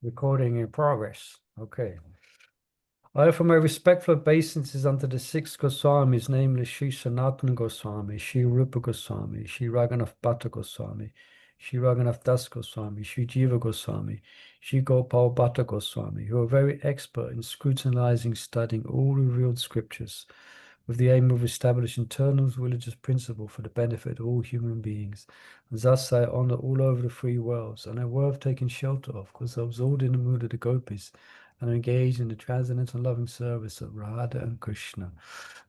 Recording in progress. Okay. I offer my respectful obeisances unto the six Goswamis, namely Sri Sanatana Goswami, Sri Rupa Goswami, Sri Raghunath Bhatta Goswami, Sri Raghunath Das Goswami, Sri Jiva Goswami, Sri Gopal Bhatta Goswami, who are very expert in scrutinizing, studying all revealed scriptures with the aim of establishing eternal religious principle for the benefit of all human beings. And thus I honor all over the three worlds, and are worth taking shelter of, because I was all in the mood of the gopis, and are engaged in the transcendental loving service of Radha and Krishna.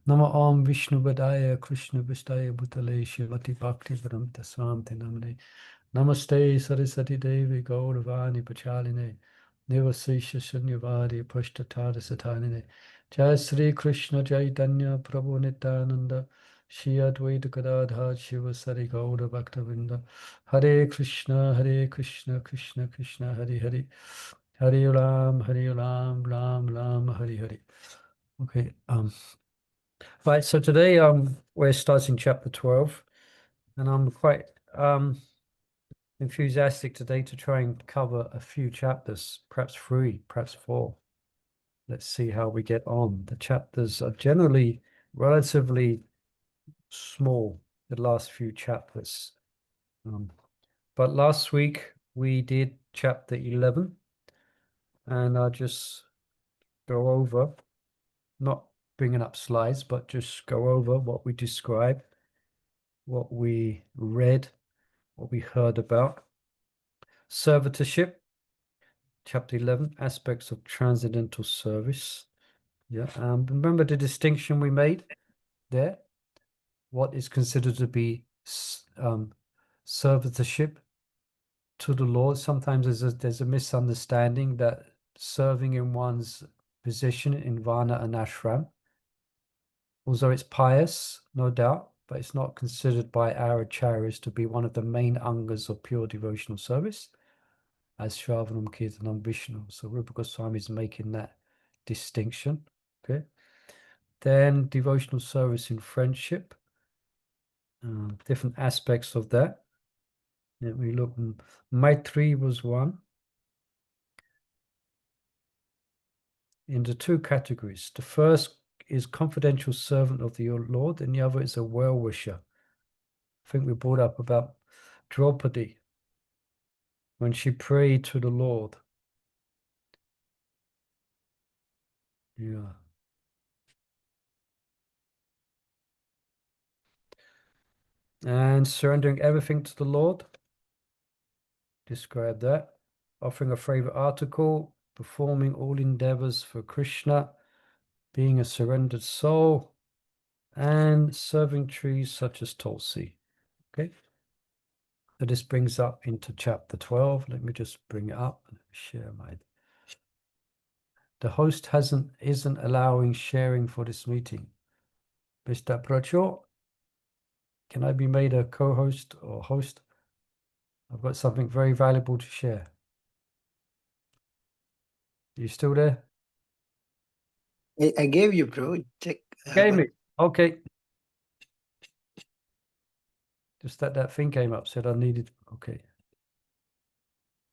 Nama Om Vishnu Vadaya Krishna Vistaya Bhutale Shivati Bhakti Vedanta Swaminate Namane. Namaste Saraswati Devi Gauravani Pachaline Nivasisha Shunyavadi Prashtatada Satanine. Jai Sri Krishna Chaitanya Prabhu Nityananda Shri Advaita Gadadhar Shiva Sari Gaura Bhaktavinda. Hare Krishna Krishna Krishna Hare Hare Hare Ram Ram Ram Hare Hare. Okay, right, so today we're starting chapter 12, and I'm quite enthusiastic today to try and cover a few chapters, perhaps 3, perhaps 4. Let's see how we get on. The chapters are generally relatively small, the last few chapters. But last week we did chapter 11, and I'll just go over, not bringing up slides, but just go over what we described, what we read, what we heard about. Servitorship, chapter 11, aspects of transcendental service. Yeah, remember the distinction we made there? What is considered to be servitorship to the Lord? Sometimes there's a misunderstanding that serving in one's position in Varna and Ashram, although it's pious, no doubt, but it's not considered by our acharyas to be one of the main angas of pure devotional service, as Shravanam, Kirtanam, Vishnu. So Rupa Goswami is making that distinction. Okay. Then devotional service in friendship, different aspects of that. Then we look, Maitri was one. Into 2 categories. The first is confidential servant of the Lord, and the other is a well-wisher. I think we brought up about Draupadi when she prayed to the Lord. Yeah. And surrendering everything to the Lord. Describe that. Offering a favorite article, performing all endeavors for Krishna, being a surrendered soul, and serving trees such as Tulsi. Okay. So this brings up into chapter 12. Let me just bring it up and share my. The host isn't allowing sharing for this meeting. Mr. Pracho, can I be made a co-host or host? I've got something very valuable to share. Are you still there? I gave you, bro. Check. Gave me. Okay. Just that thing came up, said I needed. Okay.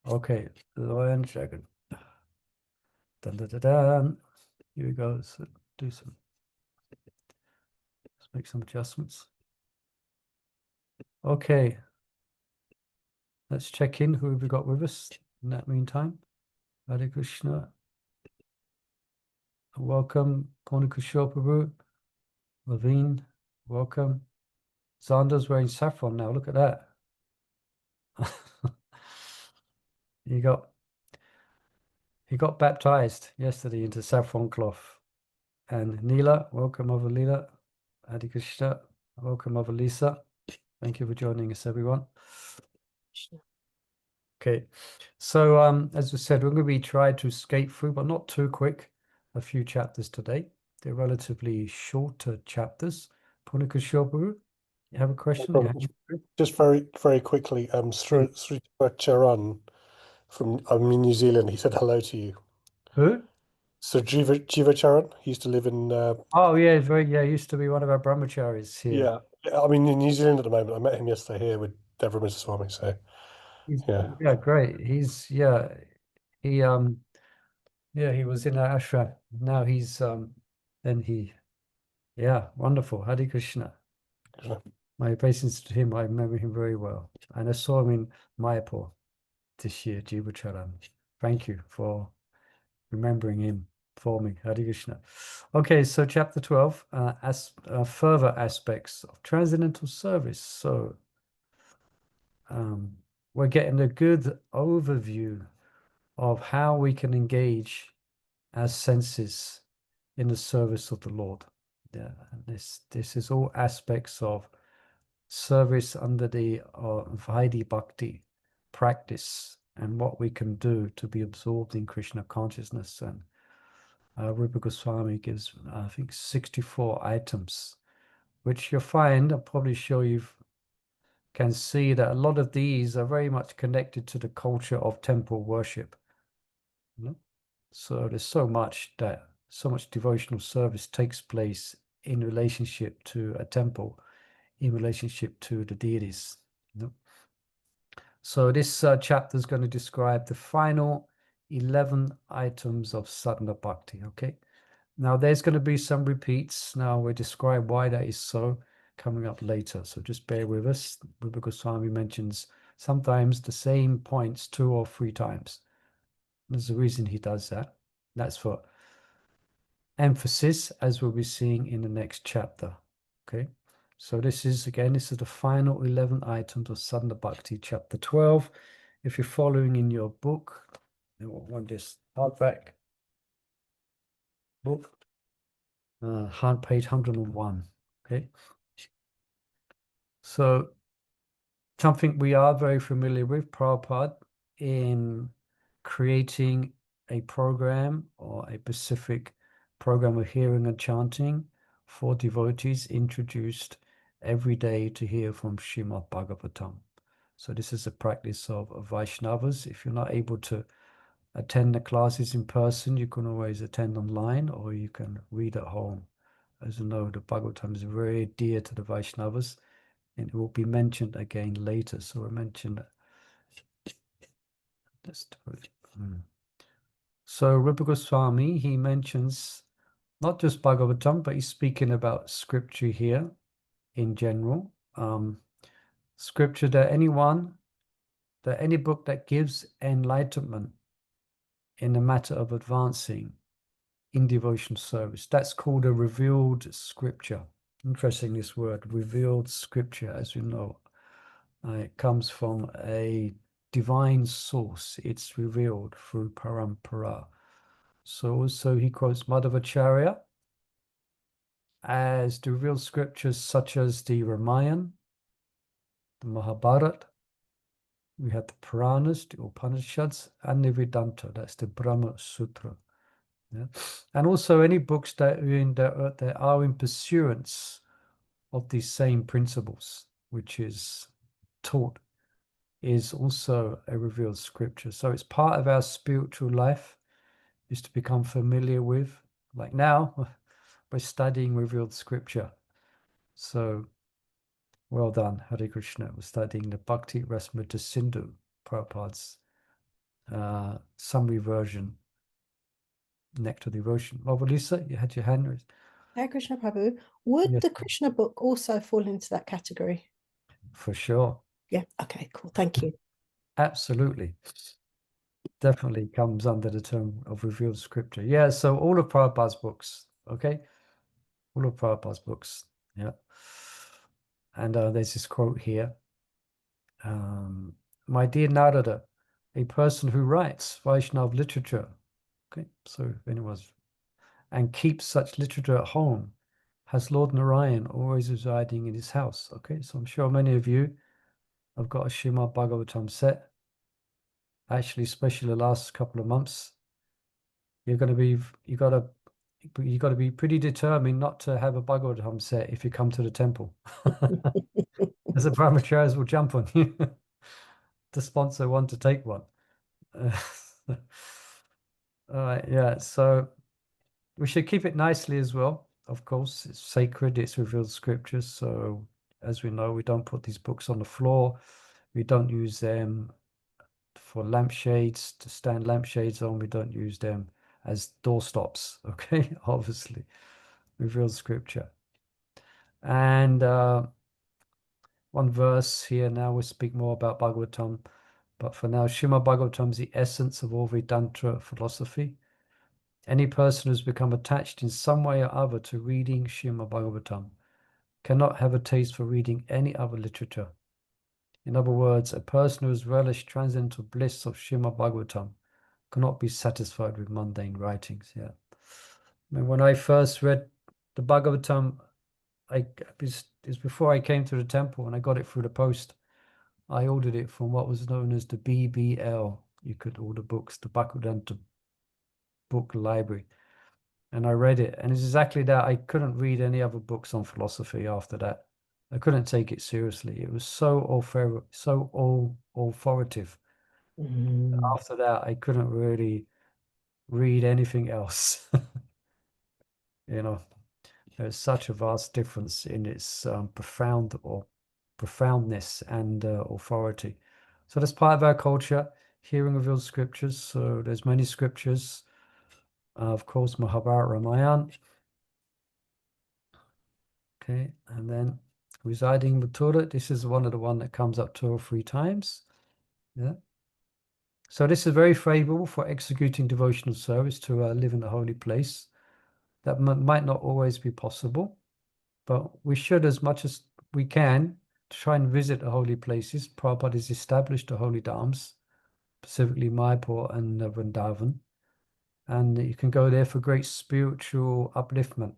Okay. One second. Dun, dun, dun, dun. Here we go. So let's make some adjustments. Okay. Let's check in. Who have we got with us in that meantime? Hare Krishna. Welcome. Purnakushal Prabhu. Levine. Welcome. Zander's wearing saffron now. Look at that. He got baptized yesterday into saffron cloth. And Neela, welcome over Leela. Hare Krishna, welcome over Lisa. Thank you for joining us, everyone. Okay, so as I said, we're going to be trying to skate through, but not too quick, a few chapters today. They're relatively shorter chapters. Punika Shoburu, you have a question? No, just very, very quickly, Sri Charan from New Zealand, he said hello to you. Who? So Jiva Charan, he used to live in oh yeah, he used to be one of our brahmacharis here. Yeah, I mean in New Zealand at the moment. I met him yesterday here with Devra Swami. So yeah, great. He's He yeah, he was in our ashram. Now he's yeah, wonderful. Hare Krishna. Krishna. My obeisance to him, I remember him very well. And I saw him in Mayapur this year, Jivacharan. Thank you for remembering him for me. Hare Krishna. Okay, so chapter 12, further aspects of transcendental service. So we're getting a good overview of how we can engage our senses in the service of the Lord. Yeah, and this is all aspects of service under the Vaidhi Bhakti practice and what we can do to be absorbed in Krishna consciousness. And Rupa Goswami gives, I think, 64 items, which you'll find, I'll probably show you, can see that a lot of these are very much connected to the culture of temple worship. You know? So there's so much devotional service takes place in relationship to a temple, in relationship to the deities. You know? So this chapter is going to describe the final 11 items of sadhana bhakti. Okay. Now there's going to be some repeats. Now we'll describe why that is so coming up later. So just bear with us. Rupa Goswami mentions sometimes the same points 2 or 3 times. There's a reason he does that. That's for emphasis, as we'll be seeing in the next chapter. Okay. So this is the final 11 items of Sadhana Bhakti, chapter 12. If you're following in your book, you want this hardback book, page 101. Okay. So something we are very familiar with, Prabhupada, in creating a program or a specific program of hearing and chanting for devotees introduced every day to hear from Srimad Bhagavatam. So this is a practice of Vaishnavas. If you're not able to attend the classes in person, you can always attend online or you can read at home. As you know, the Bhagavatam is very dear to the Vaishnavas and it will be mentioned again later. So I mentioned this. So Rupa Goswami, he mentions not just Bhagavatam, but he's speaking about scripture here in general. Scripture that any book that gives enlightenment in the matter of advancing in devotional service, that's called a revealed scripture. Interesting, this word, revealed scripture, as you know. It comes from a divine source. It's revealed through parampara. So he quotes Madhavacharya as the real scriptures such as the Ramayana, the Mahabharata, we have the Puranas, the Upanishads, and the Vedanta, that's the Brahma Sutra. Yeah? And also any books that are in pursuance of these same principles, which is taught, is also a revealed scripture. So it's part of our spiritual life, is to become familiar with, like now, by studying revealed scripture. So well done, Hare Krishna. We're studying the Bhakti Rasmrita Sindhu, Prabhupada's summary version, Nectar Devotion. Oh, Lisa, you had your hand raised. Hare Krishna Prabhu, would Yes. the Krishna book also fall into that category? For sure. Yeah, okay, cool. Thank you. Absolutely. Definitely comes under the term of revealed scripture. Yeah, so all of Prabhupada's books, okay? All of Prabhupada's books, yeah. And there's this quote here. My dear Narada, a person who writes Vaishnava literature, okay, so if anyone's, and keeps such literature at home, has Lord Narayan always residing in his house, okay? So I'm sure many of you have got a Srimad Bhagavatam set. Actually, especially the last couple of months, you got to be pretty determined not to have a Bhagavatam set if you come to the temple. As the brahmacharis will jump on you to sponsor one to take one. All right, yeah, so we should keep it nicely as well. Of course, it's sacred, it's revealed scriptures. So as we know, we don't put these books on the floor. We don't use them for lampshades, to stand lampshades on. We don't use them as doorstops, okay? Obviously, revealed scripture. And one verse here now, we'll speak more about Bhagavatam, but for now, Srimad Bhagavatam is the essence of all Vedanta philosophy. Any person who's become attached in some way or other to reading Srimad Bhagavatam cannot have a taste for reading any other literature. In other words, a person who has relished transcendental bliss of Srimad Bhagavatam cannot be satisfied with mundane writings. Yeah, I mean, when I first read the Bhagavatam, it's before I came to the temple and I got it through the post. I ordered it from what was known as the BBL. You could order books, the Bhagavatam Book Library. And I read it, and it's exactly that. I couldn't read any other books on philosophy after that. I couldn't take it seriously. It was so authoritative. After that, I couldn't really read anything else. You know, there's such a vast difference in its profoundness and authority. So that's part of our culture, hearing revealed scriptures. So there's many scriptures, of course, Mahabharata, Ramayana. Okay, and then residing in Mathura. This is one that comes up 2 or 3 times. Yeah. So this is very favorable for executing devotional service to live in a holy place. That might not always be possible, but we should, as much as we can, try and visit the holy places. Prabhupada has established the holy dhams, specifically Mayapur and Vrindavan, and you can go there for great spiritual upliftment,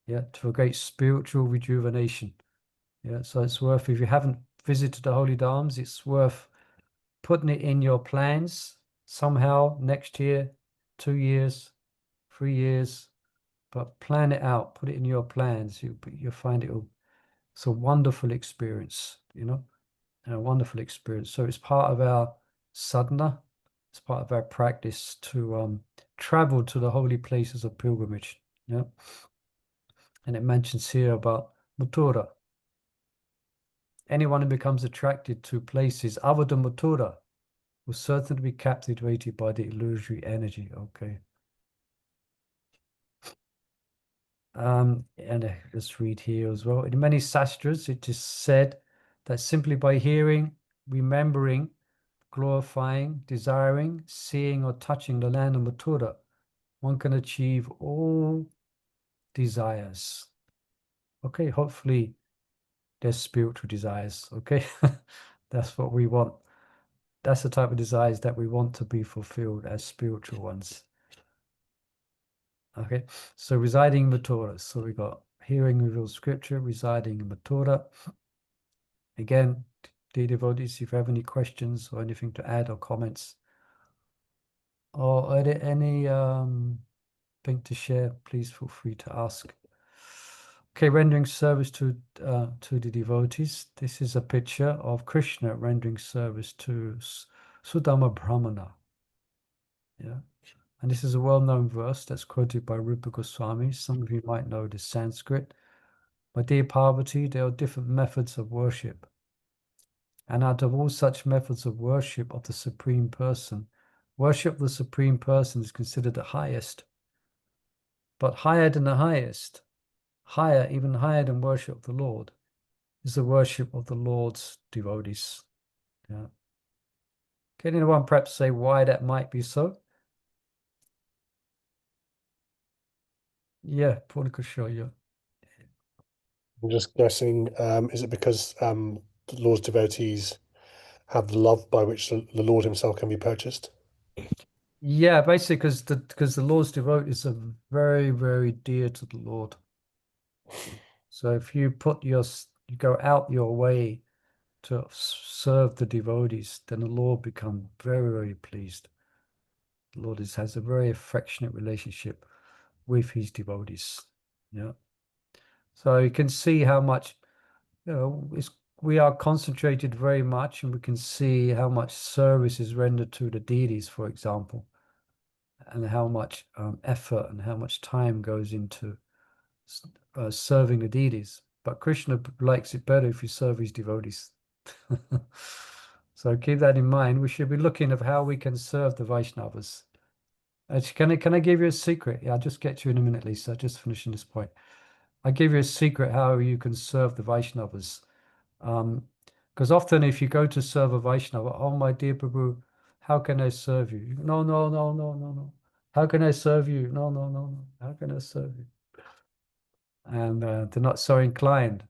yeah, for great spiritual rejuvenation. Yeah, so it's worth, if you haven't visited the holy dhams, it's worth putting it in your plans somehow next year, 2 years, 3 years, but plan it out, put it in your plans. You'll find it's a wonderful experience, you know, a wonderful experience. So it's part of our sadhana, it's part of our practice to travel to the holy places of pilgrimage. Yeah, and it mentions here about Mathura. Anyone who becomes attracted to places other than Mathura will certainly be captivated by the illusory energy. Okay. And let's read here as well. In many sastras, it is said that simply by hearing, remembering, glorifying, desiring, seeing, or touching the land of Mathura, one can achieve all desires. Okay, hopefully there's spiritual desires. Okay, that's what we want. That's the type of desires that we want to be fulfilled as spiritual ones. Okay, so residing in Mathura. So we got hearing revealed scripture, residing in Mathura. Again, dear devotees, if you have any questions or anything to add or comments, or are there any thing to share, please feel free to ask. Okay, rendering service to the devotees. This is a picture of Krishna rendering service to Sudama Brahmana. Yeah. And this is a well-known verse that's quoted by Rupa Goswami. Some of you might know the Sanskrit. My dear Parvati, there are different methods of worship. And out of all such methods of worship of the Supreme Person, worship of the Supreme Person is considered the highest. But higher than the highest, even higher than worship of the Lord, is the worship of the Lord's devotees. Yeah. Can anyone perhaps say why that might be so? Yeah, Purnikashaya. I'm just guessing, is it because the Lord's devotees have the love by which the Lord himself can be purchased? Yeah, basically because the Lord's devotees are very, very dear to the Lord. So if you go out your way to serve the devotees, then the Lord becomes very, very pleased. The Lord has a very affectionate relationship with his devotees. Yeah. So you can see how much, we are concentrated very much, and we can see how much service is rendered to the deities, for example, and how much effort and how much time goes into serving the deities. But Krishna likes it better if you serve his devotees. So keep that in mind. We should be looking at how we can serve the Vaishnavas. Actually, can I give you a secret? Yeah, I'll just get to you in a minute, Lisa. Just finishing this point. I give you a secret how you can serve the Vaishnavas. Because often if you go to serve a Vaishnava, oh my dear Prabhu, how can I serve you? No, no, no, no, no, no. How can I serve you? No, no, no, no. How can I serve you? And they're not so inclined,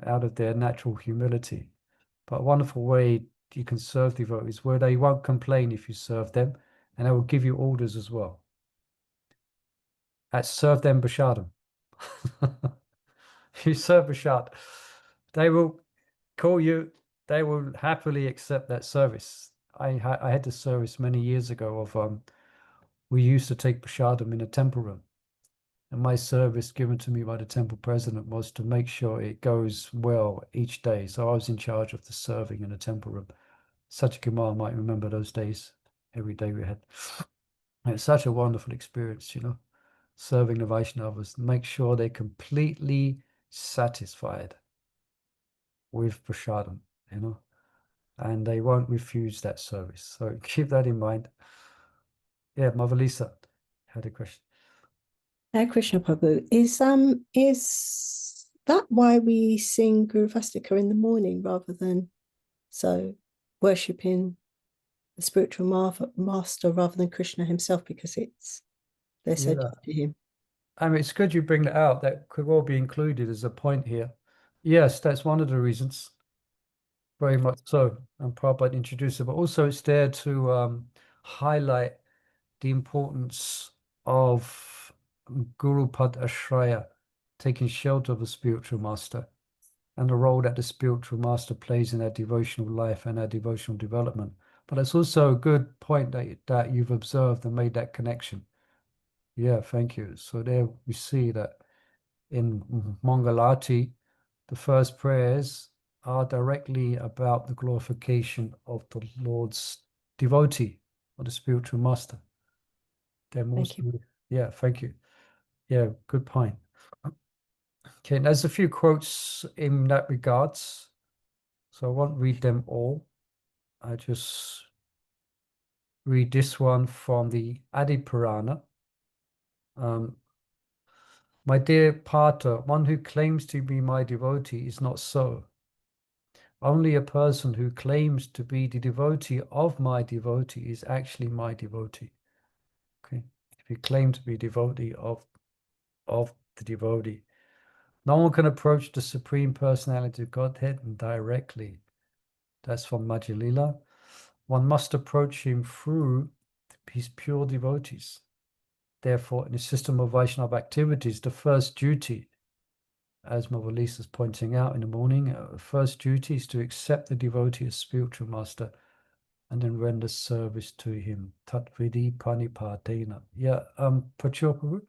out of their natural humility. But a wonderful way you can serve devotees where they won't complain if you serve them, and they will give you orders as well. That's serve them prashadam. You serve prashad, they will call you, they will happily accept that service. I had the service many years ago of we used to take prashadam in a temple room. And my service given to me by the temple president was to make sure it goes well each day. So I was in charge of the serving in the temple room. Such Kumar might remember those days. Every day we had. And it's such a wonderful experience, serving the Vaishnavas. Make sure they're completely satisfied with prashadam, and they won't refuse that service. So keep that in mind. Yeah, Mother Lisa had a question. Hare Krishna Prabhu, is that why we sing Guru Vastika in the morning rather than worshipping the spiritual master rather than Krishna himself, because they're so dear to him? I mean, it's good you bring that out. That could well be included as a point here. Yes, that's one of the reasons. Very much so. And Prabhupada introduced it, but also it's there to highlight the importance of Guru Pad Ashraya, taking shelter of the spiritual master, and the role that the spiritual master plays in our devotional life and our devotional development. But it's also a good point that you've observed and made that connection. Yeah, thank you. So there we see that in Mangalati, the first prayers are directly about the glorification of the Lord's devotee or the spiritual master. They're Thank you. Yeah, thank you. Yeah, good point. Okay, there's a few quotes in that regards, so I won't read them all. I just read this one from the Adi Purana. My dear Pata, one who claims to be my devotee is not so. Only a person who claims to be the devotee of my devotee is actually my devotee. Okay, if you claim to be devotee of the devotee, no one can approach the Supreme Personality of Godhead directly. That's from Madhya Lila. One must approach him through his pure devotees. Therefore, in the system of Vaishnava activities, the first duty, as Mother Lisa is pointing out in the morning, first duty is to accept the devotee as spiritual master and then render service to him. Tat vidi panipatena. Yeah, Prabhu.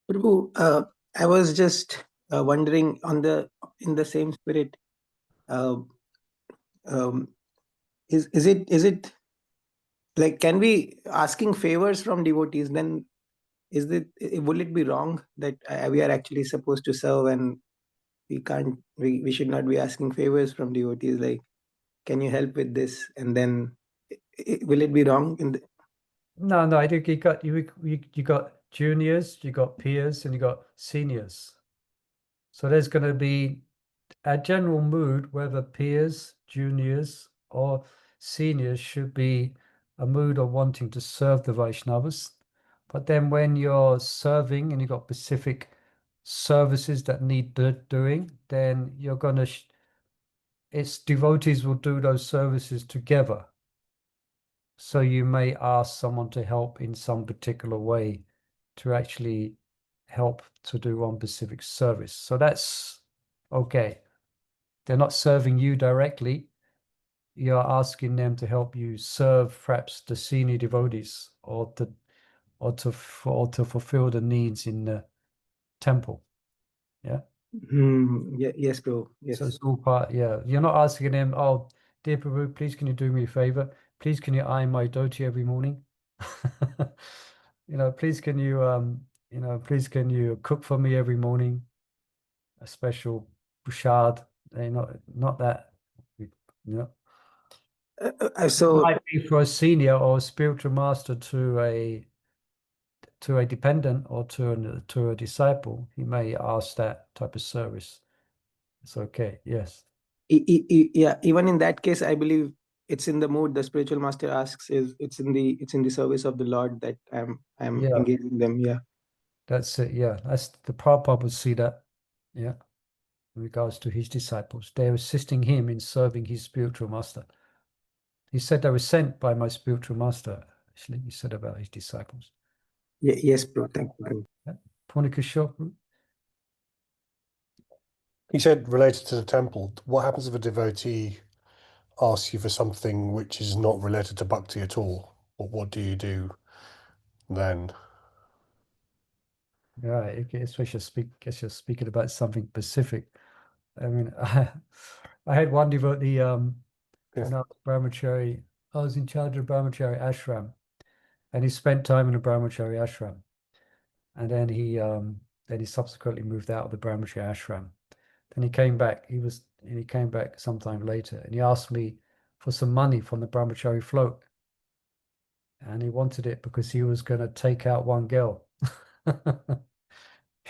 Prabhu, I was just wondering in the same spirit, is it like, can we asking favors from devotees, then will it be wrong that we are actually supposed to serve and we should not be asking favors from devotees, like, can you help with this, and then will it be wrong No, I think you got juniors, you got peers, and you got seniors. So there's going to be a general mood, whether peers, juniors, or seniors, should be a mood of wanting to serve the Vaishnavas. But then when you're serving and you've got specific services that need doing, then you're going to, its devotees will do those services together. So you may ask someone to help in some particular way to actually help to do one specific service. So that's okay. They're not serving you directly. You're asking them to help you serve perhaps the senior devotees or to fulfill the needs in the temple. Yeah. Yes, bro. Yes. So it's all part. Yeah. You're not asking them, oh, dear Prabhu, please can you do me a favor? Please can you iron my dhoti every morning? Please can you cook for me every morning? A special prasad. Not that. Yeah. So It might be for a senior or a spiritual master to a dependent or to a disciple. He may ask that type of service. It's okay. Yes. yeah, even in that case, I believe it's in the mood the spiritual master asks, is it's in the service of the Lord that I'm Yeah. engaging them. Yeah. That's it. Yeah. That's the Prabhupada would see that. Yeah. In regards to his disciples, they're assisting him in serving his spiritual master. He said they were sent by my spiritual master. Actually, he said about his disciples. Yes, bro. Thank you. Purnikishore. He said related to the temple, what happens if a devotee asks you for something which is not related to bhakti at all? What do you do then? Yeah, especially speaking about something specific. I mean, I had one devotee, when I was brahmachari, I was in charge of brahmachari ashram, and he spent time in a brahmachari ashram, and then he subsequently moved out of the brahmachari ashram. Then he came back. He came back sometime later, and he asked me for some money from the brahmachari float, and he wanted it because he was going to take out one girl.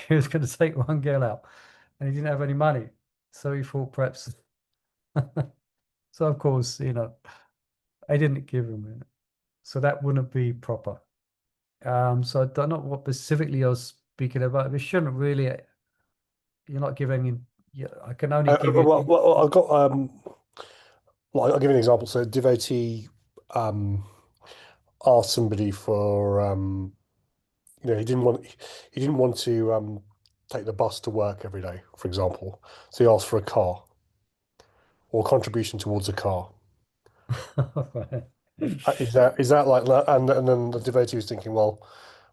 He was going to take one girl out, and he didn't have any money, so he thought perhaps. So of course, I didn't give him it, so that wouldn't be proper. So I don't know what specifically you're speaking about. We shouldn't really. You're not giving. Yeah, I can only give you. Well, I've got well, I'll give you an example. So, a devotee asked somebody for he didn't want to take the bus to work every day, for example. So he asked for a car or contribution towards a car. Is that like that? And then the devotee was thinking, well,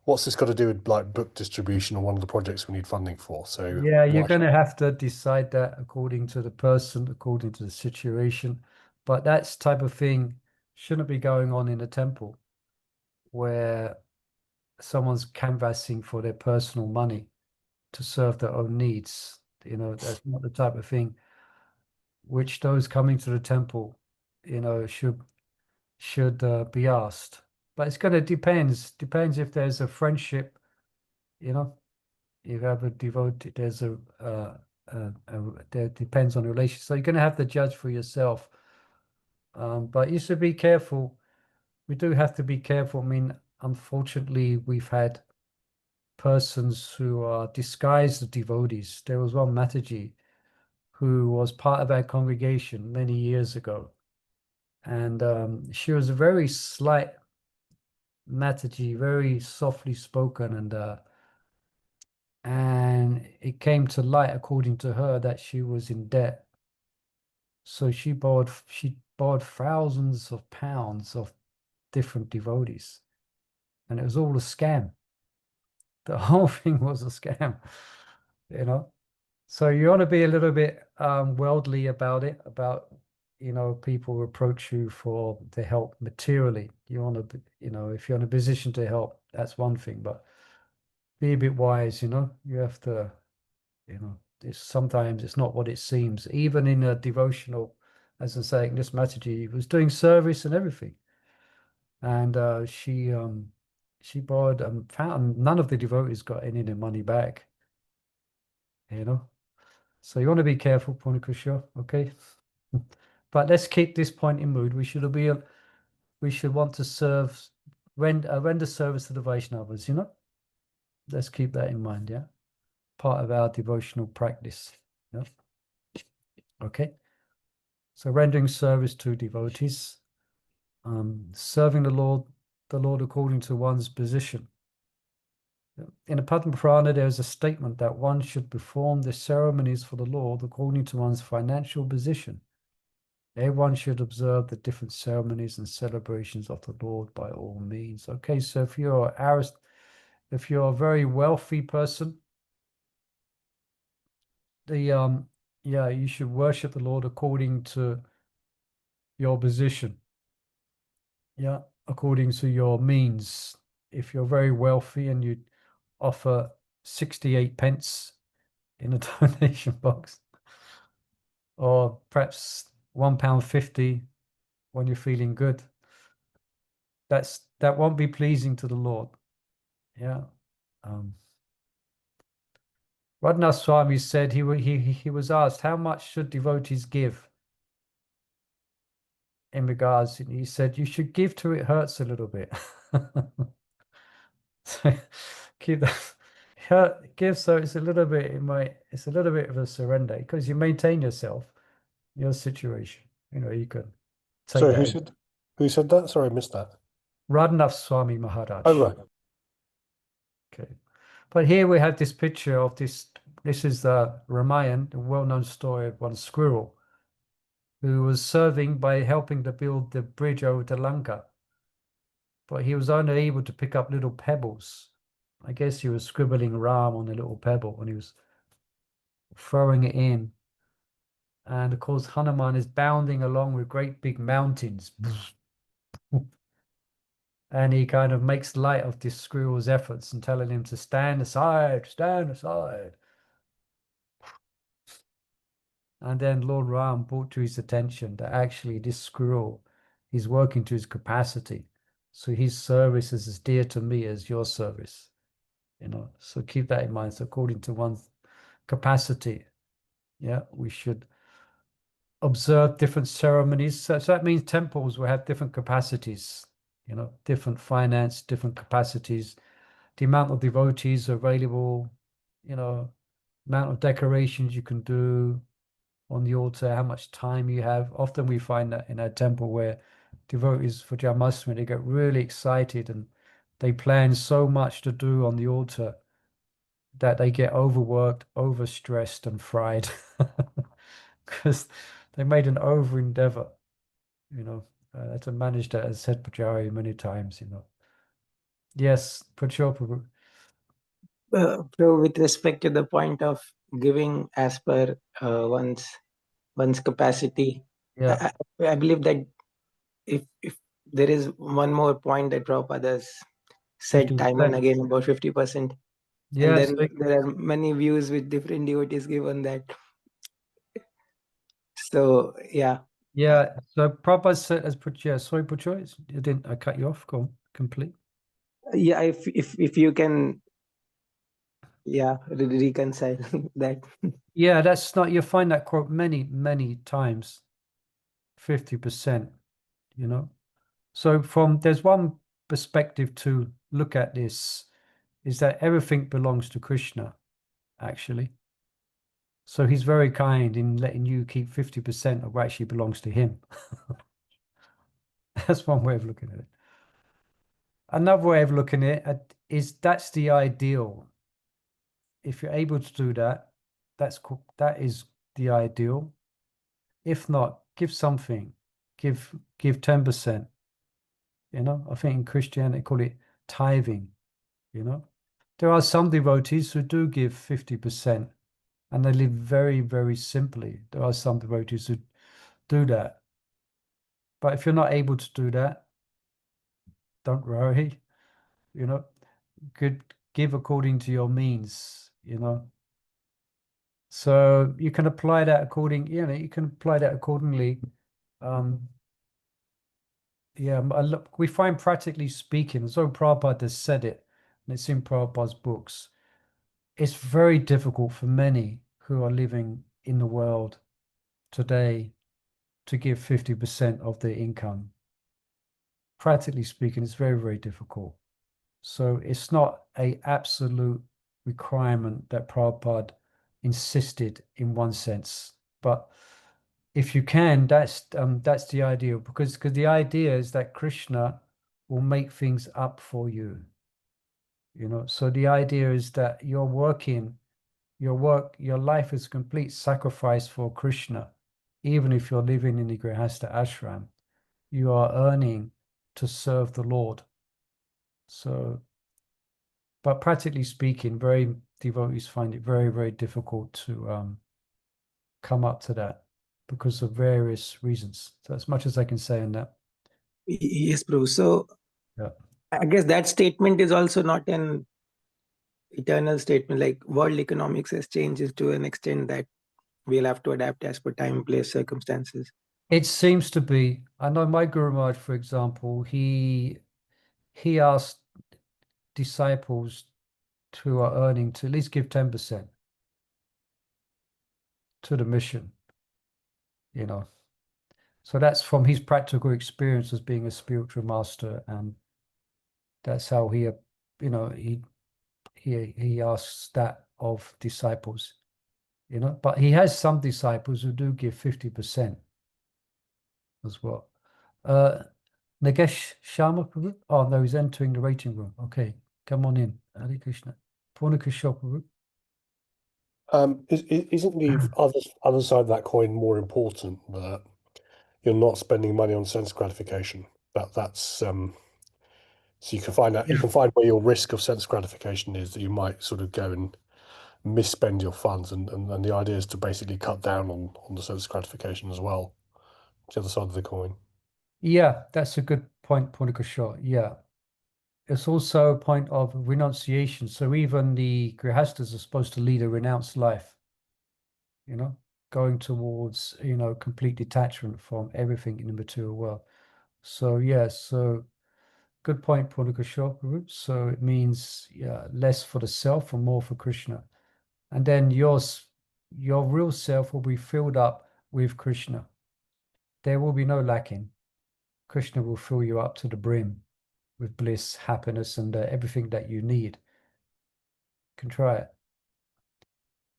what's this got to do with like book distribution or one of the projects we need funding for? So Yeah, you're going to have to decide that according to the person, according to the situation. But that type of thing shouldn't be going on in a temple where someone's canvassing for their personal money to serve their own needs. That's not the type of thing which those coming to the temple, should be asked. But it's going to depends if there's a friendship, you have a devotee, there's there depends on the relationship. So you're going to have to judge for yourself. But you should be careful. We do have to be careful. I mean, unfortunately, we've had persons who are disguised as devotees. There was one Mataji who was part of our congregation many years ago. And she was a very slight Mataji, very softly spoken, and it came to light, according to her, that she was in debt. So she borrowed thousands of pounds of different devotees, and it was all a scam. The whole thing was a scam, So you want to be a little bit worldly about it, about people approach you for to help materially. You want to, if you're in a position to help, that's one thing, but be a bit wise. You have to, sometimes it's not what it seems. Even in a devotional, as I'm saying, this Mataji was doing service and everything, and she borrowed found none of the devotees got any of their money back. So you want to be careful, Purnikusha, okay? But let's keep this point in mood. We should want to render service to the Vaishnavas, Let's keep that in mind, yeah? Part of our devotional practice. Yeah. Okay. So rendering service to devotees, serving the Lord according to one's position. In the Padma Purana, there is a statement that one should perform the ceremonies for the Lord according to one's financial position. Everyone should observe the different ceremonies and celebrations of the Lord by all means. Okay, so if you're a very wealthy person, you should worship the Lord according to your position. Yeah, according to your means. If you're very wealthy and you offer 68 pence in a donation box, or perhaps £1.50 when you're feeling good. That won't be pleasing to the Lord. Yeah. Radhanath Swami said he was asked, how much should devotees give in regards, and he said, you should give till it hurts a little bit. So keep that give, so it's a little bit, it's a little bit of a surrender, because you maintain yourself, your situation. You can take Sorry, that. who said that? Sorry, I missed that. Radhanath Swami Maharaj. Oh, right. Okay. But here we have this picture of this is the Ramayana, the well-known story of one squirrel who was serving by helping to build the bridge over to Lanka. But he was only able to pick up little pebbles. I guess he was scribbling Ram on a little pebble when he was throwing it in. And of course, Hanuman is bounding along with great big mountains. And he kind of makes light of this squirrel's efforts and telling him to stand aside, stand aside. And then Lord Ram brought to his attention that actually this squirrel is working to his capacity. So his service is as dear to me as your service. So keep that in mind. So according to one's capacity, yeah, we should observe different ceremonies. So that means temples will have different capacities, different finance, different capacities, the amount of devotees available, amount of decorations you can do on the altar, how much time you have. Often we find that in our temple where devotees for Janmashtami, they get really excited and they plan so much to do on the altar that they get overworked, overstressed, and fried because they made an over endeavor, to manage that, as said Pujari many times, Yes, Prabhu. So with respect to the point of giving as per one's capacity, Yeah. I believe that if there is one more point that Prabhupada has said time and 50%. again about 50%, and Yes. then there are many views with different devotees given that. So yeah. Yeah. So Prabhupada said, sorry, Pujari, I cut you off. Go on, complete. Yeah, if you can, yeah, reconcile that. Yeah, that's not, you'll find that quote many, many times. 50%, So there's one perspective to look at this, is that everything belongs to Krishna, actually. So he's very kind in letting you keep 50% of what actually belongs to him. That's one way of looking at it. Another way of looking at it is that's the ideal. If you're able to do that, that is the ideal. If not, give something. Give 10%. I think in Christianity they call it tithing. There are some devotees who do give 50% and they live very, very simply. There are some devotees who do that. But if you're not able to do that, don't worry. Could give according to your means. So you can apply that accordingly. Yeah, look, we find practically speaking, so Prabhupada has said it, and it's in Prabhupada's books, it's very difficult for many who are living in the world today to give 50% of their income. Practically speaking, it's very, very difficult. So it's not an absolute requirement that Prabhupada insisted in one sense, but if you can, that's the idea, because the idea is that Krishna will make things up for you. So the idea is that your life is complete sacrifice for Krishna. Even if you're living in the Grihastha ashram, you are earning to serve the Lord. So, but practically speaking, very devotees find it very, very difficult to come up to that because of various reasons. So as much as I can say on that. Yes, Prabhu. So Yeah. I guess that statement is also not an eternal statement. Like world economics has changed to an extent that we'll have to adapt as per time, place, circumstances. It seems to be. I know my Guru Maharaj, for example, he asked disciples who are earning to at least give 10% to the mission, you know. So that's from his practical experience as being a spiritual master, and that's how he, you know, he asks that of disciples, you know. But he has some disciples who do give 50% as well. Nagesh Sharma Prabhu? Oh no, he's entering the waiting room. Okay, come on in. Hare Krishna. Purnakusha Prabhu. Isn't the other side of that coin more important, that you're not spending money on sense gratification? That's so you can find out, you Yeah. can find where your risk of sense gratification is, that you might sort of go and misspend your funds, and the idea is to basically cut down on the sense gratification as well. It's the other side of the coin. Yeah, that's a good point, Purnakusha. Yeah. It's also a point of renunciation. So even the grihastas are supposed to lead a renounced life, you know, going towards, you know, complete detachment from everything in the material world. So yeah, so good point, Purnakusha. So it means, yeah, less for the self and more for Krishna. And then your real self will be filled up with Krishna. There will be no lacking. Krishna will fill you up to the brim with bliss, happiness, and everything that you need. You can try it.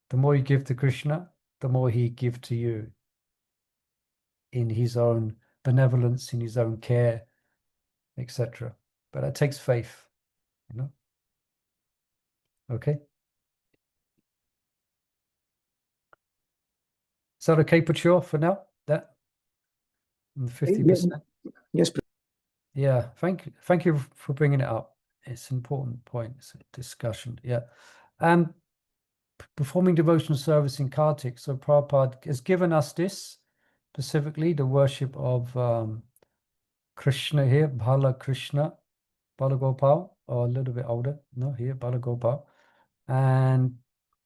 The more you give to Krishna, the more he gives to you in his own benevolence, in his own care, etc. But that takes faith, you know. Okay. Is that okay, Pachur, for now? That 50%. Yes. Yeah, thank you for bringing it up. It's an important point. It's a discussion. Yeah. Performing devotional service in Kartik. So Prabhupada has given us this, specifically the worship of Krishna here, Bala Krishna, Bala Gopal, or a little bit older. No, here, Bala Gopal. And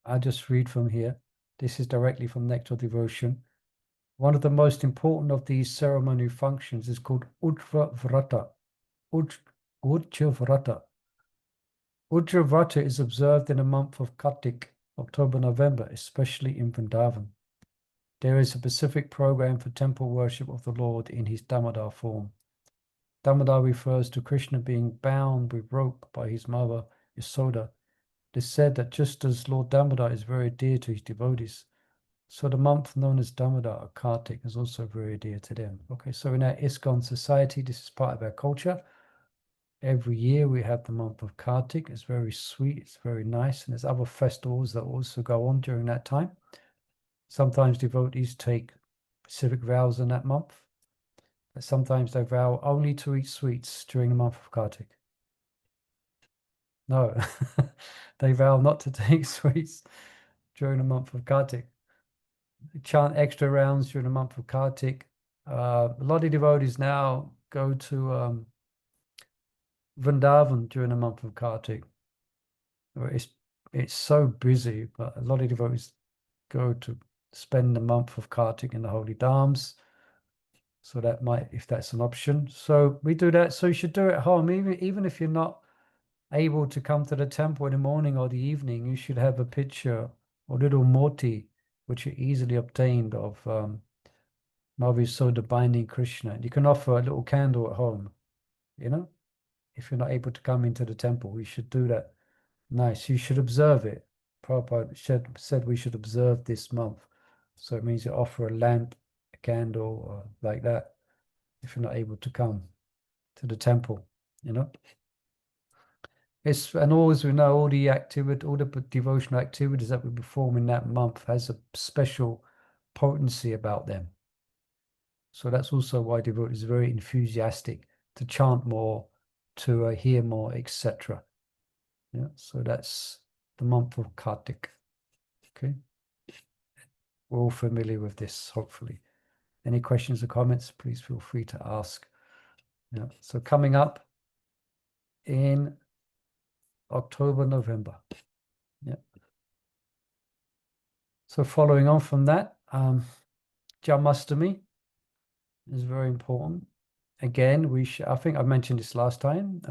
I just read from here. This is directly from Nectar Devotion. One of the most important of these ceremonial functions is called Ujva Vrata. Ujja Vrata. Ujja Vrata is observed in the month of Kartik, October, November, especially in Vrindavan. There is a specific program for temple worship of the Lord in his Damodar form. Damodar refers to Krishna being bound with rope by his mother, Yasoda. It is said that just as Lord Damodar is very dear to his devotees, so the month known as Damodar or Kartik is also very dear to them. Okay, so in our ISKCON society, this is part of our culture. Every year we have the month of Kartik. It's very sweet, it's very nice, and there's other festivals that also go on during that time. Sometimes devotees take specific vows in that month. But sometimes they vow only to eat sweets during the month of Kartik. No, they vow not to take sweets during the month of Kartik. They chant extra rounds during the month of Kartik. A lot of devotees now go to Vrindavan during the month of Kartik. It's so busy, but a lot of devotees go to spend the month of Kartik in the holy dhams. So that might, if that's an option. So we do that. So you should do it at home, even if you're not able to come to the temple in the morning or the evening. You should have a picture or little moti, which are easily obtained of Mavi Soda binding Krishna. You can offer a little candle at home, you know, if you're not able to come into the temple. You should do that. Nice. You should observe it. Prabhupada said we should observe this month. So it means you offer a lamp, a candle, or like that, if you're not able to come to the temple, you know. And always we know all the devotional activities that we perform in that month has a special potency about them. So that's also why devotees are very enthusiastic to chant more, to hear more, etc. Yeah, so that's the month of Kartik. Okay, we're all familiar with this, hopefully. Any questions or comments, please feel free to ask. Yeah, so coming up in October, November. Yeah. So following on from that, Janmashtami, is very important. Again, I think I mentioned this last time,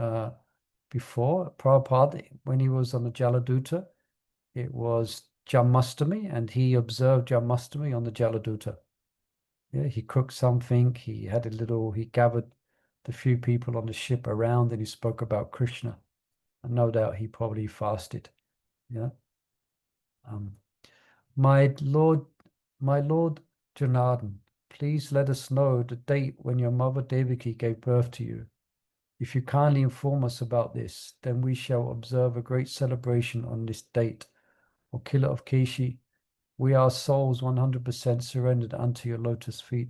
before. Prabhupada, when he was on the Jaladuta, it was Janmastami, and he observed Janmastami on the Jaladuta. Yeah, he cooked something, he gathered the few people on the ship around, and he spoke about Krishna. And no doubt he probably fasted. Yeah. My Lord Janardhan, please let us know the date when your mother Devaki gave birth to you. If you kindly inform us about this, then we shall observe a great celebration on this date. O Killer of Keshi, we are souls 100% surrendered unto your lotus feet,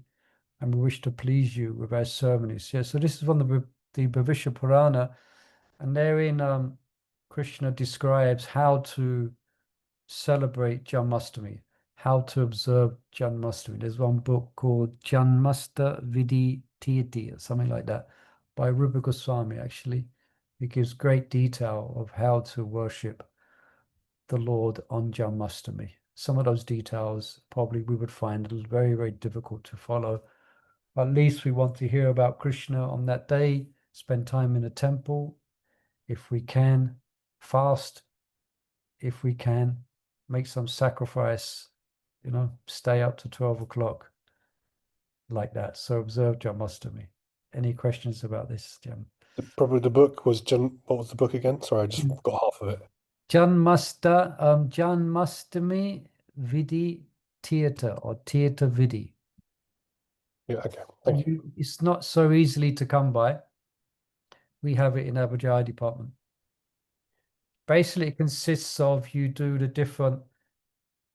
and we wish to please you with our ceremonies. Yeah, so this is from the Bhavishya Purana, and therein Krishna describes how to celebrate Janmastami, how to observe Janmastami. There's one book called Janmasta Vidhi Tirthi or something like that by Rupa Goswami, actually. It gives great detail of how to worship the Lord on Janmastami. Some of those details probably we would find very, very difficult to follow. At least we want to hear about Krishna on that day, spend time in a temple, if we can, fast, if we can, make some sacrifice, stay up to 12 o'clock, like that. So observe Janmastami. Any questions about this, Jan? Probably the book was what was the book again? Sorry, I just got half of it. Janmastami Vidhi Tirtha, or Tirtha Vidhi. Yeah, okay. Thank you. It's not so easily to come by. We have it in our Vijaya department. Basically, it consists of you do the different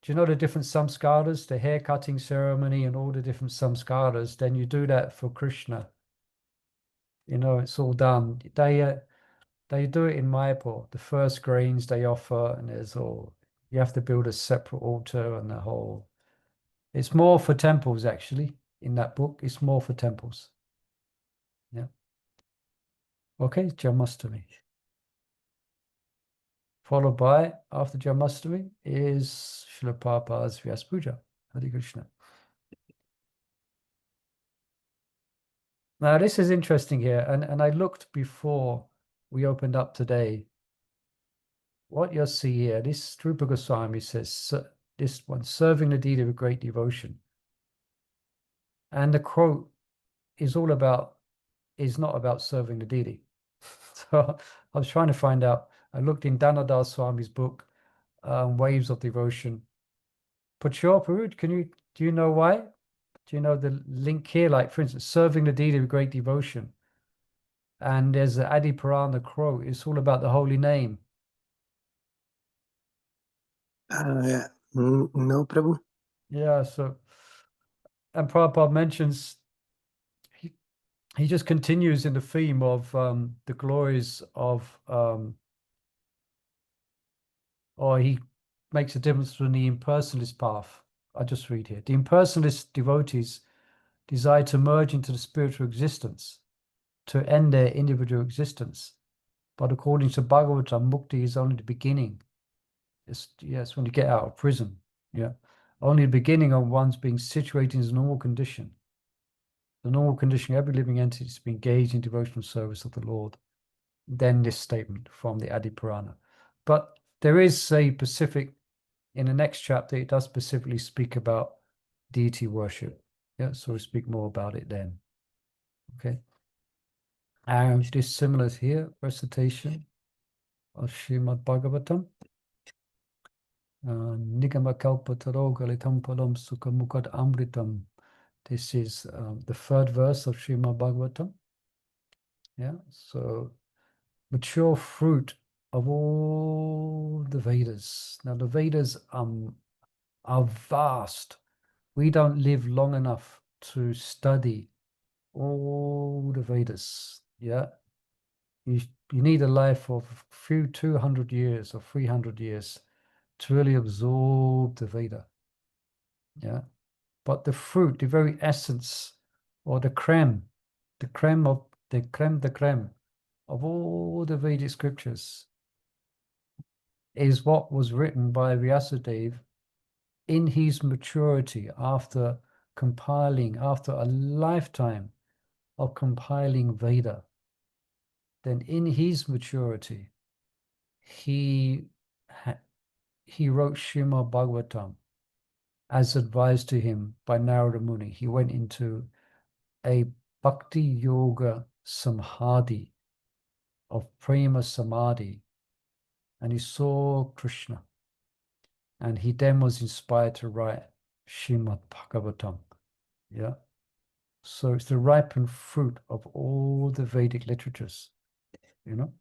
samskaras, the hair cutting ceremony and all the different samskaras, then you do that for Krishna. It's all done. They do it in Mayapur. The first greens they offer, and you have to build a separate altar and the whole. It's more for temples, actually, in that book. It's more for temples. Yeah. Okay, Janmastami. Followed by, after Janmastami, is Srila Prabhupada's Vyas Puja. Hare Krishna. Now, this is interesting here, and I looked before we opened up today. What you'll see here, this Rupa Goswami says, this one, serving the deity with great devotion. And the quote is not about serving the deity. So I was trying to find out. I looked in Danadas Swami's book, Waves of Devotion. Pachor Parud, do you know why? Do you know the link here? Like, for instance, serving the deity with great devotion. And there's the Adi Purana quote. It's all about the holy name. No, Prabhu. Yeah, so, and Prabhupada mentions, he just continues in the theme of the glories of, or he makes a difference between the impersonalist path. I just read here. The impersonalist devotees desire to merge into the spiritual existence, to end their individual existence. But according to Bhagavatam, mukti is only the beginning. Yes, when you get out of prison. Yeah. Only the beginning of one's being situated in a normal condition. The normal condition of every living entity is to be engaged in devotional service of the Lord. Then this statement from the Adi Purana. But there is a specific, in the next chapter, it does specifically speak about deity worship. Yeah, so we'll speak more about it then. Okay. And it is similar here, recitation of Srimad Bhagavatam. Nigama kalpataro galitam palam sukhamukad amritam. This is the third verse of Srimad Bhagavatam. Yeah, so mature fruit of all the Vedas. Now the Vedas are vast. We don't live long enough to study all the Vedas. Yeah, you need a life of a few 200 years or 300 years to really absorb the Veda. Yeah, but the fruit, the very essence, or the creme de creme of all the Vedic scriptures is what was written by Vyasadeva in his maturity after compiling, after a lifetime of compiling Veda, then in his maturity, he wrote Srimad Bhagavatam as advised to him by Narada Muni. He went into a Bhakti Yoga Samadhi of Prema Samadhi, and he saw Krishna, and he then was inspired to write Srimad Bhagavatam. Yeah. So it's the ripened fruit of all the Vedic literatures, you know.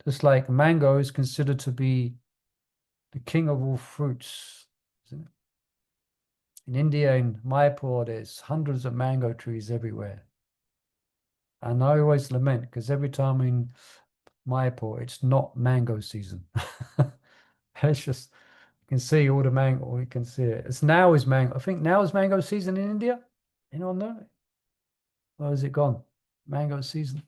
Just like mango is considered to be the king of all fruits, isn't it? In India, in Mayapur, there's hundreds of mango trees everywhere. And I always lament because every time in Mayapur, it's not mango season. It's just, you can see all the mango, you can see it. It's now is mango. I think now is mango season in India. Anyone know? Or is it gone? Mango season?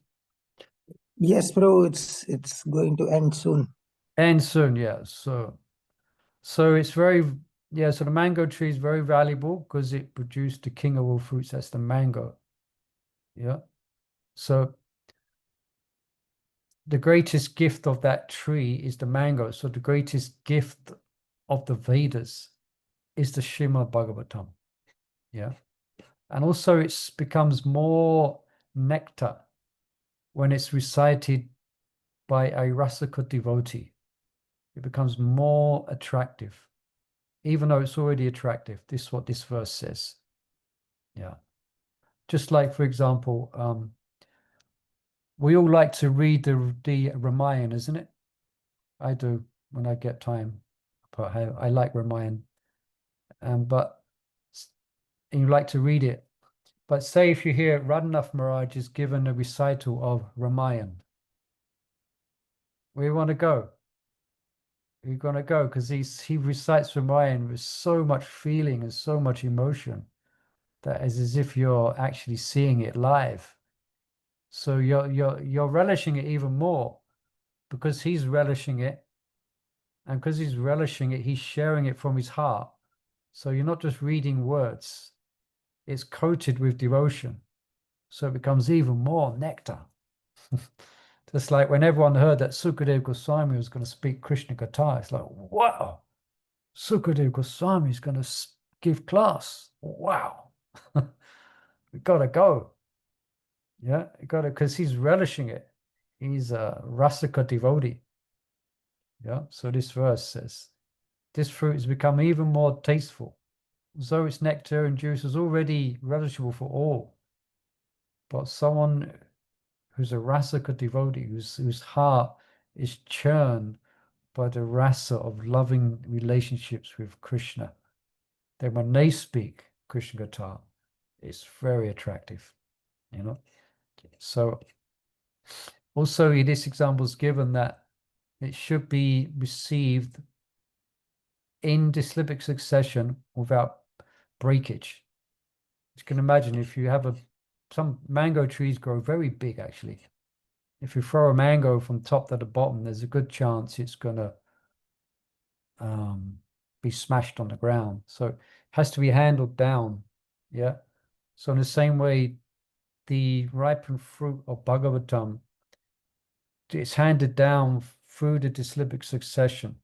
Yes, bro, it's going to end soon. End soon, yeah. So it's very, yeah, so the mango tree is very valuable because it produced the king of all fruits. That's the mango. Yeah. So the greatest gift of that tree is the mango. So the greatest gift of the Vedas is the Srimad Bhagavatam. Yeah. And also it becomes more nectar when it's recited by a Rasika devotee. It becomes more attractive, even though it's already attractive. This is what this verse says. Yeah. Just like, for example, we all like to read the Ramayana, isn't it? I do when I get time. But I like Ramayana. But you like to read it. But say if you hear Radhanath Maharaj is given a recital of Ramayana, we want to go. We're going to go because he recites Ramayana with so much feeling and so much emotion that is as if you're actually seeing it live. So you're relishing it even more because he's relishing it, and because he's relishing it, he's sharing it from his heart. So you're not just reading words; it's coated with devotion. So it becomes even more nectar. Just like when everyone heard that Sukadeva Goswami was going to speak Krishna Katha, it's like, wow, Sukadeva Goswami is going to give class. Wow, we got to go. Yeah, you got to, because he's relishing it. He's a Rasika devotee. Yeah, so this verse says, this fruit has become even more tasteful. Though its nectar and juice is already relishable for all. But someone who's a Rasika devotee, whose heart is churned by the rasa of loving relationships with Krishna, then when they speak Krishna Katha, it's very attractive, you know. So also this example is given that it should be received in dislipic succession without breakage. You can imagine if you have some mango trees grow very big actually. If you throw a mango from top to the bottom, there's a good chance it's going to be smashed on the ground. So it has to be handled down. Yeah. So in the same way, the ripened fruit of Bhagavatam, it's handed down through the dislipic succession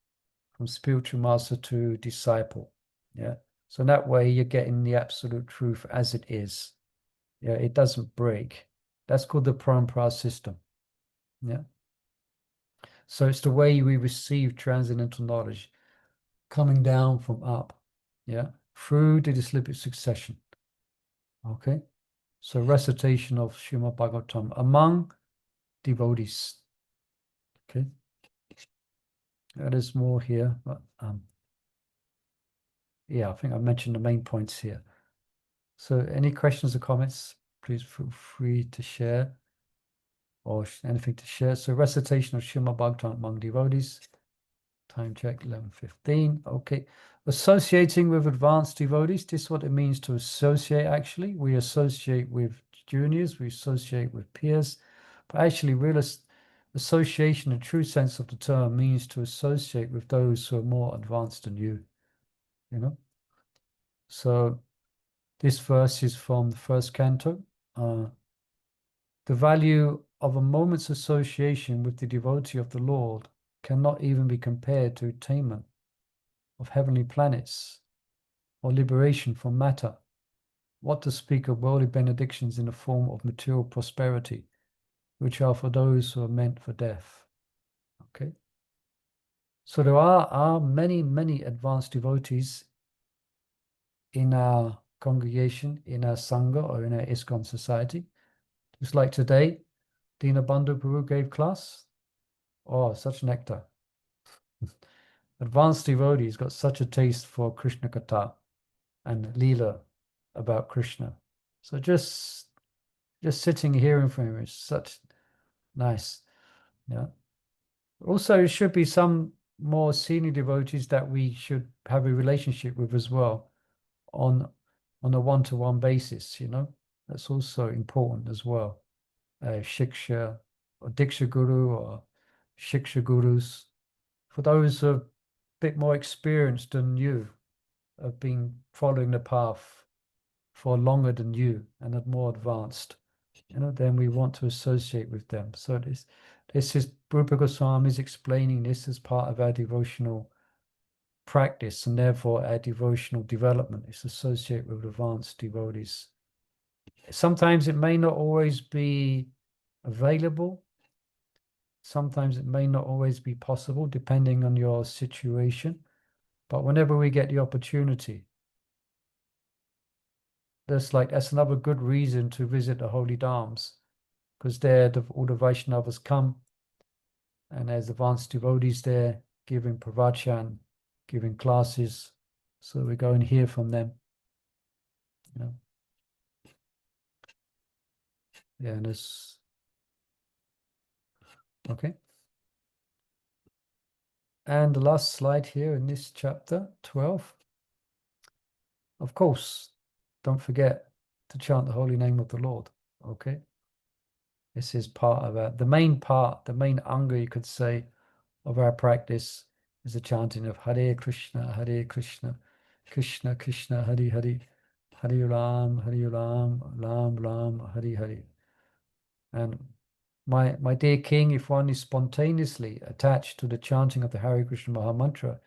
from spiritual master to disciple. Yeah. So in that way, you're getting the absolute truth as it is. Yeah. It doesn't break. That's called the parampara system. Yeah. So it's the way we receive transcendental knowledge coming down from up. Yeah. Through the dislipic succession. Okay. So recitation of Srimad Bhagavatam among devotees. Okay. There's more here, but yeah, I think I mentioned the main points here. So any questions or comments, please feel free to share or anything to share. So recitation of Srimad Bhagavatam among devotees. Time check 11:15. Okay. Associating with advanced devotees. This is what it means to associate actually. We associate with juniors, we associate with peers, but actually real association in true sense of the term means to associate with those who are more advanced than you, you know. So This verse is from the first canto. The value of a moment's association with the devotee of the Lord cannot even be compared to attainment of heavenly planets or liberation from matter. What to speak of worldly benedictions in the form of material prosperity, which are for those who are meant for death. Okay. So there are many, many advanced devotees in our congregation, in our Sangha, or in our ISKCON society. Just like today, Dinabandhu Prabhu gave class. Oh, such nectar. Advanced devotees got such a taste for Krishna Katha and Leela about Krishna. So just sitting hearing from him is such nice. Yeah. Also, it should be some more senior devotees that we should have a relationship with as well on a one-to-one basis, you know. That's also important as well. Shiksha or Diksha Guru or Shiksha Gurus. For those who are a bit more experienced than you, have been following the path for longer than you and are more advanced, you know, then we want to associate with them. So this is Rupa Goswami is explaining this as part of our devotional practice, and therefore our devotional development is associated with advanced devotees. Sometimes it may not always be available. Sometimes it may not always be possible, depending on your situation. But whenever we get the opportunity, that's another good reason to visit the holy dhams, because there all the Vaishnavas come, and there's advanced devotees there giving pravachan, giving classes. So we go and hear from them. You know. Yeah, and it's okay. And the last slide here in this chapter 12. Of course, don't forget to chant the holy name of the Lord. Okay. This is part of the main anga, you could say, of our practice is the chanting of Hare Krishna, Krishna Krishna, Hare Hare, Hare Ram, Ram Ram, Hare Hare. And my dear King, if one is spontaneously attached to the chanting of the Hare Krishna Maha Mantra,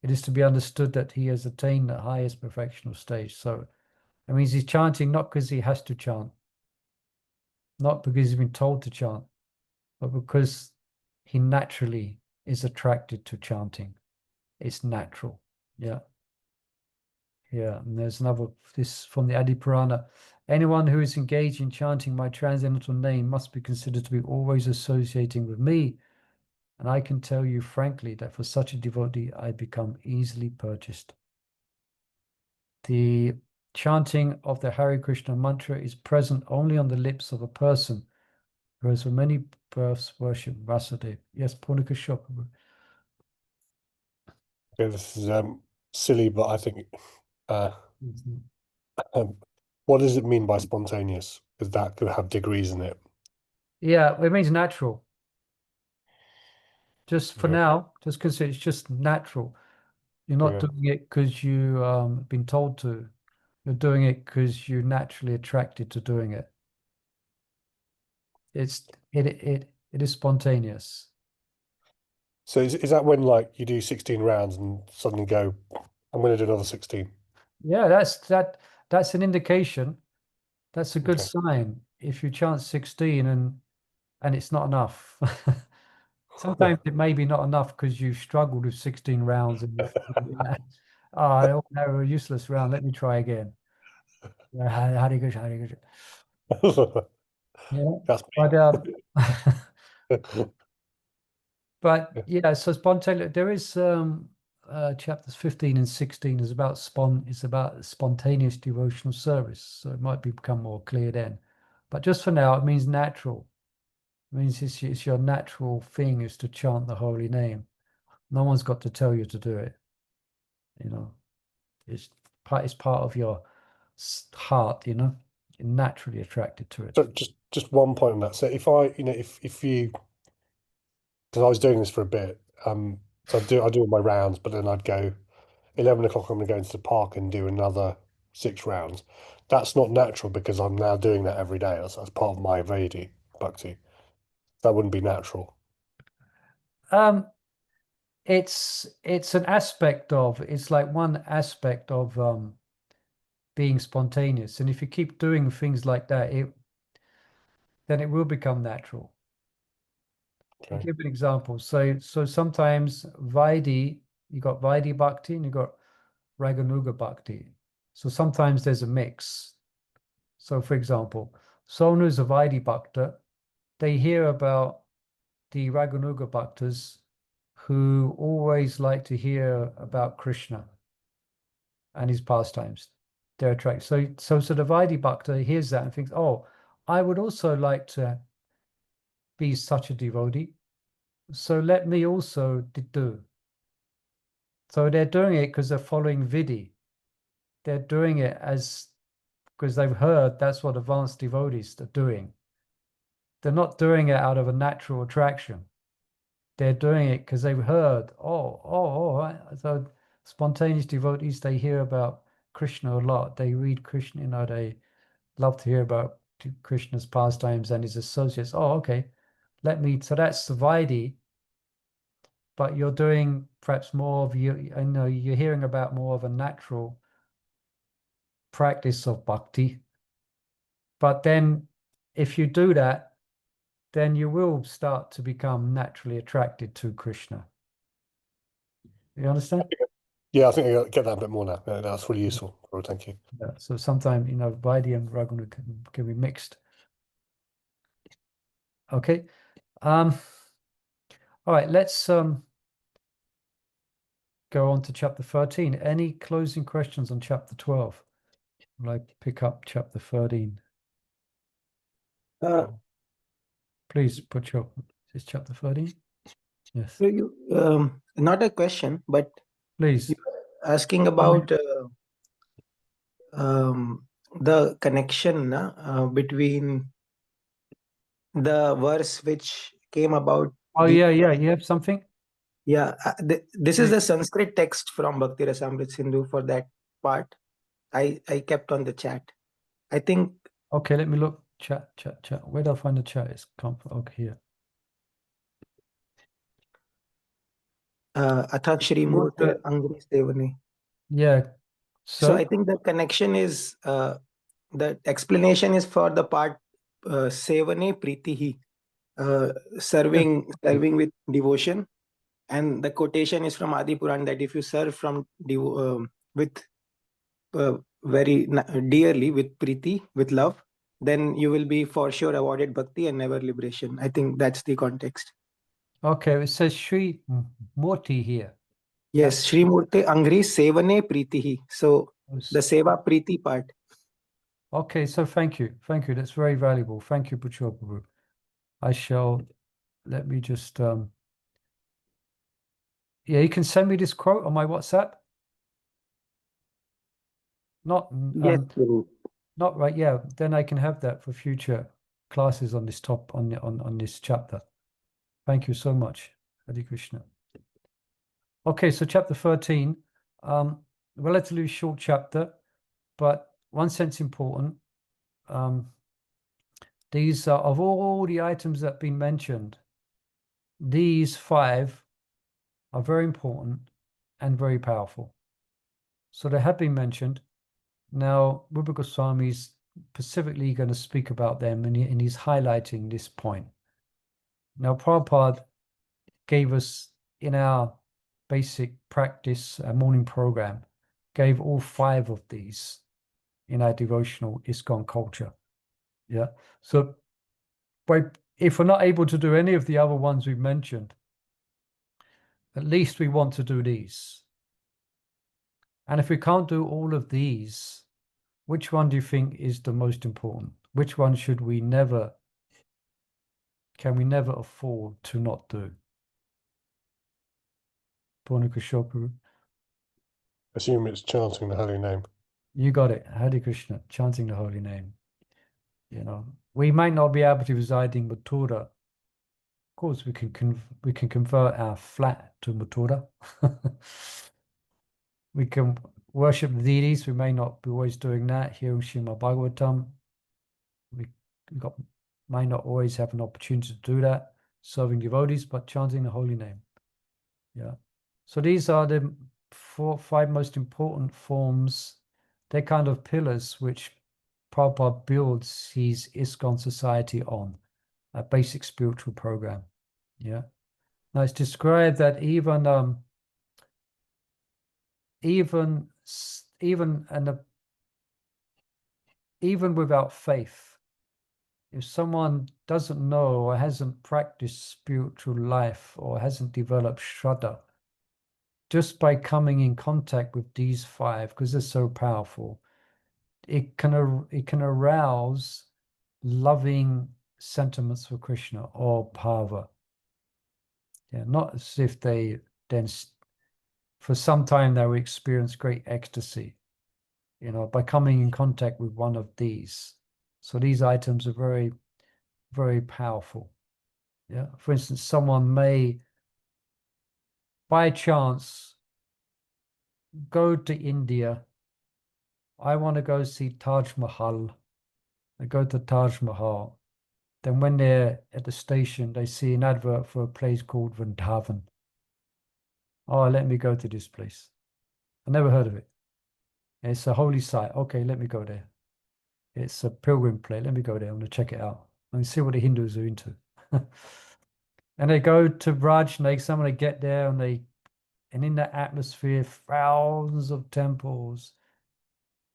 it is to be understood that he has attained the highest perfectional stage. So that means he's chanting not because he has to chant, not because he's been told to chant, but because he naturally is attracted to chanting. It's natural. Yeah. Yeah. And there's another, this from the Adi Purana. Anyone who is engaged in chanting my transcendental name must be considered to be always associating with me. And I can tell you frankly that for such a devotee, I become easily purchased. The chanting of the Hare Krishna mantra is present only on the lips of a person who has for many births worshipped Vasudeva. Yes, Purnika Shop. Okay, this is silly, but I think what does it mean by spontaneous? Because that could have degrees in it. Yeah, it means natural. Just for Okay. now, just because it's just natural. You're not Okay. doing it because you been told to. You're doing it because you're naturally attracted to doing it. It is spontaneous. So is that when like you do 16 rounds and suddenly go, I'm going to do another 16? Yeah, that's an indication. That's a good Okay. sign. If you chant 16 and it's not enough. Sometimes it may be not enough because you struggled with 16 rounds and oh, that was a useless round. Let me try again. Hare Krishna, Hare Krishna. Yeah, That's but me. but yeah, so spontaneous. There is chapters 15 and 16 is about it's about spontaneous devotional service. So it might become more clear then. But just for now, it means natural. It means it's your natural thing is to chant the holy name. No one's got to tell you to do it. You know, it's part of your heart. You know, you're naturally attracted to it. So just one point on that. So if I, if you, because I was doing this for a bit, so I do my rounds, but then I'd go 11 o'clock. I'm going to go into the park and do another 6 rounds. That's not natural because I'm now doing that every day. That's part of my Vaidhi Bhakti. That wouldn't be natural. It's an aspect of, it's like one aspect of being spontaneous. And if you keep doing things like that, then it will become natural. I'll Okay. give an example. So sometimes Vaidhi, you got Vaidhi Bhakti and you got Raganuga Bhakti. So sometimes there's a mix. So for example, someone who's a Vaidhi Bhakta, they hear about the Raganuga Bhaktas who always like to hear about Krishna and his pastimes. They're attracted. So the Vaidhi Bhakta hears that and thinks, oh, I would also like to be such a devotee. So let me also do. So they're doing it because they're following Vidhi. They're doing it because they've heard that's what advanced devotees are doing. They're not doing it out of a natural attraction. They're doing it because they've heard, right. So spontaneous devotees, they hear about Krishna a lot. They read Krishna, they love to hear about Krishna's pastimes and his associates. Oh, okay. So that's the Vaidhi, but you're doing perhaps more of you're hearing about more of a natural practice of bhakti. But then if you do that, then you will start to become naturally attracted to Krishna. You understand? Yeah, I think I get that a bit more now. That's really useful. Oh, thank you. Yeah. So sometimes, Vaidhi and Ragunu can be mixed. Okay. All right, let's go on to chapter 13. Any closing questions on chapter 12? Will I pick up chapter 13? Please put your, is chapter 13? Yes. So you, not a question, but Please. you were asking about the connection between the verse which came about. Oh, yeah, you have something? Yeah, this is the Sanskrit text from Bhakti Rasamrit Sindhu for that part. I kept on the chat. I think. Okay, let me look. Chat. Where do I find the chat? It's come from, okay, here. Athak Shri Murti Angri Sevane. Yeah. So I think the connection is the explanation is for the part Sevane Pritihi, serving with devotion, and the quotation is from Adi Puran that if you serve from with very dearly, with priti, with love, then you will be for sure awarded bhakti and never liberation. I think that's the context. Okay, it says Sri Murti here. Yes, Sri Murti Angri Sevane Pritihi. So the Seva Priti part. Okay, so thank you. That's very valuable. Thank you, Butcher Prabhu. Let me just, yeah, you can send me this quote on my WhatsApp. Not, Yes, not right, yeah, then I can have that for future classes on this on this chapter. Thank you so much, Hare Krishna. Okay, so chapter 13, relatively short chapter, but one sense important. These are, of all the items that have been mentioned, these 5 are very important and very powerful. So they have been mentioned. Now, Rupa Goswami is specifically going to speak about them, and he's highlighting this point. Now, Prabhupada gave us, in our basic practice morning program, gave all 5 of these in our devotional ISKCON culture. Yeah. So if we're not able to do any of the other ones we've mentioned, at least we want to do these. And if we can't do all of these, which one do you think is the most important? Which one can we never afford to not do? Purnakashopu. Assume it's chanting the holy name. You got it. Hare Krishna, chanting the holy name. We might not be able to reside in Mathura. Of course, we can convert our flat to Mathura. We can worship the deities. We may not be always doing that. Hearing Srimad Bhagavatam, we may not always have an opportunity to do that. Serving devotees, but chanting the holy name. Yeah. So these are the 5 most important forms. They're kind of pillars which Prabhupada builds his ISKCON society on, a basic spiritual program. Yeah. Now it's described that even without faith, if someone doesn't know or hasn't practiced spiritual life or hasn't developed Shraddha, just by coming in contact with these 5, because they're so powerful, it can arouse loving sentiments for Krishna or bhava. Yeah, not as if they then, for some time, they will experience great ecstasy, by coming in contact with one of these. So these items are very, very powerful. Yeah. For instance, someone may, by chance, go to India. I want to go see Taj Mahal. They go to Taj Mahal. Then when they're at the station, they see an advert for a place called Vrindavan. Oh, let me go to this place. I never heard of it. It's a holy site. Okay, let me go there. It's a pilgrim place. Let me go there. I want to check it out and see what the Hindus are into. And they go to Raj, and they get there, and in that atmosphere, thousands of temples,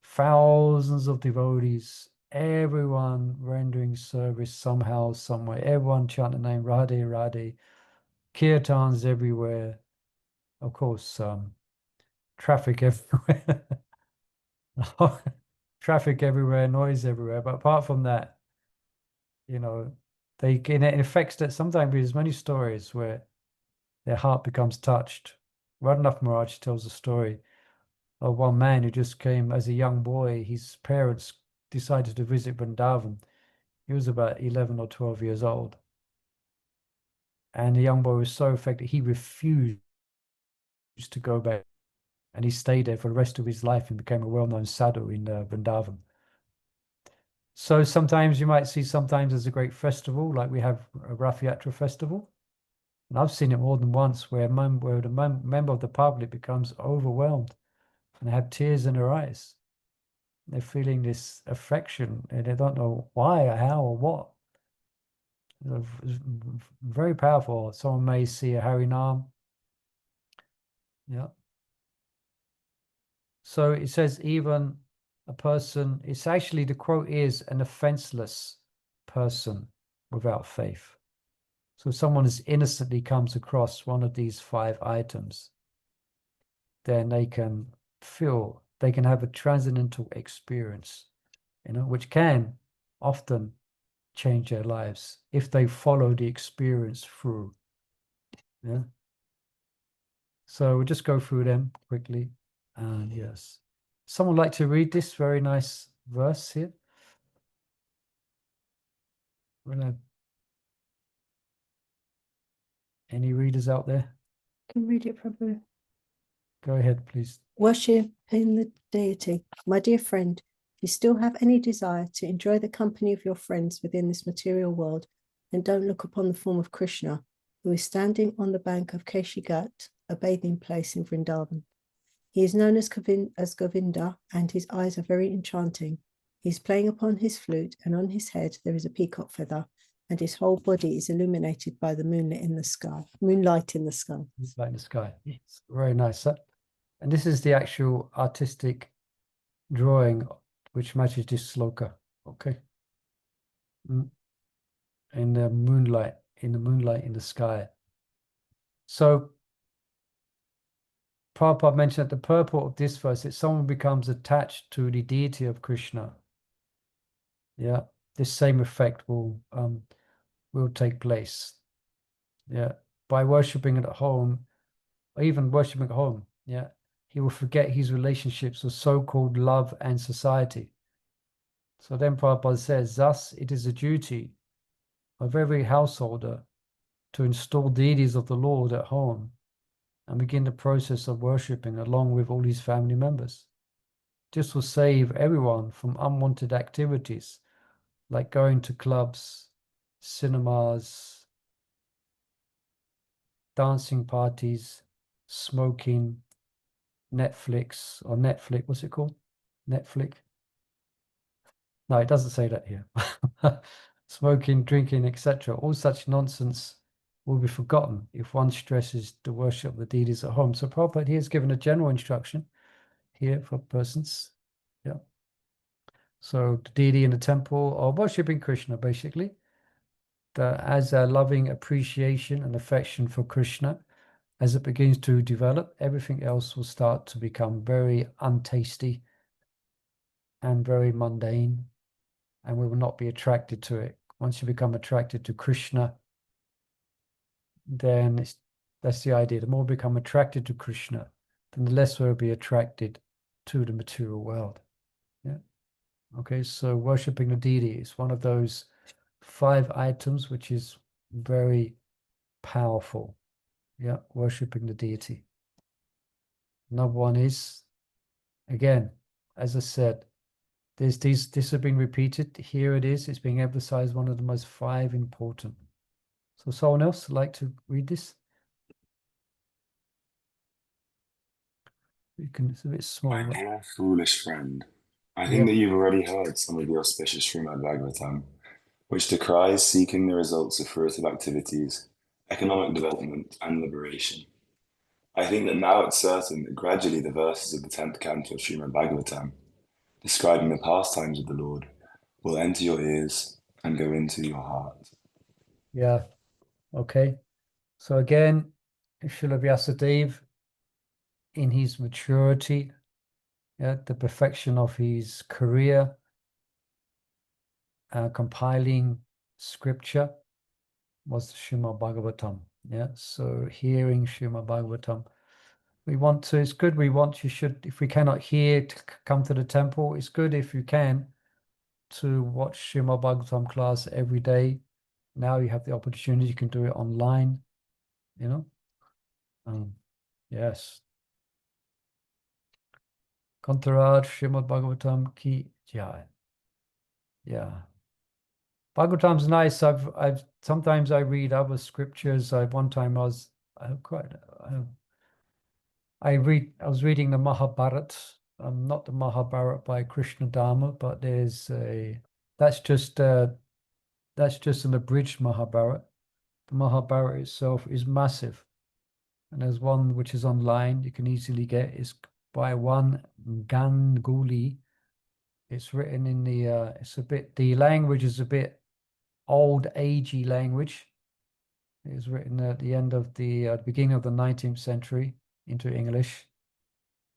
thousands of devotees, everyone rendering service somehow, somewhere, everyone chanting the name Radhe Radhe, kirtans everywhere, of course, traffic everywhere, traffic everywhere, noise everywhere. But apart from that, it affects that sometimes there's many stories where their heart becomes touched. Radhanath Maharaj tells a story of one man who just came as a young boy. His parents decided to visit Vrindavan. He was about 11 or 12 years old. And the young boy was so affected, he refused to go back. And he stayed there for the rest of his life and became a well-known sadhu in Vrindavan. So sometimes you might see, sometimes there's a great festival, like we have a Rath Yatra festival. And I've seen it more than once where the member of the public becomes overwhelmed and they have tears in their eyes. They're feeling this affection and they don't know why or how or what. It's very powerful. Someone may see a Harinam. Yeah. So it says even a person, it's actually, the quote is, an offenseless person without faith. So if someone is innocently comes across one of these 5 items, then they can have a transcendental experience, which can often change their lives if they follow the experience through. Yeah. So we'll just go through them quickly. And yes. Someone like to read this very nice verse here? Any readers out there? Can read it, Prabhu. Go ahead, please. Worship in the deity. My dear friend, if you still have any desire to enjoy the company of your friends within this material world, then don't look upon the form of Krishna, who is standing on the bank of Keshigat, a bathing place in Vrindavan. He is known as Govinda, and his eyes are very enchanting. He is playing upon his flute, and on his head there is a peacock feather, and his whole body is illuminated by the moonlight in the sky. Moonlight in the sky. Moonlight in the sky. It's very nice. And this is the actual artistic drawing which matches this sloka. Okay. In the moonlight in the sky. So Prabhupada mentioned that the purport of this verse is someone becomes attached to the deity of Krishna. Yeah, this same effect will take place. Yeah, by worshipping at home, or even worshipping at home. Yeah, he will forget his relationships with so-called love and society. So then Prabhupada says, thus it is a duty of every householder to install deities of the Lord at home and begin the process of worshipping along with all his family members. This will save everyone from unwanted activities like going to clubs, cinemas, dancing parties, smoking, Netflix, what's it called? Netflix? No, it doesn't say that here. Smoking, drinking, etc. All such nonsense will be forgotten if one stresses the worship of the deities at home. So Prabhupada here is given a general instruction here for persons. Yeah. So the deity in the temple are worshipping Krishna, basically. As a loving appreciation and affection for Krishna, as it begins to develop, everything else will start to become very untasty and very mundane, and we will not be attracted to it. Once you become attracted to Krishna, then that's the idea. The more we become attracted to Krishna, then the less we'll be attracted to the material world. Yeah. Okay, so worshipping the deity is one of those 5 items which is very powerful. Yeah, worshipping the deity. Another one is, again, as I said, this has been repeated. Here it is. It's being emphasized, one of the most 5 important. So someone else like to read this? You can, it's a bit small. My dear foolish friend, I think Yeah. that you've already heard some of the auspicious Srimad Bhagavatam, which decries seeking the results of fruitive activities, economic development, and liberation. I think that now it's certain that gradually the verses of the 10th canto of Srimad Bhagavatam, describing the pastimes of the Lord, will enter your ears and go into your heart. Yeah. Okay. So again, Srila Vyasadeva, in his maturity, the perfection of his career, compiling scripture was the Srimad Bhagavatam. Yeah. So hearing Srimad Bhagavatam, we want to. It's good. You should. If we cannot hear, to come to the temple. It's good if you can to watch Srimad Bhagavatam class every day. Now you have the opportunity. You can do it online. You know. Yes. Kantaraj Srimad Bhagavatam ki jai. Yeah. Bhagavatam's nice. I've sometimes I read other scriptures. One time I was reading the Mahabharata, not the Mahabharata by Krishna Dharma, but that's just an abridged Mahabharata. The Mahabharata itself is massive, and there's one which is online. You can easily get. It's by one Ganguly. It's written in the language is a bit old agey language. It was written at the end of the beginning of the 19th century into English,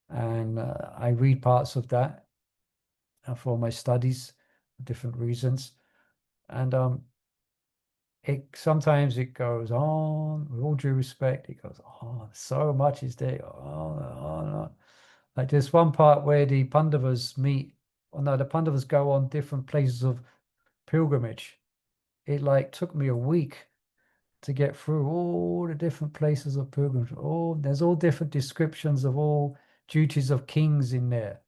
and I read parts of that for my studies for different reasons, and sometimes it goes on, with all due respect, it goes on, so much is there, on. Like there's one part where the Pandavas meet, the Pandavas go on different places of pilgrimage. It like took me a week to get through all the different places of pilgrimage. There's all different descriptions of all duties of kings in there.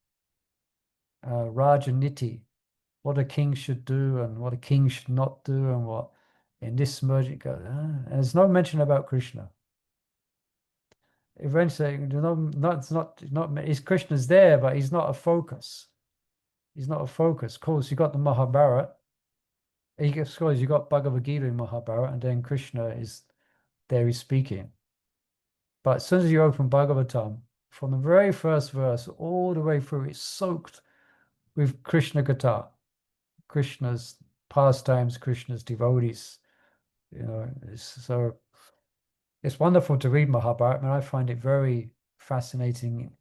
Rajaniti, what a king should do and what a king should not do, and what in this merge goes. And there's no mention about Krishna. Eventually, Krishna's there, but he's not a focus. He's not a focus. Of course, you got the Mahabharata. Of course, you got Bhagavad Gita in Mahabharata, and then Krishna is there, he's speaking. But as soon as you open Bhagavatam, from the very first verse all the way through, it's soaked with Krishna Katha, Krishna's pastimes, Krishna's devotees. So it's wonderful to read Mahabharata, and I find it very fascinating,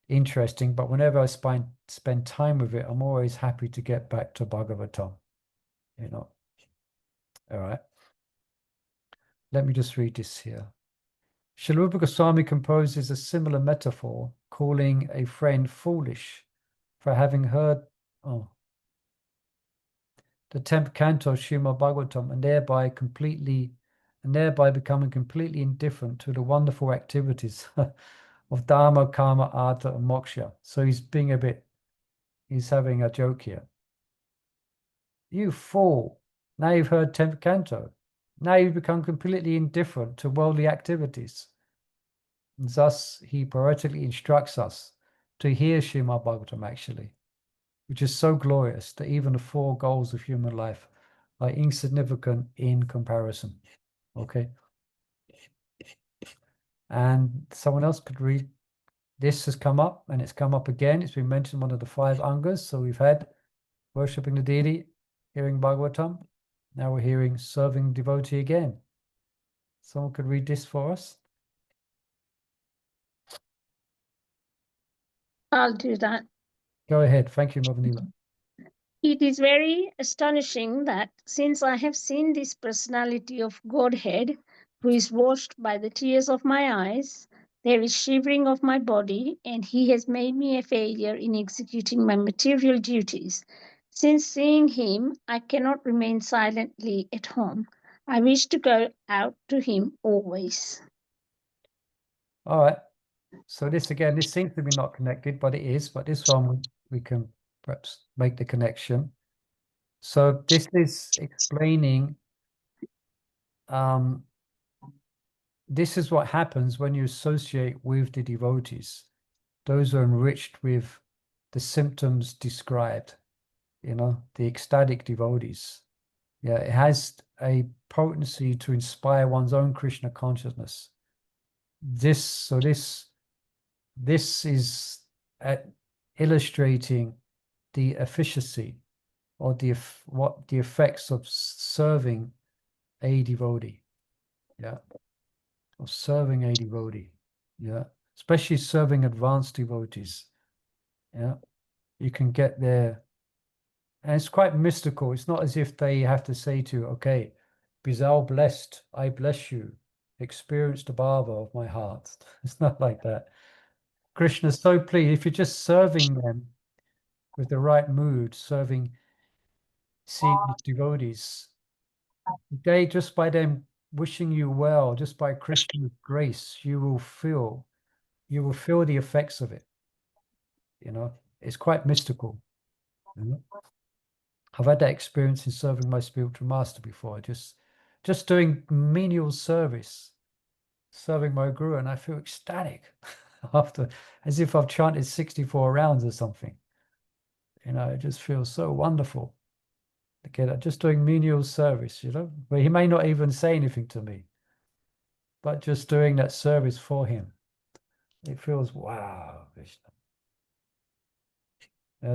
interesting. But whenever I spend time with it, I'm always happy to get back to Bhagavatam. All right. Let me just read this here. Srila Rupa Goswami composes a similar metaphor, calling a friend foolish for having heard the 10th canto of Srimad Bhagavatam, and thereby completely and thereby becoming completely indifferent to the wonderful activities of Dharma, Karma, Artha, and Moksha. So he's having a joke here. You fool! Now you've heard 10th canto. Now you've become completely indifferent to worldly activities. And thus, he poetically instructs us to hear Srimad Bhagavatam actually, which is so glorious that even the 4 goals of human life are insignificant in comparison. Okay. And someone else could read. This has come up, and it's come up again. It's been mentioned one of the 5 angas. So we've had worshipping the deity, hearing Bhagavatam. Now we're hearing serving devotee again. Someone could read this for us. I'll do that. Go ahead. Thank you, Mavanila. It is very astonishing that since I have seen this personality of Godhead, who is washed by the tears of my eyes, there is shivering of my body, and he has made me a failure in executing my material duties. Since seeing him, I cannot remain silently at home. I wish to go out to him always. All right. So this again, this seems to be not connected, but it is. But this one we can perhaps make the connection. So this is explaining. This is what happens when you associate with the devotees. Those are enriched with the symptoms described. The ecstatic devotees. Yeah, it has a potency to inspire one's own Krishna consciousness. This is illustrating the efficacy or the effects of serving a devotee. Yeah, of serving a devotee. Yeah, especially serving advanced devotees. Yeah, you can get there. And it's quite mystical. It's not as if they have to say to you, okay, be thou blessed, I bless you, experience the bhava of my heart. It's not like that. Krishna is so pleased. If you're just serving them with the right mood, seeing devotees, they, just by them wishing you well, just by Krishna's grace, you will feel the effects of it. It's quite mystical. I've had that experience in serving my spiritual master before, just doing menial service, serving my guru, and I feel ecstatic after, as if I've chanted 64 rounds or something. It just feels so wonderful to get it, just doing menial service, where he may not even say anything to me, but just doing that service for him. It feels, wow, Krishna.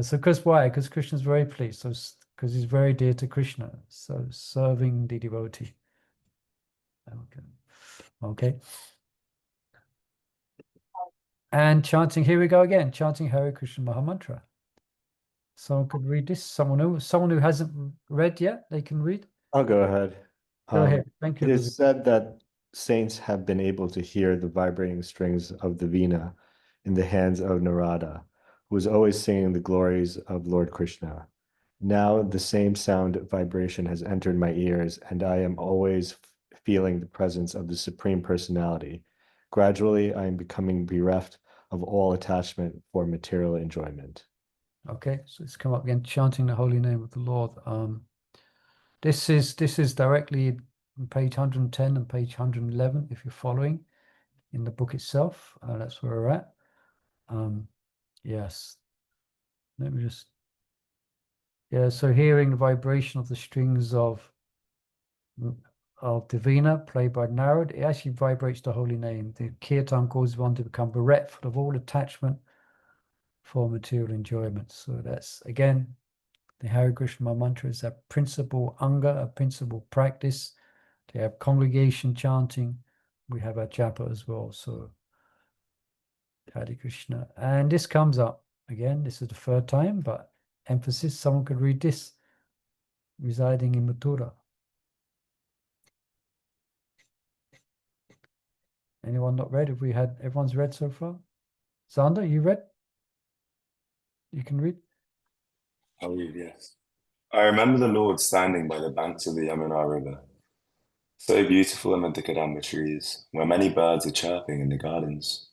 So why? Because Krishna's very pleased. So because he's very dear to Krishna. So serving the devotee. Okay. And chanting, here we go again, chanting Hare Krishna Mahamantra. Someone could read this. Someone who hasn't read yet, they can read. I'll go ahead. Go ahead. Thank you. It is said that saints have been able to hear the vibrating strings of the Veena in the hands of Narada, who was always singing the glories of Lord Krishna. Now the same sound vibration has entered my ears, and I am always feeling the presence of the Supreme Personality. Gradually, I am becoming bereft of all attachment for material enjoyment. Okay, so let's come up again, chanting the holy name of the Lord. This is directly on page 110 and page 111, if you're following in the book itself. That's where we're at. Yes. Let me just. Yeah, so hearing the vibration of the strings of Divina played by Narad, it actually vibrates the holy name. The kirtan causes one to become bereft of all attachment for material enjoyment. So that's, again, the Hare Krishna mantra is a principal anga, a principal practice. They have congregation chanting. We have our japa as well. So Hare Krishna. And this comes up again. This is the 3rd time, but emphasis. Someone could read this. Residing in Mathura. Anyone not read? Have we had, everyone's read so far? Zander, you read? You can read? I'll read, yes. I remember the Lord standing by the banks of the Yamuna River. So beautiful amid the kadamba trees, where many birds are chirping in the gardens.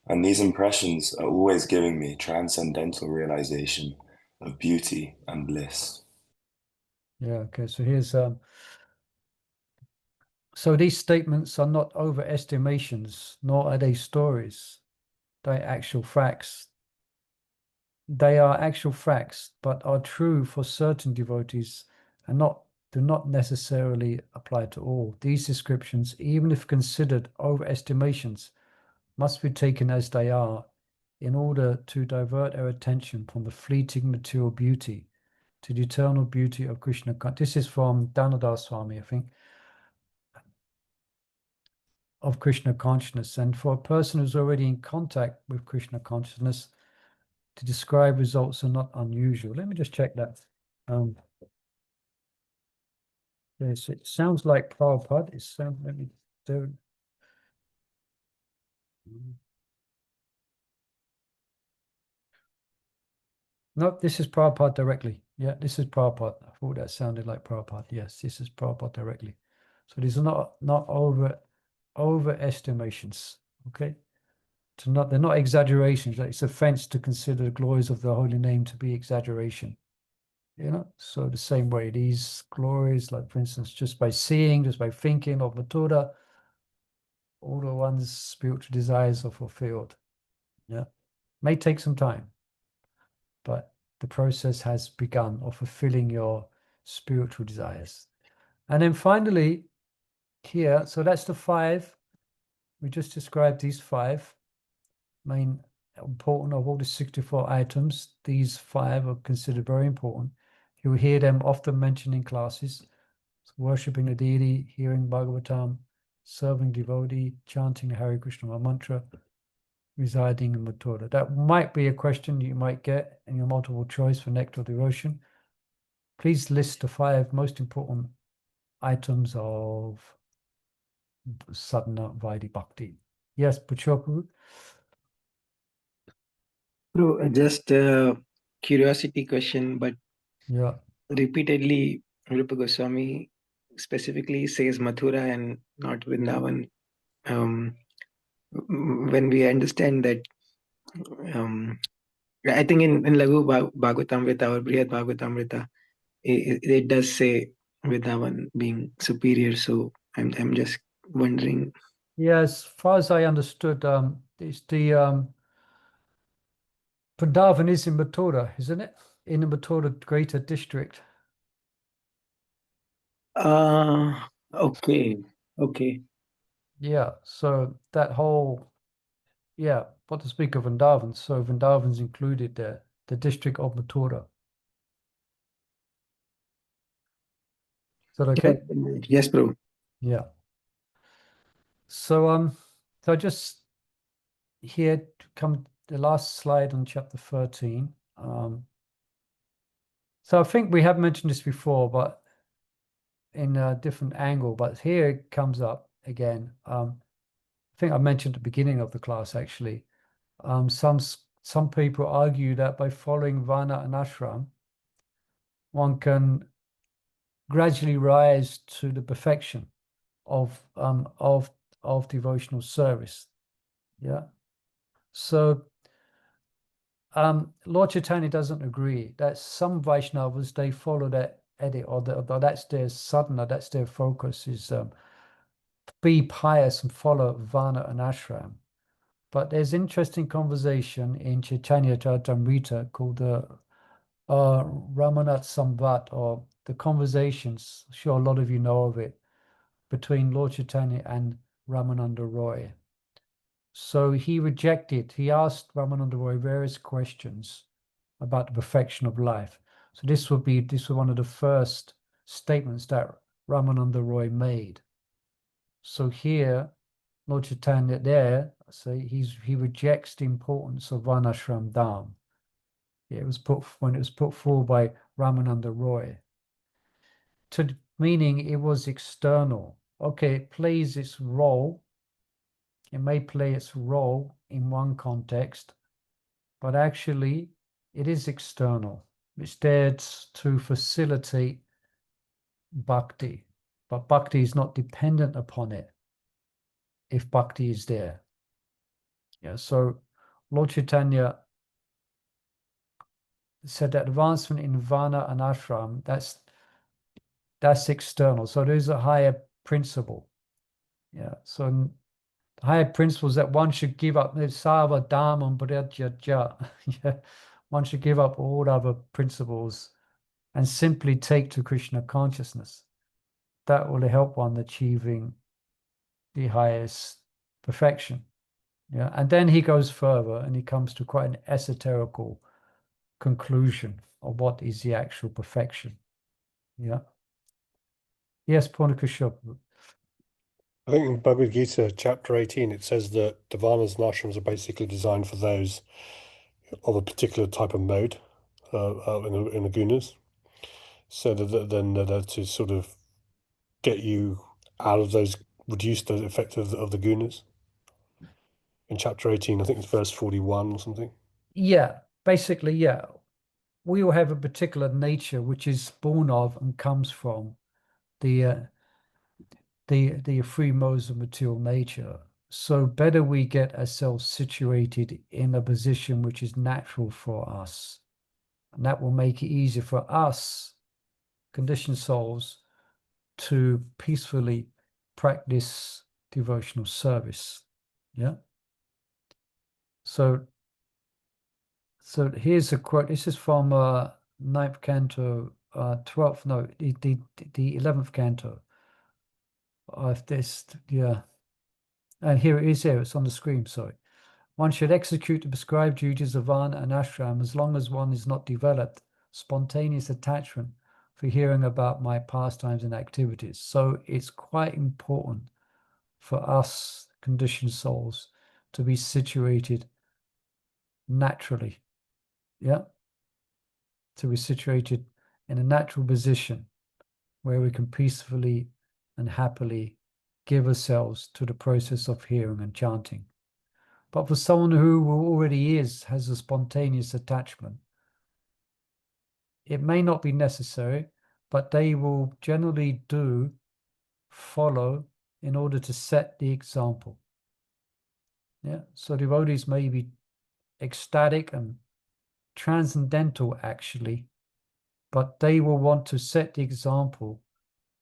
And these impressions are always giving me transcendental realization of beauty and bliss. Yeah, okay, so here's so these statements are not overestimations, nor are they stories. They're actual facts. They are actual facts, but are true for certain devotees and do not necessarily apply to all. These descriptions, even if considered overestimations, must be taken as they are in order to divert our attention from the fleeting material beauty to the eternal beauty of Krishna. This is from Danadas Swami, I think, of Krishna consciousness. And for a person who's already in contact with Krishna consciousness, to describe results are not unusual. Let me just check that. Yes, it sounds like Prabhupada. Let me do. No, this is Prabhupada directly. Yeah, this is Prabhupada. I thought that sounded like Prabhupada. Yes, this is Prabhupada directly. So these are not overestimations. Okay, they're not exaggerations. It's offense to consider the glories of the holy name to be exaggeration. You know, so the same way these glories, like for instance, just by seeing, just by thinking of Mathura, all the one's spiritual desires are fulfilled. Yeah, may take some time, but the process has begun of fulfilling your spiritual desires. And then finally, here, so that's the 5. We just described these 5 main important of all the 64 items. These 5 are considered very important. You'll hear them often mentioned in classes. So worshipping a deity, hearing Bhagavatam, serving devotee, chanting the Hare Krishna mantra, residing in Mathura. That might be a question you might get in your multiple choice for nectar devotion. Please list the 5 most important items of sadhana vaidhi bhakti. Yes, Puchopu? Bro, just a curiosity question, but Yeah. repeatedly Rupa Goswami specifically says Mathura and not Vrindavan. When we understand that, I think in Laghu Bhagavatamrita or Brihad Bhagavatamrita, it does say Vrindavan being superior. So I'm just wondering. Yeah, as far as I understood, it's the Vrindavan is in Mathura, isn't it? In the Mathura greater district. Okay. Yeah, so that whole, yeah, what to speak of Vrindavan. So Vrindavan's included there, the district of Mathura. Is that okay? Yes, bro. Yeah. So so just here to come the last slide on chapter 13. So I think we have mentioned this before, but in a different angle. But here it comes up again. I think I mentioned at the beginning of the class actually. Some people argue that by following Varna and Ashram, one can gradually rise to the perfection of devotional service. Yeah. So Lord Chaitanya doesn't agree. That some Vaishnavas, they follow that edit, or that's their sadhana, that's their focus, is be pious and follow Varna and Ashram. But there's interesting conversation in Chaitanya Charitamrita called the Ramanath Samvat, or the conversations, sure a lot of you know of it, between Lord Chaitanya and Ramananda Roy. So he asked Ramananda Roy various questions about the perfection of life. So this was one of the first statements that Ramananda Roy made. So here, Lord Chaitanya he rejects the importance of Varnashram Dham. When it was put forward by Ramananda Roy. Meaning it was external. Okay, it plays its role. It may play its role in one context, but actually it is external. It's there to facilitate bhakti but bhakti is not dependent upon it if bhakti is there. Yeah, so Lord Chaitanya said that advancement in Vana and Ashram, that's external. So there's a higher principle. Yeah, so the higher principles that one should give up Sava Dhamam Bhajya. Yeah, one should give up all other principles and simply take to Krishna consciousness. That will help one achieving the highest perfection. Yeah, and then he goes further and he comes to quite an esoterical conclusion of what is the actual perfection. Yeah. Yes, Purnakusha. I think in Bhagavad Gita, chapter 18, it says that Davanas and ashrams are basically designed for those of a particular type of mode in the gunas. So that then they're to sort of get you out of those, reduce the effect of the gunas. In chapter 18, I think it's verse 41 or something. Yeah, basically, yeah. We all have a particular nature which is born of and comes from the free modes of material nature. So better we get ourselves situated in a position which is natural for us. And that will make it easier for us, conditioned souls, to peacefully practice devotional service. Yeah. So here's a quote. This is from 9th canto, 12th, no, the 11th canto of this, yeah. And here it is here, it's on the screen, sorry. One should execute the prescribed duties of Vana and Ashram as long as one is not developed spontaneous attachment for hearing about my pastimes and activities. So it's quite important for us conditioned souls to be situated naturally. Yeah. To be situated in a natural position where we can peacefully and happily give ourselves to the process of hearing and chanting. But for someone who already has a spontaneous attachment, it may not be necessary, but they will generally follow in order to set the example. Yeah, so devotees may be ecstatic and transcendental actually, but they will want to set the example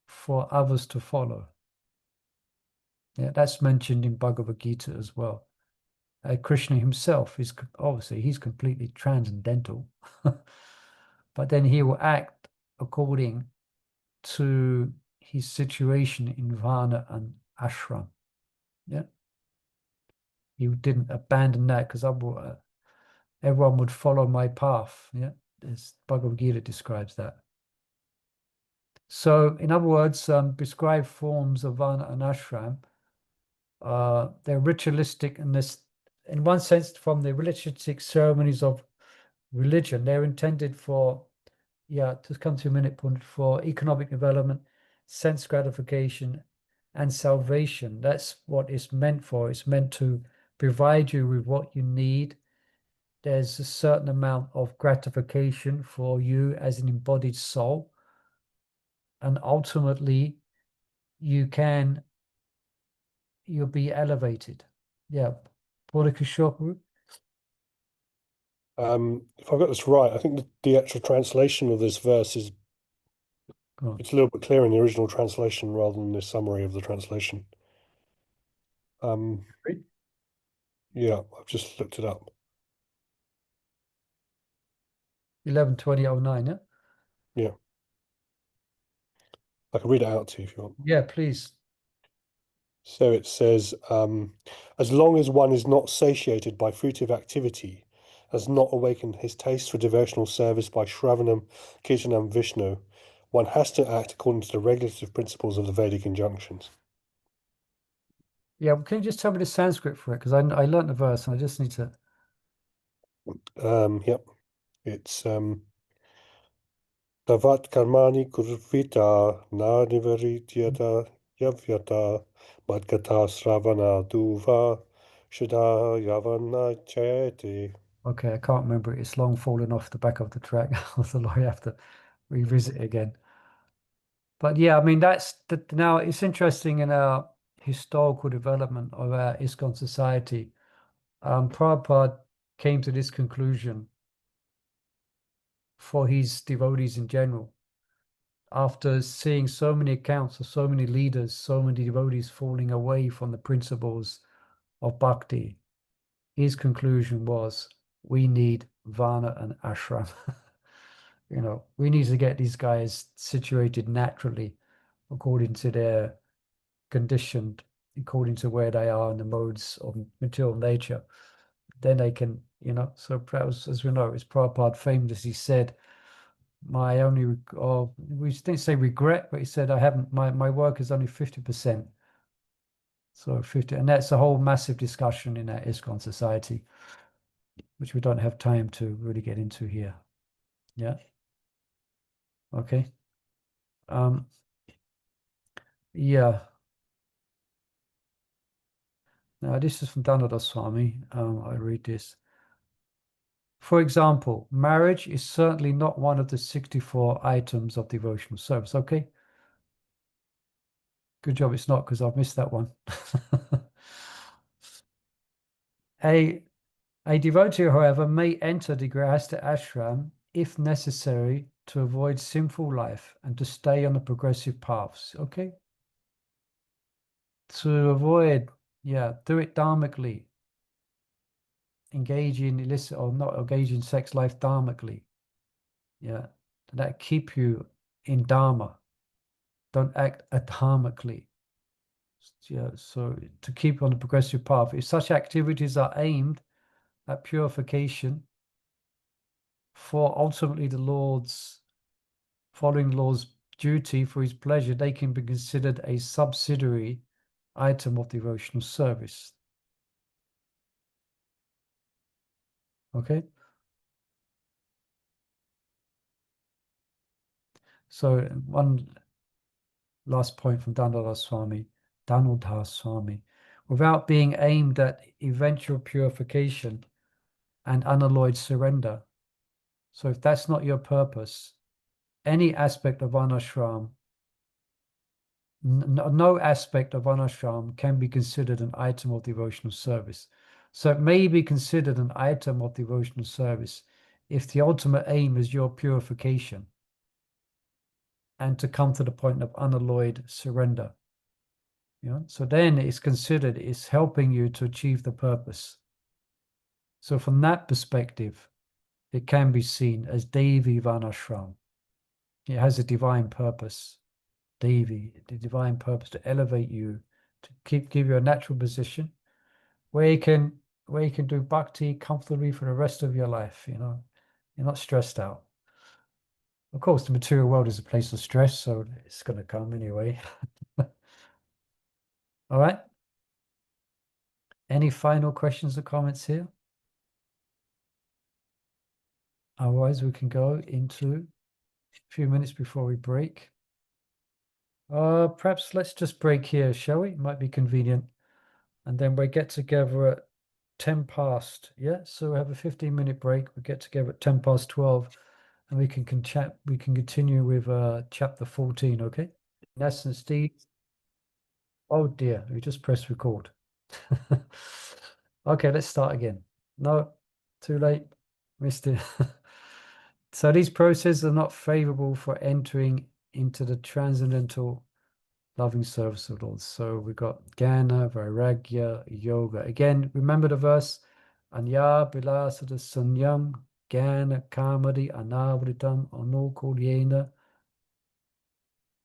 for others to follow. Yeah, that's mentioned in Bhagavad Gita as well. Krishna himself is obviously he's completely transcendental, but then he will act according to his situation in Vana and Ashram. Yeah, he didn't abandon that because everyone would follow my path. Yeah, as Bhagavad Gita describes that. So, in other words, prescribed forms of Vana and Ashram, they're ritualistic in one sense, from the ritualistic ceremonies of religion. They're intended for, to come to a minute point, for economic development, sense gratification, and salvation. That's what it's meant for. It's meant to provide you with what you need. There's a certain amount of gratification for you as an embodied soul. And ultimately, you'll be elevated. Yeah. Purnakusha. If I've got this right, I think the actual translation of this verse is it's a little bit clearer in the original translation rather than the summary of the translation. Yeah, I've just looked it up. 11:20:09, yeah? Yeah. I can read it out to you if you want. Yeah, please. So it says, as long as one is not satiated by fruitive activity, has not awakened his taste for devotional service by Shravanam, Kirtanam, Vishnu, one has to act according to the regulative principles of the Vedic injunctions. Yeah, can you just tell me the Sanskrit for it? Because I learned the verse and I just need to... Yep. It's Tavat karmani kurvita na nivarityata yavyata madgata sravana duva shada yavana chayati. Okay, I can't remember it. It's long fallen off the back of the track. So I have to revisit it again. But yeah, I mean, now it's interesting in our historical development of our ISKCON society. Prabhupada came to this conclusion for his devotees in general. After seeing so many accounts of so many leaders, so many devotees falling away from the principles of bhakti, his conclusion was, we need Varna and ashram. We need to get these guys situated naturally according to their conditioned, according to where they are in the modes of material nature. Then they can, so perhaps, as we know, as Prabhupada famously said, my only, or we didn't say regret, but he said, my work is only 50%. So 50, and that's a whole massive discussion in our ISKCON society, which we don't have time to really get into here. Yeah. Okay. Yeah. Now this is from Dhanada Swami. I read this. For example, marriage is certainly not one of the 64 items of devotional service. Okay. Good job it's not, because I've missed that one. A devotee, however, may enter the Grihastha ashram if necessary to avoid sinful life and to stay on the progressive paths. Okay? To avoid, do it dharmically. Engage in illicit or not engage in sex life dharmically. Yeah. That keep you in dharma. Don't act adharmically. Yeah. So to keep on the progressive path, if such activities are aimed at purification for ultimately the Lord's, following the Lord's duty for his pleasure, they can be considered a subsidiary item of devotional service. Okay? So one last point from Dhanodhar Swami. Without being aimed at eventual purification and unalloyed surrender. So if that's not your purpose, any aspect of varnashram, no aspect of varnashram can be considered an item of devotional service. So it may be considered an item of devotional service if the ultimate aim is your purification and to come to the point of unalloyed surrender. So then it's considered, it's helping you to achieve the purpose. So from that perspective, it can be seen as Devi Varnashram. It has a divine purpose. Devi, the divine purpose to elevate you, to give you a natural position where you can do bhakti comfortably for the rest of your life. You're not stressed out. Of course, the material world is a place of stress, so it's going to come anyway. All right. Any final questions or comments here? Otherwise, we can go into a few minutes before we break. Perhaps let's just break here, shall we? It might be convenient. And then we get together at 10 past. Yeah, so we have a 15-minute break. We get together at 10 past 12, and we can continue with chapter 14, okay? In essence, Steve. Oh dear, we just pressed record. Okay, let's start again. No, too late. Missed it. So these processes are not favorable for entering into the transcendental loving service of Lord. So we've got Jnana, Vairagya, Yoga. Again, remember the verse, Anya Bilasada Sanyam, Jnana Kamadi Anavritam Anukulyena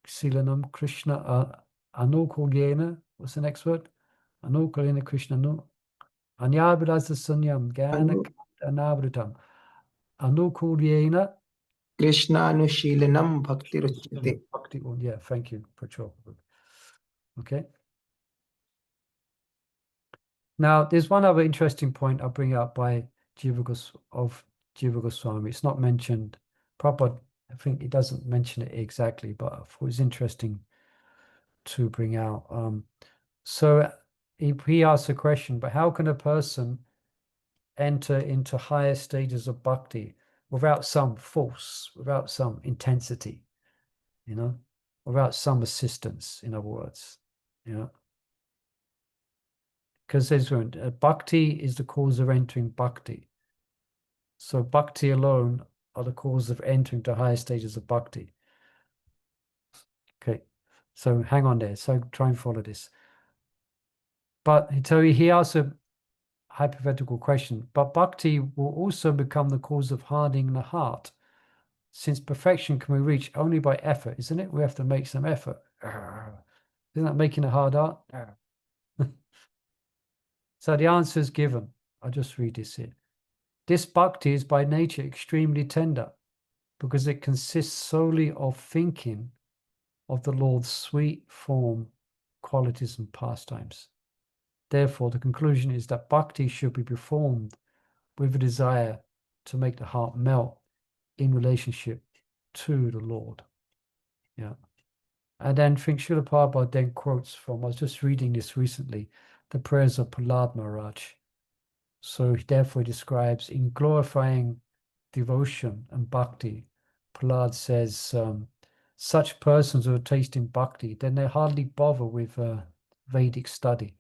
Silanam Krishna Anukulyena. What's the next word? Anukulyena Krishna no. Anya Bilasada Sanyam, Jnana Anavritam Anukulyena Krishna Anushilanam Bhakti Ruchate. Bhakti. Yeah, thank you, Prabhu. Okay. Now, there's one other interesting point I'll bring up by Jiva Goswami. It's not mentioned. Prabhupada, I think he doesn't mention it exactly, but I thought it was interesting to bring out. So he asks a question, but how can a person enter into higher stages of bhakti without some force, without some intensity, without some assistance, in other words. Yeah. Because there's bhakti is the cause of entering bhakti. So bhakti alone are the cause of entering to higher stages of bhakti. Okay, so hang on there. So try and follow this. But he asked a hypothetical question. But bhakti will also become the cause of hardening the heart, since perfection can be reached only by effort, isn't it? We have to make some effort. Isn't that making a hard heart? So the answer is given. I'll just read this here. This bhakti is by nature extremely tender, because it consists solely of thinking of the Lord's sweet form, qualities, and pastimes. Therefore, the conclusion is that bhakti should be performed with a desire to make the heart melt in relationship to the Lord. Yeah. And then Srila Prabhupada then quotes from, I was just reading this recently, the prayers of Prahlad Maharaj. So he therefore describes in glorifying devotion and bhakti, Prahlad says, such persons who are tasting bhakti, then they hardly bother with Vedic study.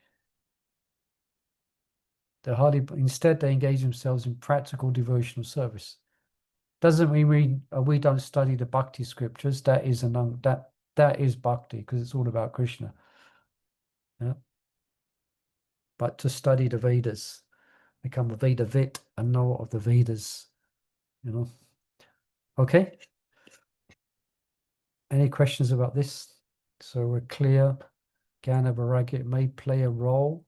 Instead, they engage themselves in practical devotional service. Doesn't mean we don't study the bhakti scriptures. That is that is bhakti, because it's all about Krishna. Yeah. But to study the Vedas, become a Vedavit and know of the Vedas, you know. Okay. Any questions about this? So we're clear. Jnana Vairagya may play a role,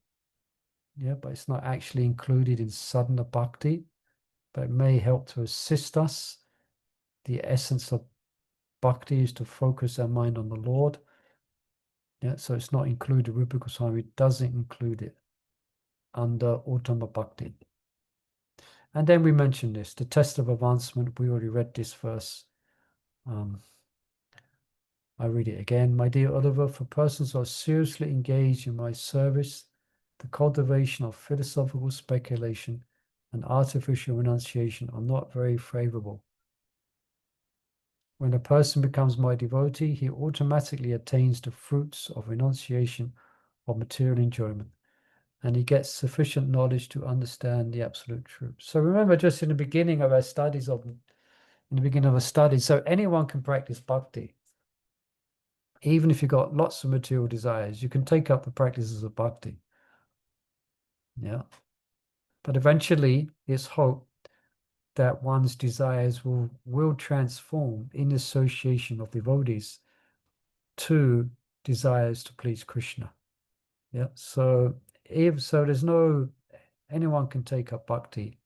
yeah, but it's not actually included in sadhana bhakti, but it may help to assist us. The essence of bhakti is to focus our mind on the Lord. Yeah, so it's not included. Rupa Goswami doesn't include it under Uttama Bhakti. And then we mentioned this, the test of advancement. We already read this verse. I read it again. My dear Oliver, for persons who are seriously engaged in my service, the cultivation of philosophical speculation and artificial renunciation are not very favorable. When a person becomes my devotee, he automatically attains the fruits of renunciation of material enjoyment, and he gets sufficient knowledge to understand the absolute truth. So remember, just in the beginning of our studies so anyone can practice bhakti. Even if you've got lots of material desires, you can take up the practices of bhakti. Yeah. But eventually, it's hoped that one's desires will transform in association of devotees to desires to please Krishna. Yeah. So there's anyone can take up bhakti.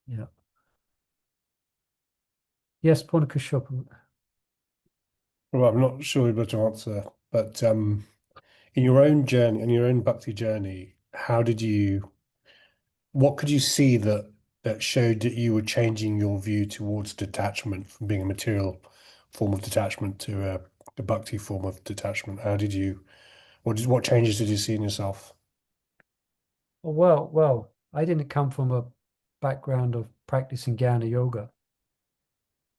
Yeah. Yes, Purnakashopa. Well, I'm not sure you're able to answer, but in your own journey, in your own bhakti journey, what could you see that showed that you were changing your view towards detachment from being a material form of detachment to a bhakti form of detachment? What changes did you see in yourself? Well, I didn't come from a background of practicing Jnana Yoga.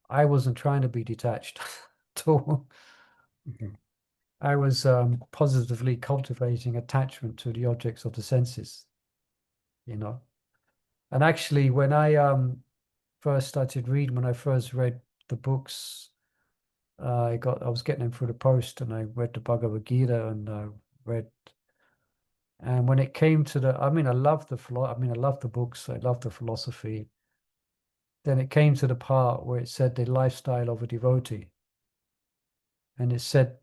I wasn't trying to be detached at all. Mhm. I was positively cultivating attachment to the objects of the senses, you know. And actually, when I first read the books, I was getting them through the post, and I read the Bhagavad Gita, and and when it came to I loved the books, I loved the philosophy. Then it came to the part where it said the lifestyle of a devotee. And it said,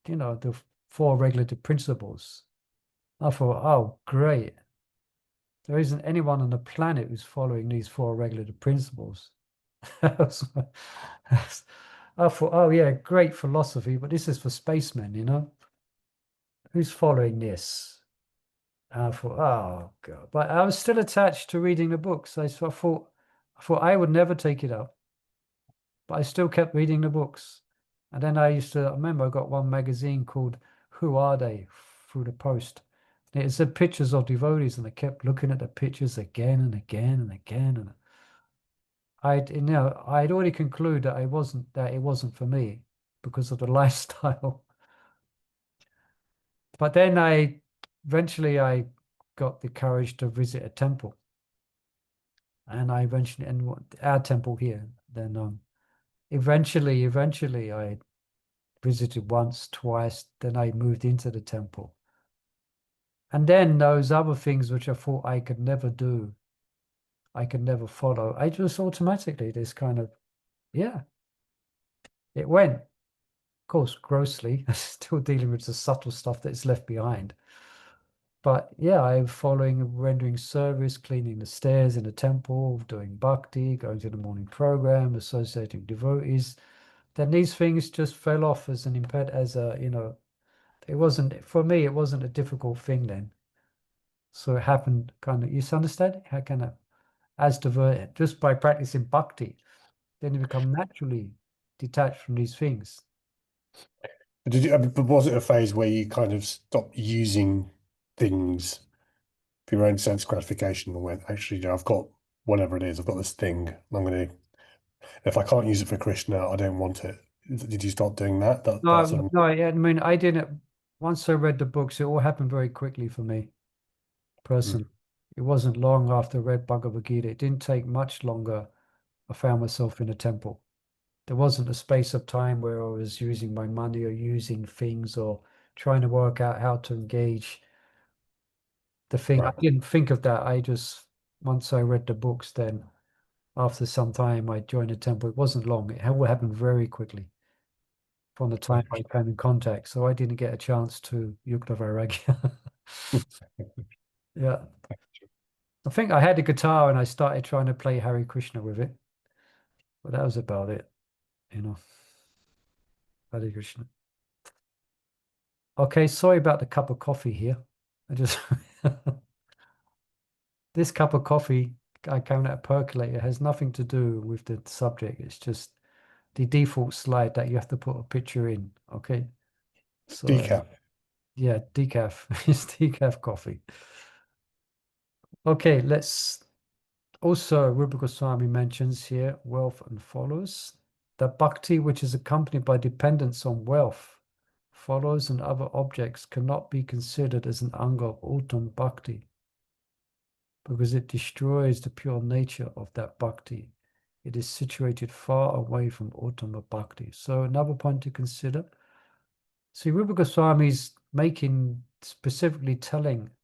the 4 regulative principles. I thought, oh, great. There isn't anyone on the planet who's following these 4 regulative principles. I thought, oh, yeah, great philosophy, but this is for spacemen, Who's following this? And I thought, oh, God. But I was still attached to reading the books. I thought I would never take it up. But I still kept reading the books. And then I remember I got one magazine called Who Are They? Through the post. And it said pictures of devotees, and I kept looking at the pictures again and again and again. And I'd already concluded that it wasn't for me. because of the lifestyle. But then eventually I got the courage to visit a temple. And I eventually, and our temple here, then eventually I visited once, twice, then I moved into the temple. And then those other things which I thought I could never do, I could never follow, I just automatically, this kind of, yeah, it went. Of course, grossly, still dealing with the subtle stuff that's left behind. But yeah, I'm following, rendering service, cleaning the stairs in the temple, doing bhakti, going to the morning program, associating devotees. Then these things just fell off as an as a, it wasn't, for me, it wasn't a difficult thing then. So it happened kind of, you understand? How can I, as diverted, just by practicing bhakti, then you become naturally detached from these things. But was it a phase where you kind of stopped using things for your own sense gratification and went, actually, I've got whatever it is, I've got this thing, I'm going to, if I can't use it for Krishna, I don't want it. Did you start doing that? No, I mean, I didn't, once I read the books, it all happened very quickly for me, personally. It wasn't long after I read Bhagavad Gita. It didn't take much longer. I found myself in a temple. There wasn't a space of time where I was using my money or using things or trying to work out how to engage the thing. Right. I didn't think of that. I just, once I read the books, then after some time, I joined a temple. It wasn't long. It all happened very quickly from the time I came in contact. So I didn't get a chance to Yukta Vairagya. Yeah. I think I had a guitar and I started trying to play Hare Krishna with it. But that was about it, Hare Krishna. Okay, sorry about the cup of coffee here. I just this cup of coffee I came out percolator has nothing to do with the subject. It's just the default slide that you have to put a picture in. Okay. So Decaf. yeah, decaf. It's decaf coffee. Okay, let's also Rupa Goswami mentions here wealth and follows. That bhakti which is accompanied by dependence on wealth, follows and other objects cannot be considered as an anga of uttam bhakti, because it destroys the pure nature of that bhakti. It is situated far away from uttama bhakti. So another point to consider. See, Rupa Goswami is specifically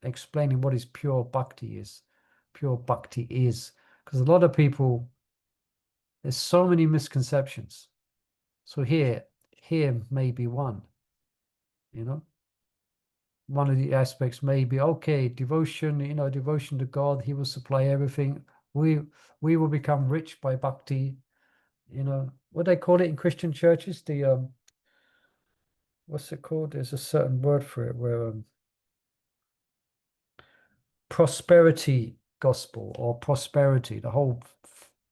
explaining what is pure bhakti is. Pure bhakti is. Because a lot of people, there's so many misconceptions. So here may be one, one of the aspects may be, okay, devotion, devotion to God, he will supply everything. We will become rich by bhakti. What they call it in Christian churches, the what's it called? There's a certain word for it where prosperity gospel or prosperity. The whole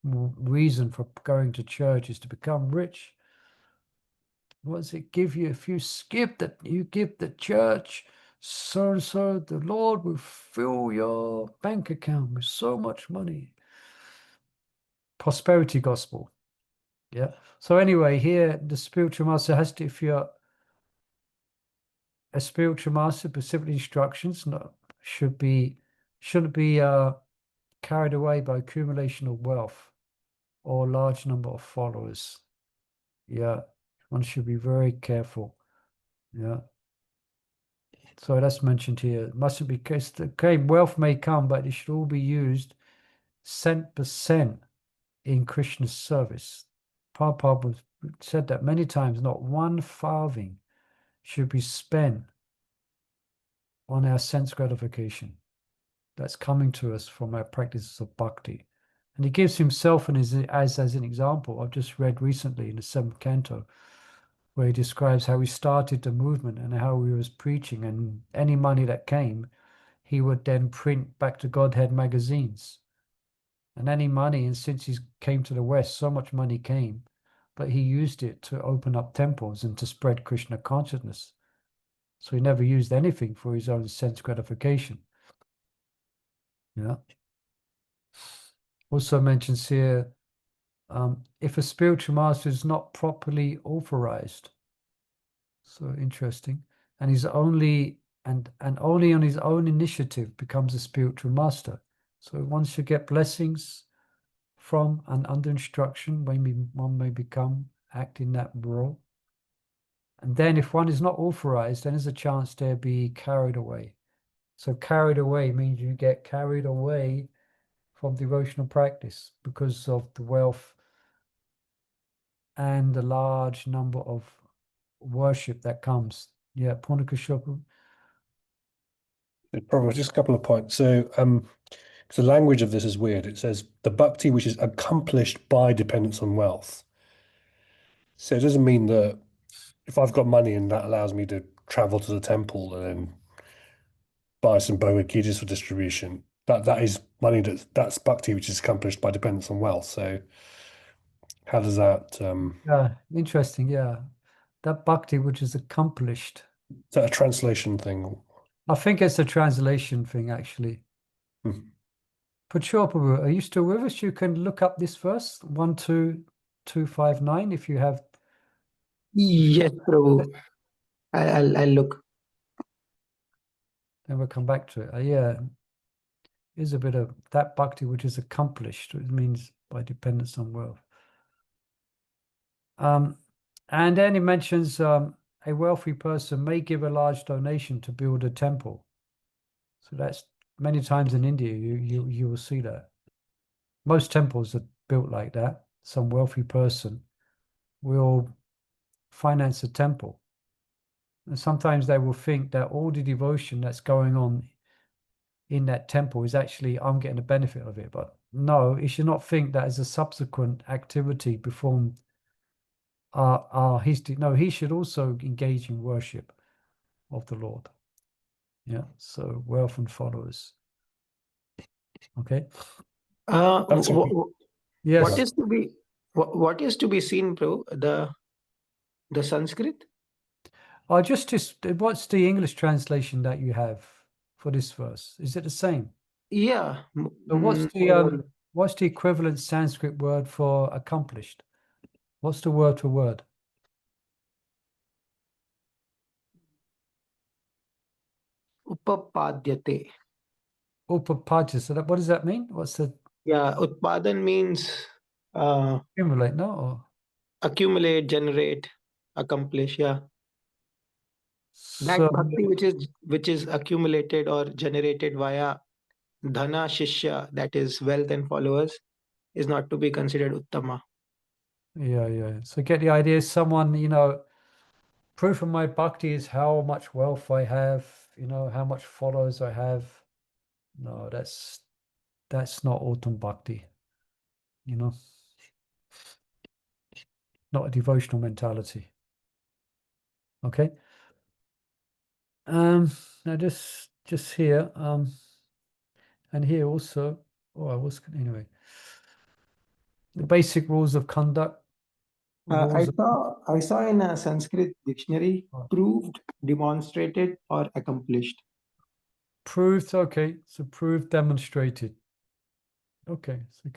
reason for going to church is to become rich. What does it give you if you you give the church so and so, the Lord will fill your bank account with so much money. Prosperity gospel. Yeah. So anyway, here the spiritual master has to, if you're a spiritual master, specific instructions shouldn't be carried away by accumulation of wealth or large number of followers. Yeah. One should be very careful. Yeah. So that's mentioned here. It mustn't be because wealth may come, but it should all be used cent per cent in Krishna's service. Prabhupada said that many times, not one farthing should be spent on our sense gratification that's coming to us from our practices of bhakti. And he gives himself as an example. I've just read recently in the 7th canto, where he describes how he started the movement and how he was preaching, and any money that came, he would then print back to Godhead magazines. And any money, and since he came to the West, so much money came, but he used it to open up temples and to spread Krishna consciousness. So he never used anything for his own sense gratification. Yeah. Also mentions here if a spiritual master is not properly authorized. So interesting. And he's only and only on his own initiative becomes a spiritual master. So once you get blessings from and under instruction, one may become act in that role. And then if one is not authorized, then there's a chance to be carried away. So carried away means you get carried away from devotional practice because of the wealth and the large number of worship that comes. Yeah, Purnikashoku. Probably just a couple of points. So the language of this is weird. It says the bhakti which is accomplished by dependence on wealth. So it doesn't mean that if I've got money and that allows me to travel to the temple and then buy some Bhagavad Gitas for distribution, that is money that's bhakti which is accomplished by dependence on wealth. So how does that Yeah, interesting. Yeah, that bhakti which is accomplished. is that a translation thing? I think it's a translation thing, actually. But sure, Prabhu, are you still with us? You can look up this verse 12259 if you have. Yes, Prabhu. I'll look. Then we'll come back to it. Yeah, is a bit of that bhakti which is accomplished. It means by dependence on wealth. And then it mentions a wealthy person may give a large donation to build a temple. So that's many times in India you will see that. Most temples are built like that. Some wealthy person will finance a temple. And sometimes they will think that all the devotion that's going on in that temple is actually, I'm getting the benefit of it. But no, you should not think that as a subsequent activity performed he should also engage in worship of the Lord. Yeah, so wealth and followers. Okay. That's okay. Yes. What is to be seen, Prabhu? The Sanskrit? Just what's the English translation that you have for this verse? Is it the same? Yeah. So what's the equivalent Sanskrit word for accomplished? What's the word for word? Upapadyate. Upapadya. So what does that mean? What's the Yeah, utpadan means accumulate, no? Or? Accumulate, generate, accomplish. Yeah. That So bhakti which is accumulated or generated via dhana shishya, that is wealth and followers, is not to be considered uttama. yeah. So get the idea. Someone, proof of my bhakti is how much wealth I have, how much followers I have. No, that's not autumn bhakti, not a devotional mentality. Okay. Now just here, and here also, anyway. The basic rules of conduct. I saw in a Sanskrit dictionary, proved, demonstrated, or accomplished. Proved, okay. So proved, demonstrated. Okay, so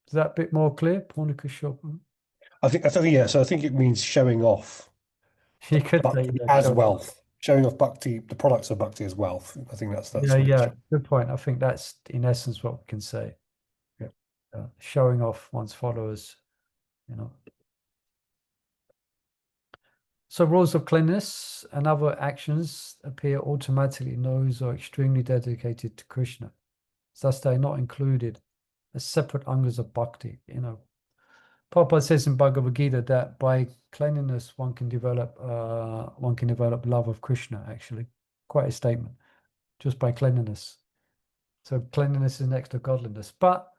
is that a bit more clear? Purnika Shopan? I think yeah. So I think it means showing off You could say bhakti as wealth, showing off bhakti, the products of bhakti as wealth. I think that's yeah. Good point. I think that's in essence what we can say. Yeah, showing off one's followers, So rules of cleanliness and other actions appear automatically in those who are extremely dedicated to Krishna. Thus, they are not included as separate angas of bhakti. Prabhupada says in Bhagavad Gita that by cleanliness one can develop love of Krishna. Actually, quite a statement. Just by cleanliness. So cleanliness is next to godliness, but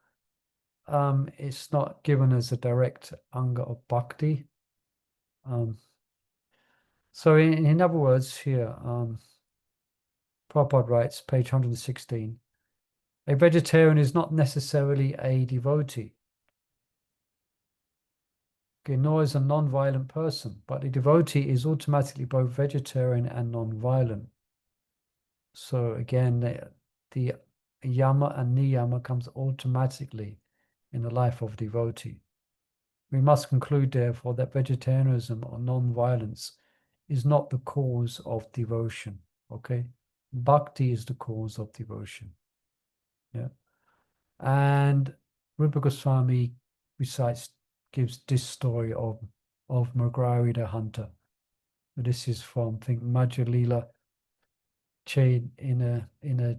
it's not given as a direct anga of bhakti. So in other words, here, Prabhupada writes, page 116, a vegetarian is not necessarily a devotee. Nor is a non-violent person, but a devotee is automatically both vegetarian and non-violent. So again, the yama and niyama comes automatically in the life of a devotee. We must conclude, therefore, that vegetarianism or non-violence is not the cause of devotion. Okay, bhakti is the cause of devotion. Yeah, and Rupa Goswami gives this story of Murali the hunter. This is from, I think, Madhya Lila in a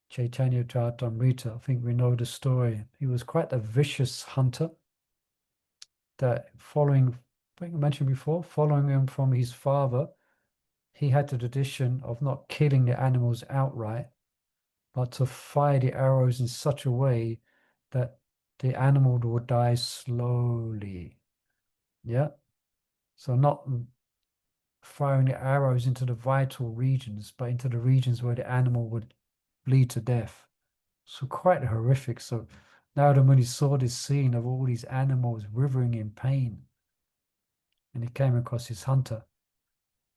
Chaitanya Charitamrita. I think we know the story. He was quite a vicious hunter. That I think I mentioned before, following him from his father, he had the tradition of not killing the animals outright, but to fire the arrows in such a way that the animal would die slowly. Yeah. So not firing the arrows into the vital regions, but into the regions where the animal would bleed to death. So quite horrific. So Narada Muni saw this scene of all these animals writhing in pain, and he came across his hunter.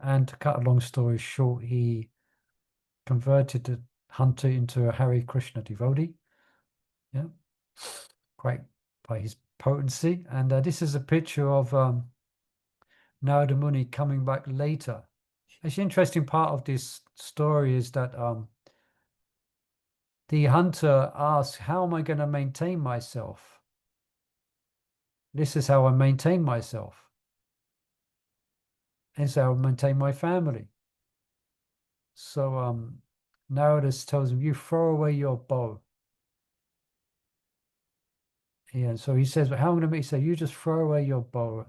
And to cut a long story short, he converted the hunter into a Hare Krishna devotee. Yeah, quite by his potency. And this is a picture of Narada Muni coming back later. Actually, interesting part of this story is that the hunter asks, how am I going to maintain myself? This is how I maintain myself. And so I maintain my family. So Narada tells him, you throw away your bow. Yeah, so he says, well, how am I going to make you say, you just throw away your bow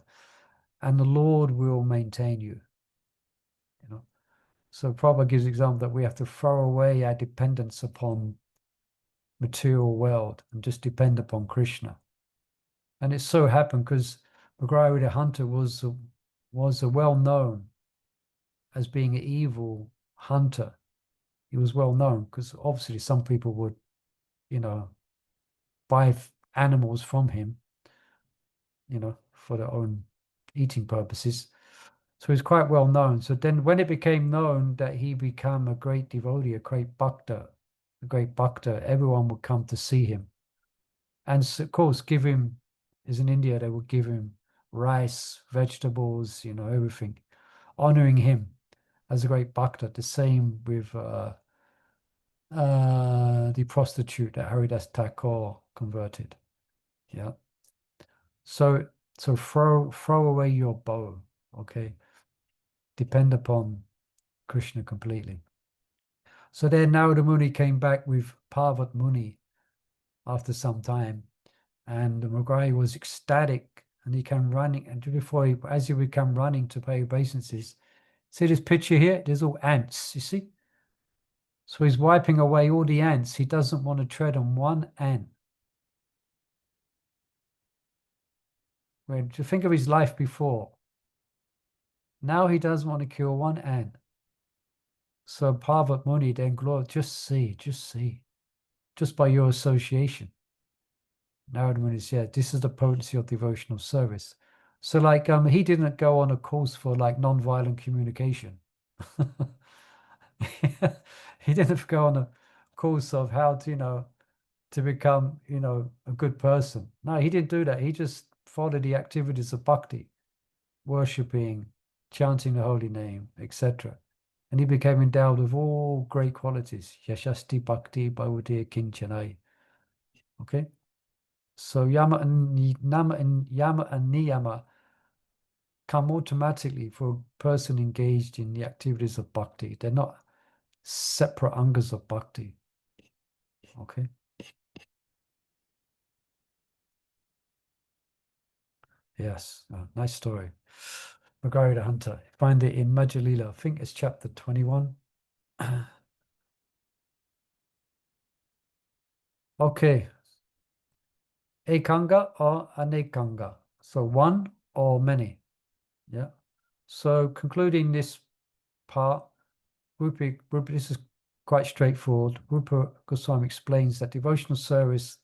and the Lord will maintain you. You know. So Prabhupada gives the example that we have to throw away our dependence upon material world and just depend upon Krishna. And it so happened because Murali the hunter was well known as being an evil hunter. He was well known because obviously some people would, buy animals from him, for their own eating purposes. So he's quite well known. So then when it became known that he became a great devotee, a great bhakta, everyone would come to see him. And so, of course, give him, as in India, they would give him rice, vegetables, everything, honoring him as a great bhakta. The same with the prostitute that Haridas Thakur converted. Yeah. So throw away your bow, okay? Depend upon Krishna completely. So then Narada Muni came back with Parvat Muni after some time, and Murali was ecstatic, and he came running, and as he would come running to pay obeisances, see this picture here? There's all ants, you see? So he's wiping away all the ants. He doesn't want to tread on one ant. When to think of his life before, now he doesn't want to kill one ant. So Parvat Muni then glorified, just see, just by your association. Narada Muni said, this is the potency of devotional service. So he didn't go on a course for non-violent communication. He didn't go on a course of how to, to become, a good person. No, he didn't do that. He just followed the activities of bhakti, worshipping, chanting the holy name, etc. And he became endowed with all great qualities. Yashasti bhakti bhavute kinchanai. Okay? So yama and niyama come automatically for a person engaged in the activities of bhakti. They're not separate angas of bhakti. Okay? Yes, nice story. Murali the hunter. Find it in Madhya Lila. I think it's chapter 21. Okay. Ekanga or anekanga. So one or many. Yeah. So concluding this part, Rupa, this is quite straightforward. Rupa Goswami explains that devotional service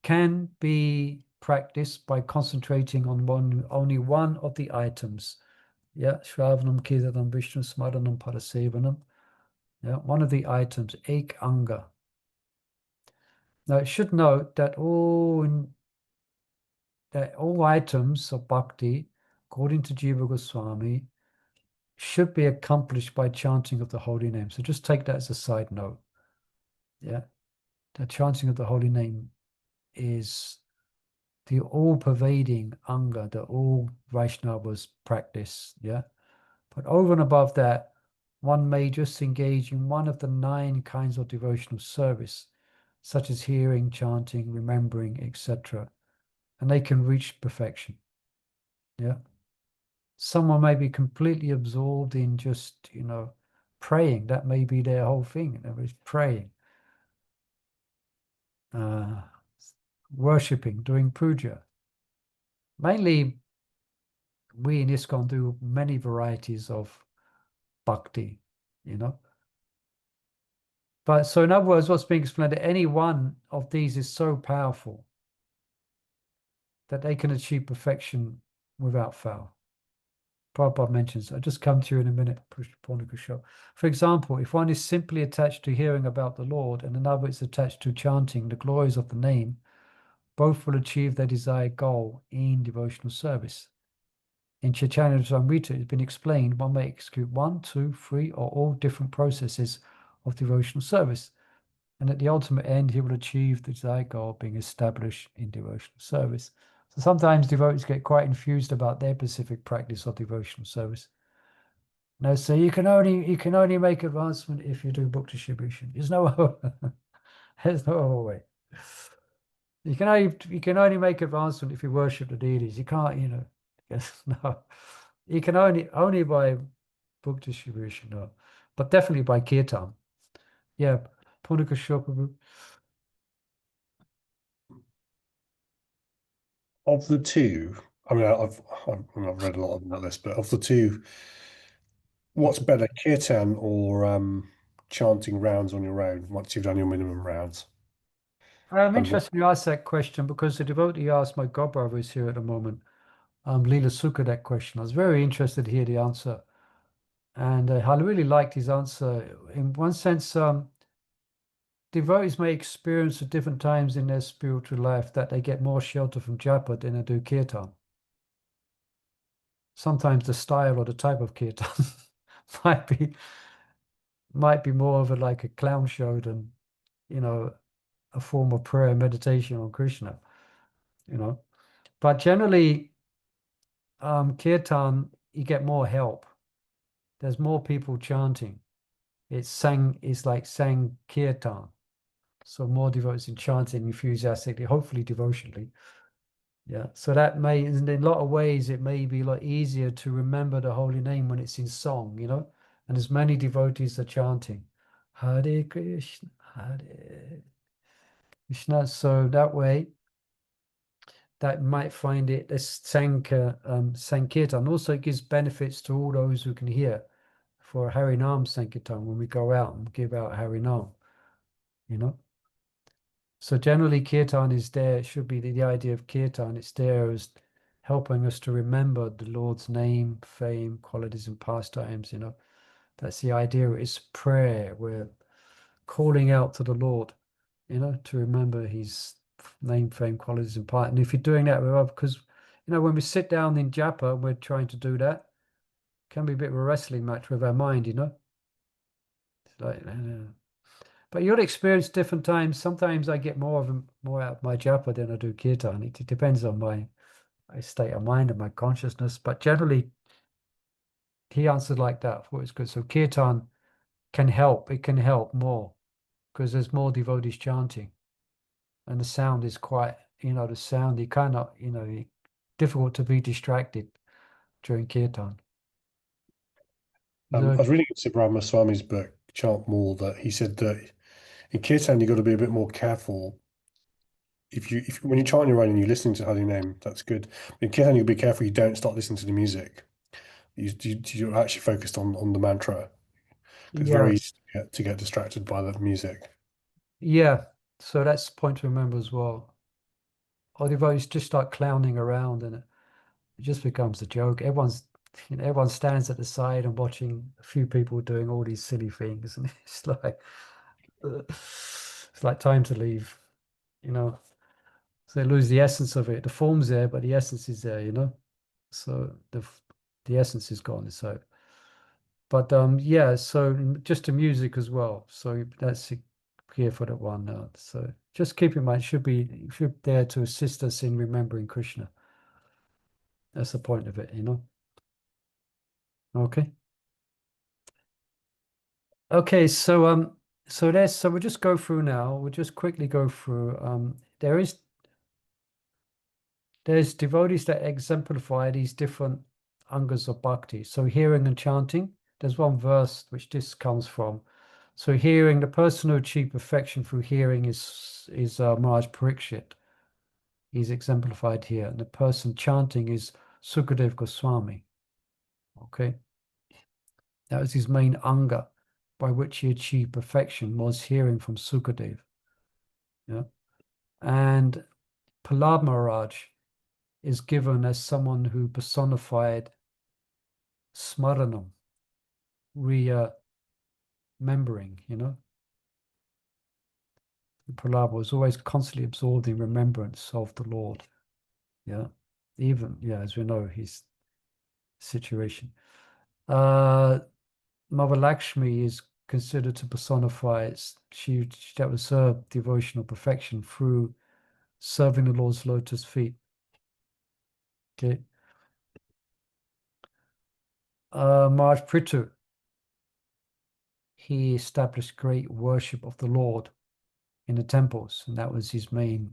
can be practiced by concentrating on only one of the items. Yeah, Shravanam, Kirtanam, Vishnu Smaranam, Parasevanam. Yeah, one of the items, Ek Anga. Now, it should note that all that all items of bhakti, according to Jiva Goswami, should be accomplished by chanting of the holy name. So just take that as a side note. Yeah. The chanting of the holy name is the all-pervading anga that all Vaishnavas practice. Yeah. But over and above that, one may just engage in one of the 9 kinds of devotional service, such as hearing, chanting, remembering, etc. And they can reach perfection. Yeah. Someone may be completely absorbed in just, praying. That may be their whole thing. They're just praying. Worshipping, doing puja. Mainly, we in ISKCON do many varieties of bhakti, But so in other words, what's being explained, that any one of these is so powerful that they can achieve perfection without fail. Prabhupada mentions, I'll just come to you in a minute, Purnakusha. For example, if one is simply attached to hearing about the Lord and another is attached to chanting the glories of the name, both will achieve their desired goal in devotional service. In Chaitanya Charitamrita, it has been explained one may execute 1, 2, 3, or all different processes of devotional service. And at the ultimate end, he will achieve the desired goal of being established in devotional service. So sometimes devotees get quite infused about their specific practice of devotional service. No, so you can only make advancement if you do book distribution. There's no there's no other way. You can only make advancement if you worship the deities. You can't, no. You can only by book distribution, no. But definitely by kirtan. Yeah, Purnakusha. Of the two, I mean, I've read a lot about this, but of the two, what's better, kirtan or chanting rounds on your own once you've done your minimum rounds? I'm And interested you asked that question because the devotee asked my godbrother is here at the moment, Leela Sukha, that question. I was very interested to hear the answer. And I really liked his answer. In one sense, devotees may experience at different times in their spiritual life that they get more shelter from japa than they do kirtan. Sometimes the style or the type of kirtan might be more of like a clown show than, a form of prayer and meditation on Krishna, But generally, kirtan, you get more help. There's more people chanting. It's like sang kirtan. So more devotees in chanting enthusiastically, hopefully devotionally. Yeah. So that may, in a lot of ways, it may be a lot easier to remember the holy name when it's in song, And as many devotees are chanting, Hare Krishna, Hare Krishna. So that way, that might find it as Sankirtan. Also, it gives benefits to all those who can hear for Harinam Sankirtan when we go out and give out Harinam, So generally, Kirtan is there. It should be the idea of Kirtan. It's there as helping us to remember the Lord's name, fame, qualities, and pastimes, That's the idea. It's prayer. We're calling out to the Lord, to remember his name, fame, qualities, and part. And if you're doing that, because when we sit down in japa, we're trying to do that. It can be a bit of a wrestling match with our mind, It's like, but you'll experience different times. Sometimes I get more out of my japa than I do kirtan. It depends on my state of mind and my consciousness. But generally, he answered like that. Thought it's good. So kirtan can help. It can help more because there's more devotees chanting. And the sound is quite, the sound, you cannot, difficult to be distracted during kirtan. I was reading Subramanian Swami's book, Chant More, that he said that in kirtan you've got to be a bit more careful. If when you chant on your own and you're listening to Holy Name, that's good. But in kirtan, you'll be careful you don't start listening to the music. You're actually focused on the mantra. It's very easy to get distracted by the music. Yeah, so that's the point to remember as well. Or devotees just start clowning around and it just becomes a joke. Everyone stands at the side and watching a few people doing all these silly things, and it's like time to leave, So So they lose the essence of it. The form's there, but the essence is there, you know. So the essence is gone. So, but yeah. So just the music as well. So that's here for that one. So just keep in mind, should be there to assist us in remembering Krishna. That's the point of it, you know. Okay. Okay. So so we'll just go through now. We'll just quickly go through. There's devotees that exemplify these different angas of bhakti. So hearing and chanting, there's one verse which this comes from. So hearing, the person who achieved perfection through hearing is Maharaj Parikshit. He's exemplified here. And the person chanting is Sukadev Goswami. Okay. That was his main anga by which he achieved perfection, was hearing from Sukadev. Yeah. And Prahlad Maharaj is given as someone who personified smaranam, remembering, you know. Prahlad was always constantly absorbed in remembrance of the Lord. Yeah. Even, yeah, as we know, his situation. Mother Lakshmi is considered to personify, that was her devotional perfection through serving the Lord's lotus feet. Okay. Maharaj Prithu, he established great worship of the Lord in the temples, and that was his main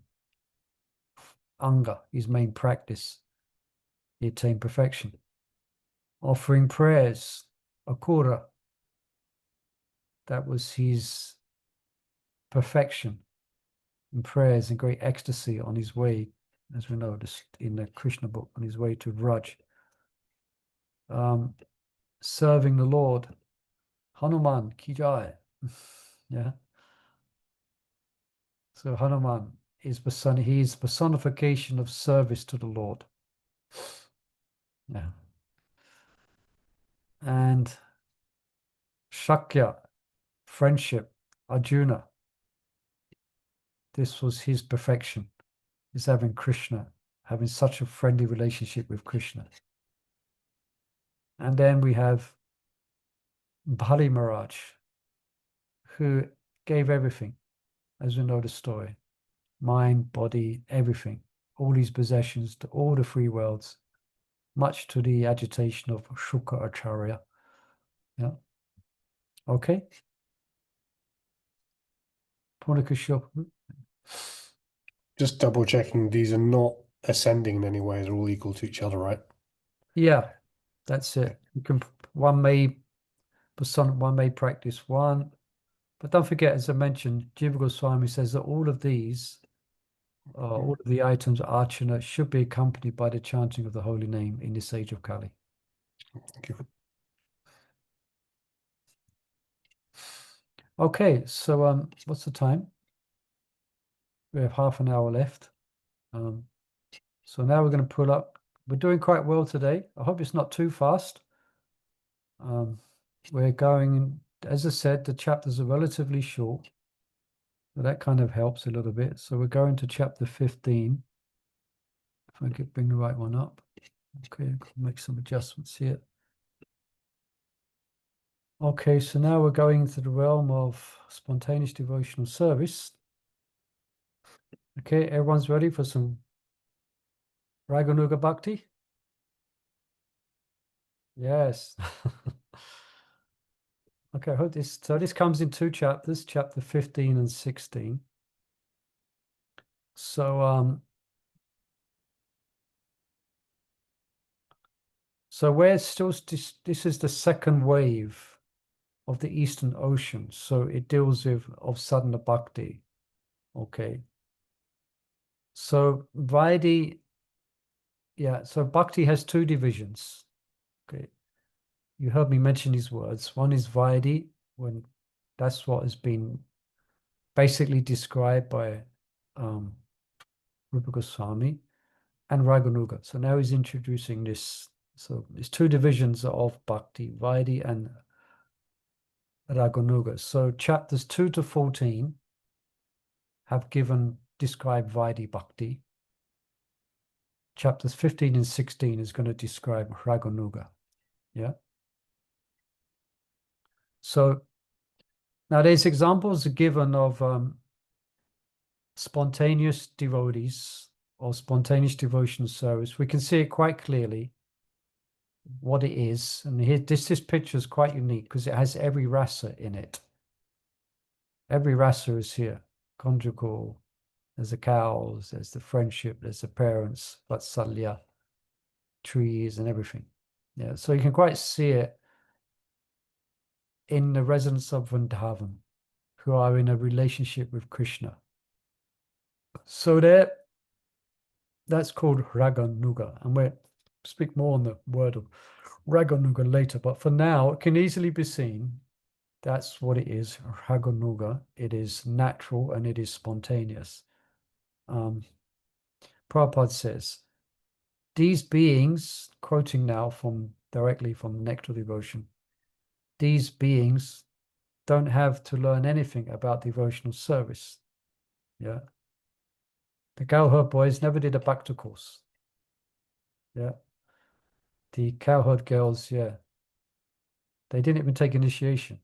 anga, his main practice. He attained perfection. Offering prayers, Akura, that was his perfection in prayers and great ecstasy on his way, as we know this in the Krishna book, on his way to Vraj. Serving the Lord, Hanuman ki jai. Yeah. So Hanuman is personification of service to the Lord. Yeah. And Shakya, friendship, Arjuna. This was his perfection, is having Krishna, having such a friendly relationship with Krishna. And then we have Bali Maharaj, who gave everything, as we know the story. Mind, body, everything, all his possessions to all the three worlds, much to the agitation of Shuka Acharya. Yeah. Okay. Just double checking, these are not ascending in any way, they're all equal to each other, right? Yeah, that's it. One may practice one, but don't forget, as I mentioned, Jiva Goswami says that all of these, all of the items of archana should be accompanied by the chanting of the holy name in this age of Kali. Thank you. Okay, so what's the time? We have half an hour left. So now we're going to pull up. We're doing quite well today. I hope it's not too fast. We're going, as I said, the chapters are relatively short. So that kind of helps a little bit. So we're going to chapter 15. If I could bring the right one up. Okay, make some adjustments here. Okay, so now we're going into the realm of spontaneous devotional service. Okay, everyone's ready for some Raganuga Bhakti? Yes. Okay, I hope this, so this comes in two chapters, chapter 15 and 16. So, so we're still, this is the second wave of the Eastern Ocean. So it deals with of sadhana bhakti. Okay. So Vaidhi, yeah, so bhakti has two divisions. Okay. You heard me mention these words. One is Vaidhi, when that's what has been basically described by Rupa Goswami, and Raganuga. So now he's introducing this. So there's two divisions of bhakti, Vaidhi and Raganuga. So chapters 2 to 14 have described Vaidhi bhakti, chapters 15 and 16 is going to describe Raganuga. Yeah. So now there's examples given of spontaneous devotees or spontaneous devotion service. We can see it quite clearly what it is. And here, this picture is quite unique because it has every rasa in it. Every rasa is here. Conjugal, there's the cows, there's the friendship, there's the parents, vatsalya, trees and everything. Yeah, so you can quite see it in the residents of Vrindavan who are in a relationship with Krishna. So that's called Raganuga, and we'll speak more on the word of Raganuga later, but for now it can easily be seen that's what it is, Raganuga. It is natural and it is spontaneous. Prabhupada says, these beings, quoting now directly from Nectar Devotion, these beings don't have to learn anything about devotional service. Yeah. The cowherd boys never did a Bhakti course. Yeah. The cowherd girls, yeah. They didn't even take initiation.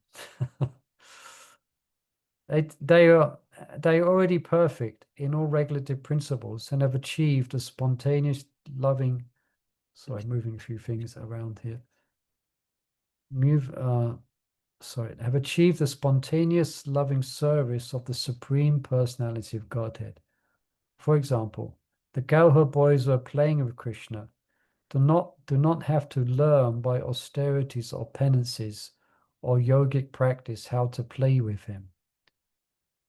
They are already perfect in all regulative principles and have achieved a spontaneous loving. Sorry, moving a few things around here. Have achieved the spontaneous loving service of the Supreme Personality of Godhead. For example, the cowherd boys who are playing with Krishna do not have to learn by austerities or penances or yogic practice how to play with him.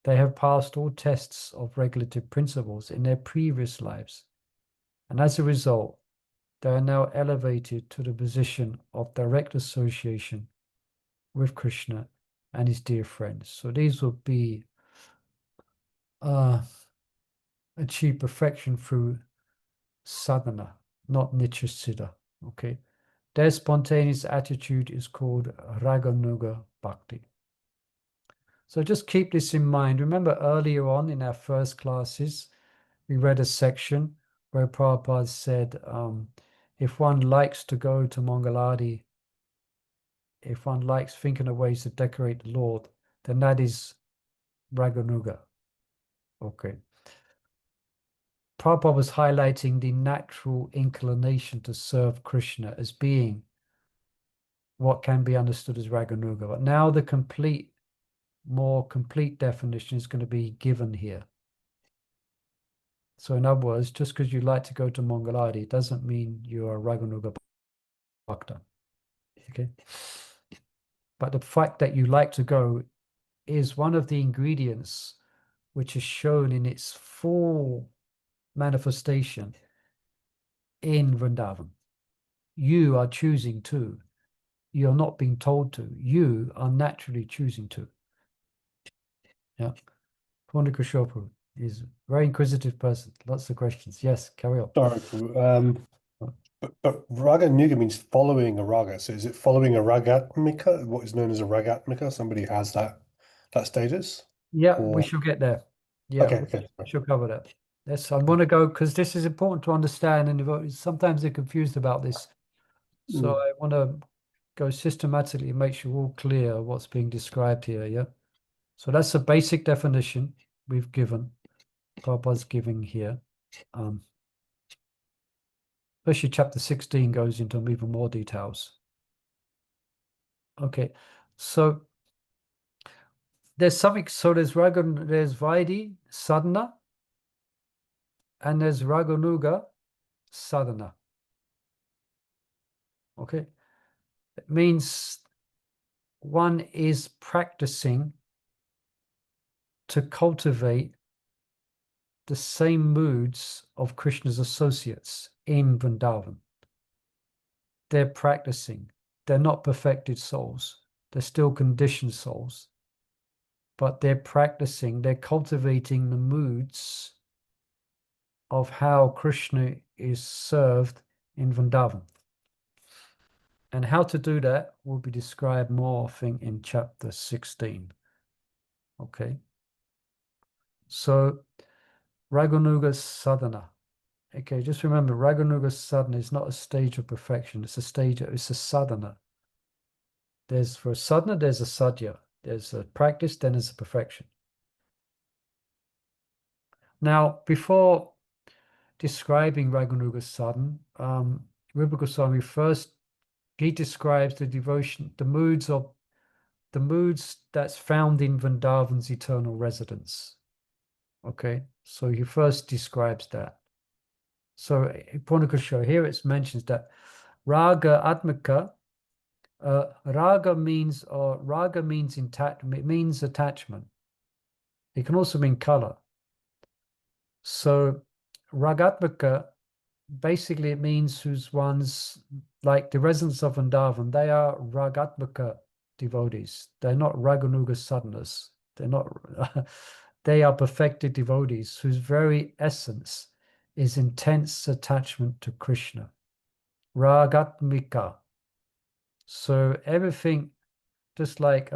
They have passed all tests of regulative principles in their previous lives, and as a result, they are now elevated to the position of direct association with Krishna and his dear friends. So these will be achieve perfection through sadhana, not nityasiddha. Okay, their spontaneous attitude is called Raganuga Bhakti. So just keep this in mind. Remember earlier on in our first classes, we read a section where Prabhupada said, if one likes to go to Mangaladi, if one likes thinking of ways to decorate the Lord, then that is Raganuga. Okay. Prabhupada was highlighting the natural inclination to serve Krishna as being what can be understood as Raganuga. But now the more complete definition is going to be given here. So in other words, just because you like to go to Mangaladi doesn't mean you are Raganuga Bhakta. Okay? But the fact that you like to go is one of the ingredients which is shown in its full manifestation in Vrindavan. You are choosing to. You're not being told to. You are naturally choosing to. Yeah. Purnika Shopru is a very inquisitive person. Lots of questions. Yes, carry on. Sorry, but Raganuga means following a raga. So is it following a ragatmika, what is known as a ragatmika? Somebody has that status? Yeah, Or... we shall get there. Yeah, okay. we shall cover that. Yes, I want to go because this is important to understand, and sometimes they're confused about this. So I want to go systematically and make sure we're all clear what's being described here. Yeah. So that's a basic definition we've given. Prabhupada's giving here. Especially chapter 16 goes into even more details. Okay, so there's something, so there's Vaidhi, sadhana, and there's Raganuga, sadhana. Okay, it means one is practicing to cultivate the same moods of Krishna's associates in Vrindavan. They're practicing. They're not perfected souls. They're still conditioned souls. But they're practicing, they're cultivating the moods of how Krishna is served in Vrindavan. And how to do that will be described more, I think, in chapter 16. Okay. So, Raganuga sadhana. Okay, just remember, Raganuga sadhana is not a stage of perfection. It's a stage. It's a sadhana. There's for a sadhana, there's a sadhya. There's a practice, then there's a perfection. Now, before describing Raganuga sadhana, Rupa Goswami first he describes the devotion, the moods that's found in Vrindavan's eternal residence. Okay, so he first describes that. So Purnakusha, here it mentions that Raga Atmaka, Raga means it means attachment. It can also mean color. So Ragatmaka, basically it means whose ones, like the residents of Vrindavan, they are Ragatmaka devotees. They're not Raganuga sadhanas. They're not, they are perfected devotees whose very essence is intense attachment to Krishna. Ragatmika. So everything, just like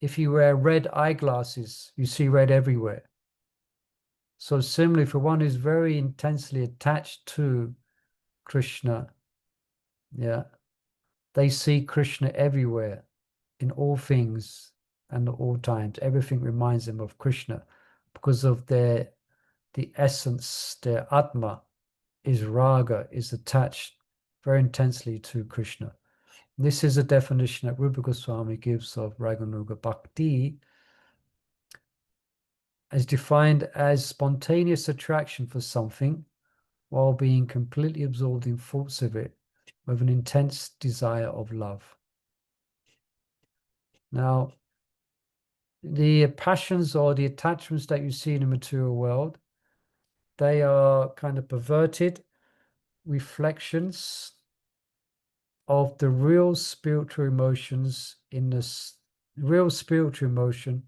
if you wear red eyeglasses, you see red everywhere. So similarly, for one who's very intensely attached to Krishna, yeah, they see Krishna everywhere, in all things and at all times. Everything reminds them of Krishna because of the essence, their Atma is raga, is attached very intensely to Krishna. This is a definition that Rupa Goswami gives of Raganuga Bhakti, as defined as spontaneous attraction for something while being completely absorbed in thoughts of it with an intense desire of love. Now, the passions or the attachments that you see in the material world, they are kind of perverted reflections of the real spiritual emotions in this real spiritual emotion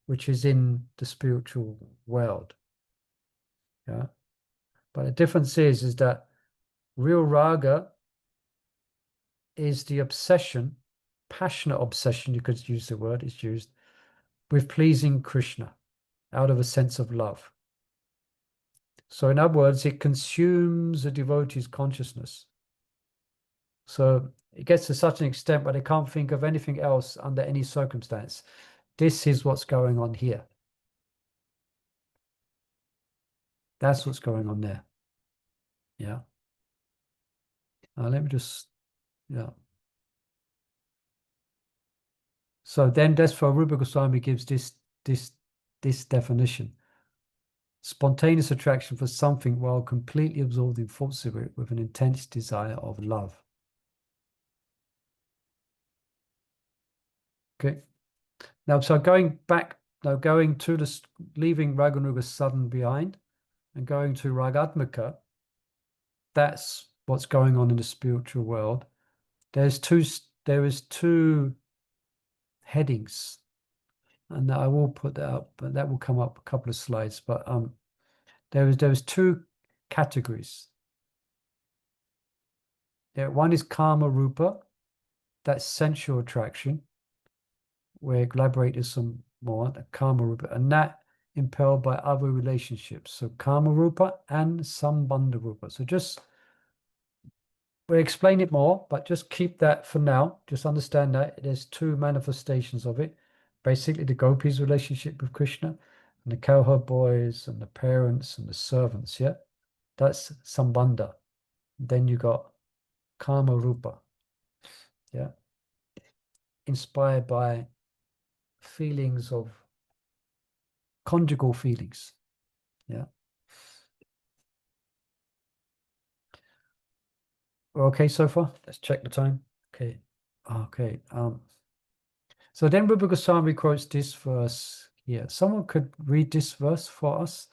which is in the spiritual world. Yeah. But the difference is that real raga is the obsession, passionate obsession, you could use the word, it's used, with pleasing Krishna out of a sense of love. So in other words, it consumes a devotee's consciousness. So it gets to such an extent where they can't think of anything else under any circumstance. This is what's going on here. That's what's going on there. Yeah. Let me just, yeah. So then that's why Rupa Goswami gives this definition. Spontaneous attraction for something while completely absorbed in thoughts of it with an intense desire of love. Okay. Now, so going to the, leaving Raganuga sadhana behind and going to Ragatmaka, that's what's going on in the spiritual world. There is two headings, and I will put that up, but that will come up a couple of slides. But there was two categories. One is Kama Rupa, that's sensual attraction. We'll elaborate this some more, the Kama Rupa, and that impelled by other relationships. So Kama Rupa and Sambandha Rupa. So just, we'll explain it more, but just keep that for now. Just understand that there's two manifestations of it. Basically, the gopis' relationship with Krishna, and the cowherd boys, and the parents, and the servants, yeah? That's Sambandha. Then you got Kama Rupa, yeah? Inspired by feelings of conjugal feelings, yeah? Okay, so far? Let's check the time. Okay. So then Rupa Goswami quotes this verse here. Someone could read this verse for us?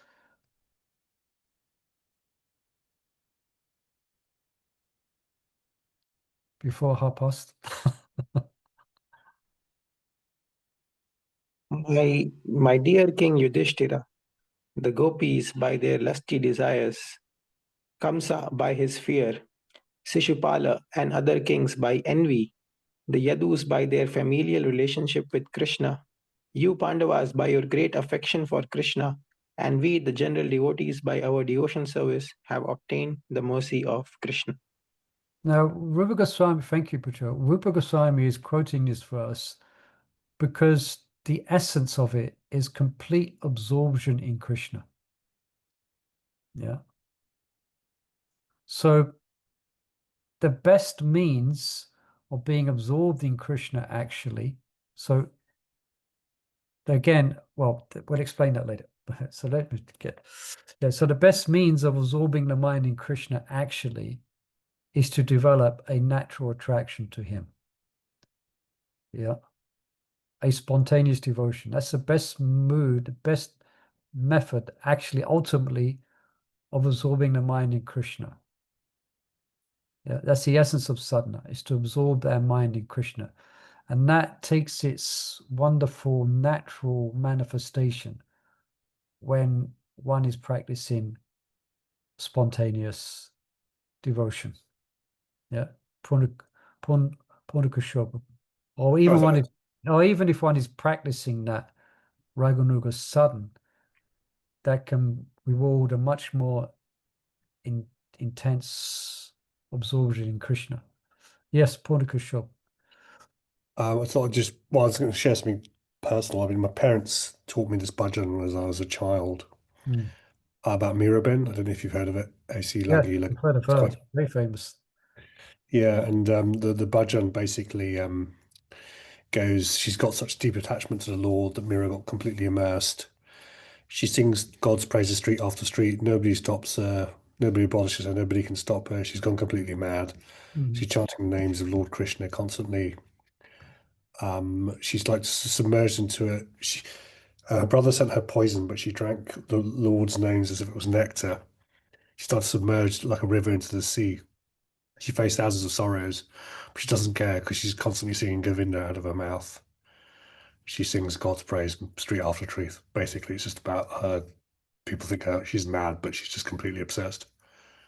Before past. My dear King Yudhishthira, the gopis by their lusty desires, Kamsa by his fear, Shishupala and other kings by envy, the Yadus by their familial relationship with Krishna, you Pandavas by your great affection for Krishna, and we, the general devotees, by our devotion service, have obtained the mercy of Krishna. Now, Rupa Goswami, thank you, Puja. Rupa Goswami is quoting this verse because the essence of it is complete absorption in Krishna. Yeah. So the best means of being absorbed in Krishna, actually, so again, well, we'll explain that later. So let me get, yeah, so the best means of absorbing the mind in Krishna actually is to develop a natural attraction to him. Yeah. A spontaneous devotion. That's the best mood, the best method, actually, ultimately, of absorbing the mind in Krishna. Yeah, that's the essence of sadhana, is to absorb their mind in Krishna. And that takes its wonderful natural manifestation when one is practicing spontaneous devotion. Yeah. Purnikashobha. Or even even if one is practicing that Raganuga sadhana, that can reward a much more intense absorption in Krishna. Yes, Purnikashobha. I thought I was going to share something personal. I mean, my parents taught me this bhajan as I was a child about Miraben. I don't know if you've heard of it. AC Yeah, Lagi. I've heard of her. Very famous. Yeah, and the bhajan basically goes, she's got such deep attachment to the Lord that Mira got completely immersed. She sings God's praises street after street. Nobody stops her. Nobody abolishes her. Nobody can stop her. She's gone completely mad. She's chanting the names of Lord Krishna constantly. She's like submerged into it. Her brother sent her poison, but she drank the Lord's names as if it was nectar. She started submerged like a river into the sea. She faced thousands of sorrows, but she doesn't care because she's constantly singing Govinda out of her mouth. She sings God's praise street after truth. Basically, it's just about her. People think she's mad, but she's just completely obsessed.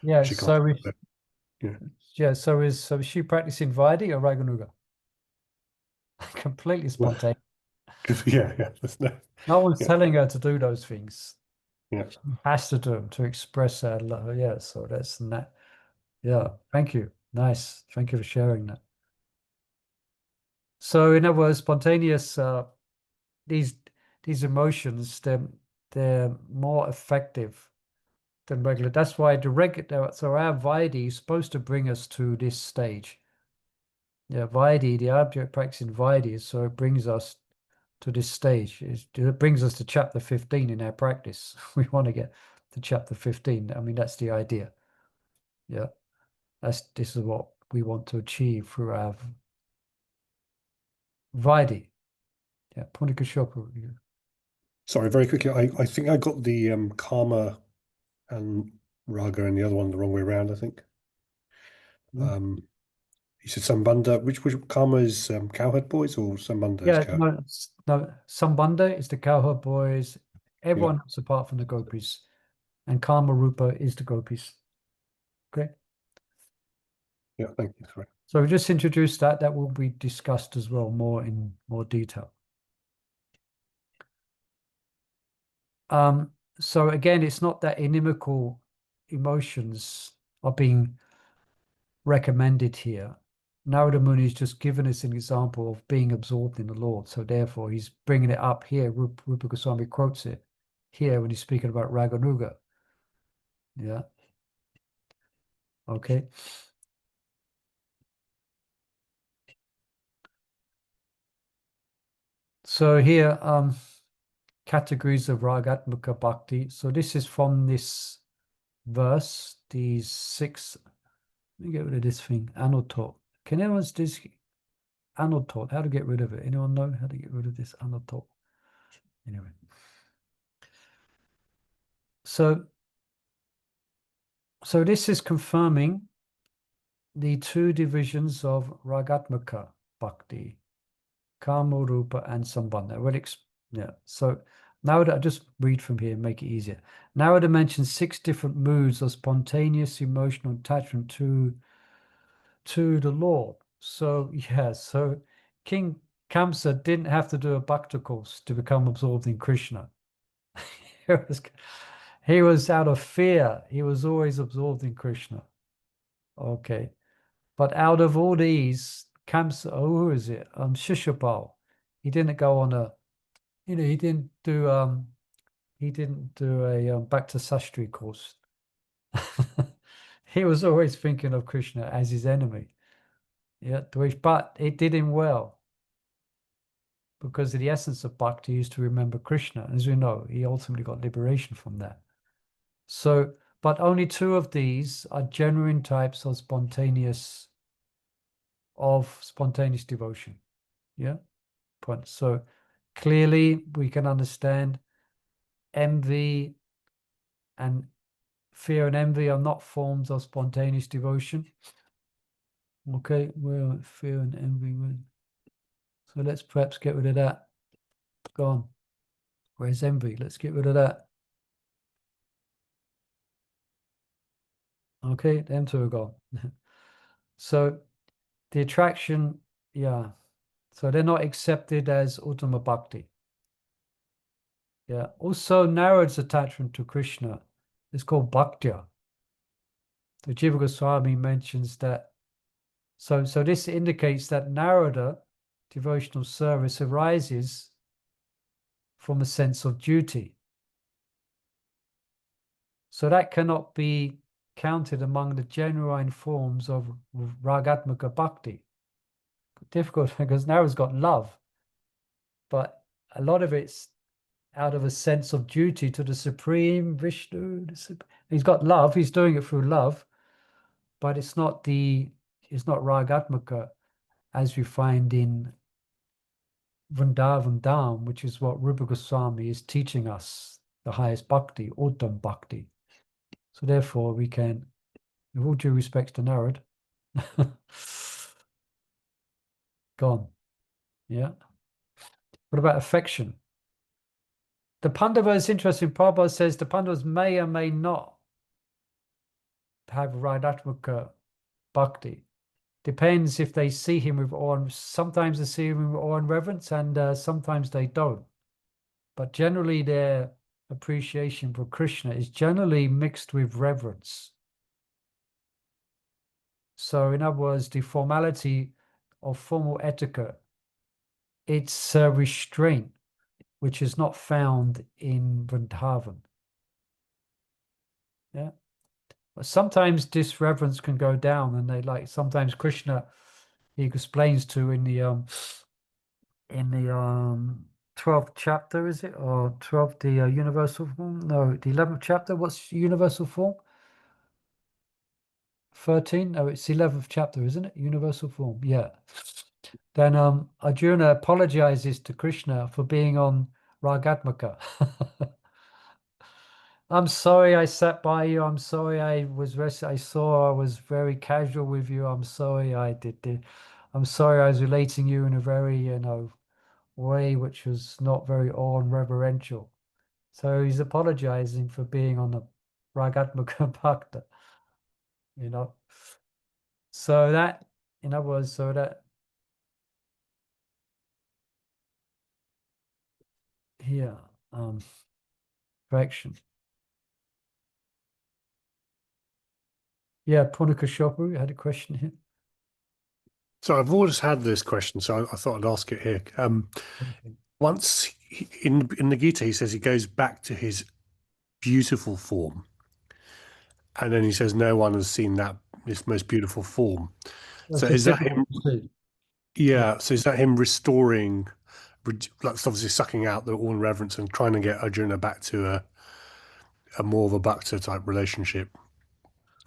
Yeah, She so can't. is she practicing Vaidhi or Raganuga? Completely spontaneous. Yeah. No one's telling her to do those things. Yeah. She has to do them to express her love. Yeah, so that's that. Yeah, thank you. Nice. Thank you for sharing that. So in other words, spontaneous these emotions, they're more effective than regular. That's why the regular, so our Vaidhi is supposed to bring us to this stage. Yeah, Vaidhi, the object practicing Vaidhi, so it brings us to this stage. It brings us to chapter 15 in our practice. We want to get to chapter 15. I mean, that's the idea. Yeah, this is what we want to achieve through our Vaidhi. Yeah, Punikashopa. Sorry, very quickly. I think I got the karma and raga and the other one the wrong way around. I think. You said Sambandha. Which karma is Cowherd Boys or Sambandha is Cowherd? No. Sambandha is the cowherd boys. Everyone else apart from the gopis, and Kama Rupa is the gopis. Okay. Yeah, thank you. Sorry. So we just introduced that. That will be discussed as well, more in more detail. So again, it's not that inimical emotions are being recommended here. Narada Muni has just given us an example of being absorbed in the Lord. So therefore, he's bringing it up here. Rupa Goswami quotes it here when he's speaking about Raganuga. Yeah. Okay. So here, categories of Ragatmaka Bhakti. So this is from this verse, these 6. Let me get rid of this thing, Anotot. Can anyone this Anotot? How to get rid of it? Anyone know how to get rid of this Anotot? Anyway. So this is confirming the 2 divisions of Ragatmaka Bhakti, Kama, Rupa, and Sambandha. Yeah. So Narada, I'll just read from here and make it easier. Narada mentions 6 different moods of spontaneous emotional attachment to the Lord. So yeah, so King Kamsa didn't have to do a bhakti course to become absorbed in Krishna. He was out of fear. He was always absorbed in Krishna. Okay. But out of all these camps, who is it? Shishupal. He didn't go on a, he didn't do a Bhakti Sastri course. He was always thinking of Krishna as his enemy. Yeah, but it did him well. Because the essence of bhakti is to remember Krishna. As we know, he ultimately got liberation from that. So, but only 2 of these are genuine types of spontaneous devotion. Yeah. Point. So clearly we can understand envy and fear and envy are not forms of spontaneous devotion. Okay, well, fear and envy. So let's perhaps get rid of that. Gone. Where's envy? Let's get rid of that. Okay, them 2 are gone. So the attraction, yeah. So they're not accepted as Uttama Bhakti. Yeah. Also, Narod's attachment to Krishna is called Bhaktya. The Jiva Goswami mentions that. So this indicates that Narada devotional service arises from a sense of duty. So that cannot be counted among the genuine forms of Ragatmaka Bhakti. Difficult because Narada's got love, but a lot of it's out of a sense of duty to the Supreme Vishnu. He's got love, he's doing it through love, but it's not Ragatmaka as we find in Vrindavan Dham, which is what Rupa Goswami is teaching us, the highest bhakti, Uttam Bhakti. So therefore we can, with all due respect to Narad, gone. Yeah. What about affection? The Pandava is interesting. Prabhupada says the Pandavas may or may not have Radhatmaka Bhakti. Depends if they see him with awe. And sometimes they see him with awe and reverence, and sometimes they don't. But generally, their appreciation for Krishna is generally mixed with reverence. So, in other words, the formality of formal etiquette, it's a restraint which is not found in Vrindavan. Yeah. But sometimes this reverence can go down, and they like sometimes Krishna, he explains to in the 12th chapter, is it, or 12th, the universal form? No, the 11th chapter. What's universal form? 13? No, it's the 11th chapter, isn't it? Universal form. Yeah. Then Arjuna apologizes to Krishna for being on Ragatmaka. I'm sorry I sat by you. I'm sorry I was I saw I was very casual with you. I'm sorry I did. I'm sorry I was relating you in a very, way which was not very awe and reverential. So he's apologizing for being on the Ragatmaka Bhakta, So that, in other words, here, correction. Yeah, Punika Shopu, you had a question here. So I've always had this question, so I thought I'd ask it here. Once in the Gita, he says he goes back to his beautiful form, and then he says no one has seen this most beautiful form. So is that him? Yeah. So is that him restoring? That's obviously sucking out the all reverence and trying to get Arjuna back to a more of a bhakta type relationship,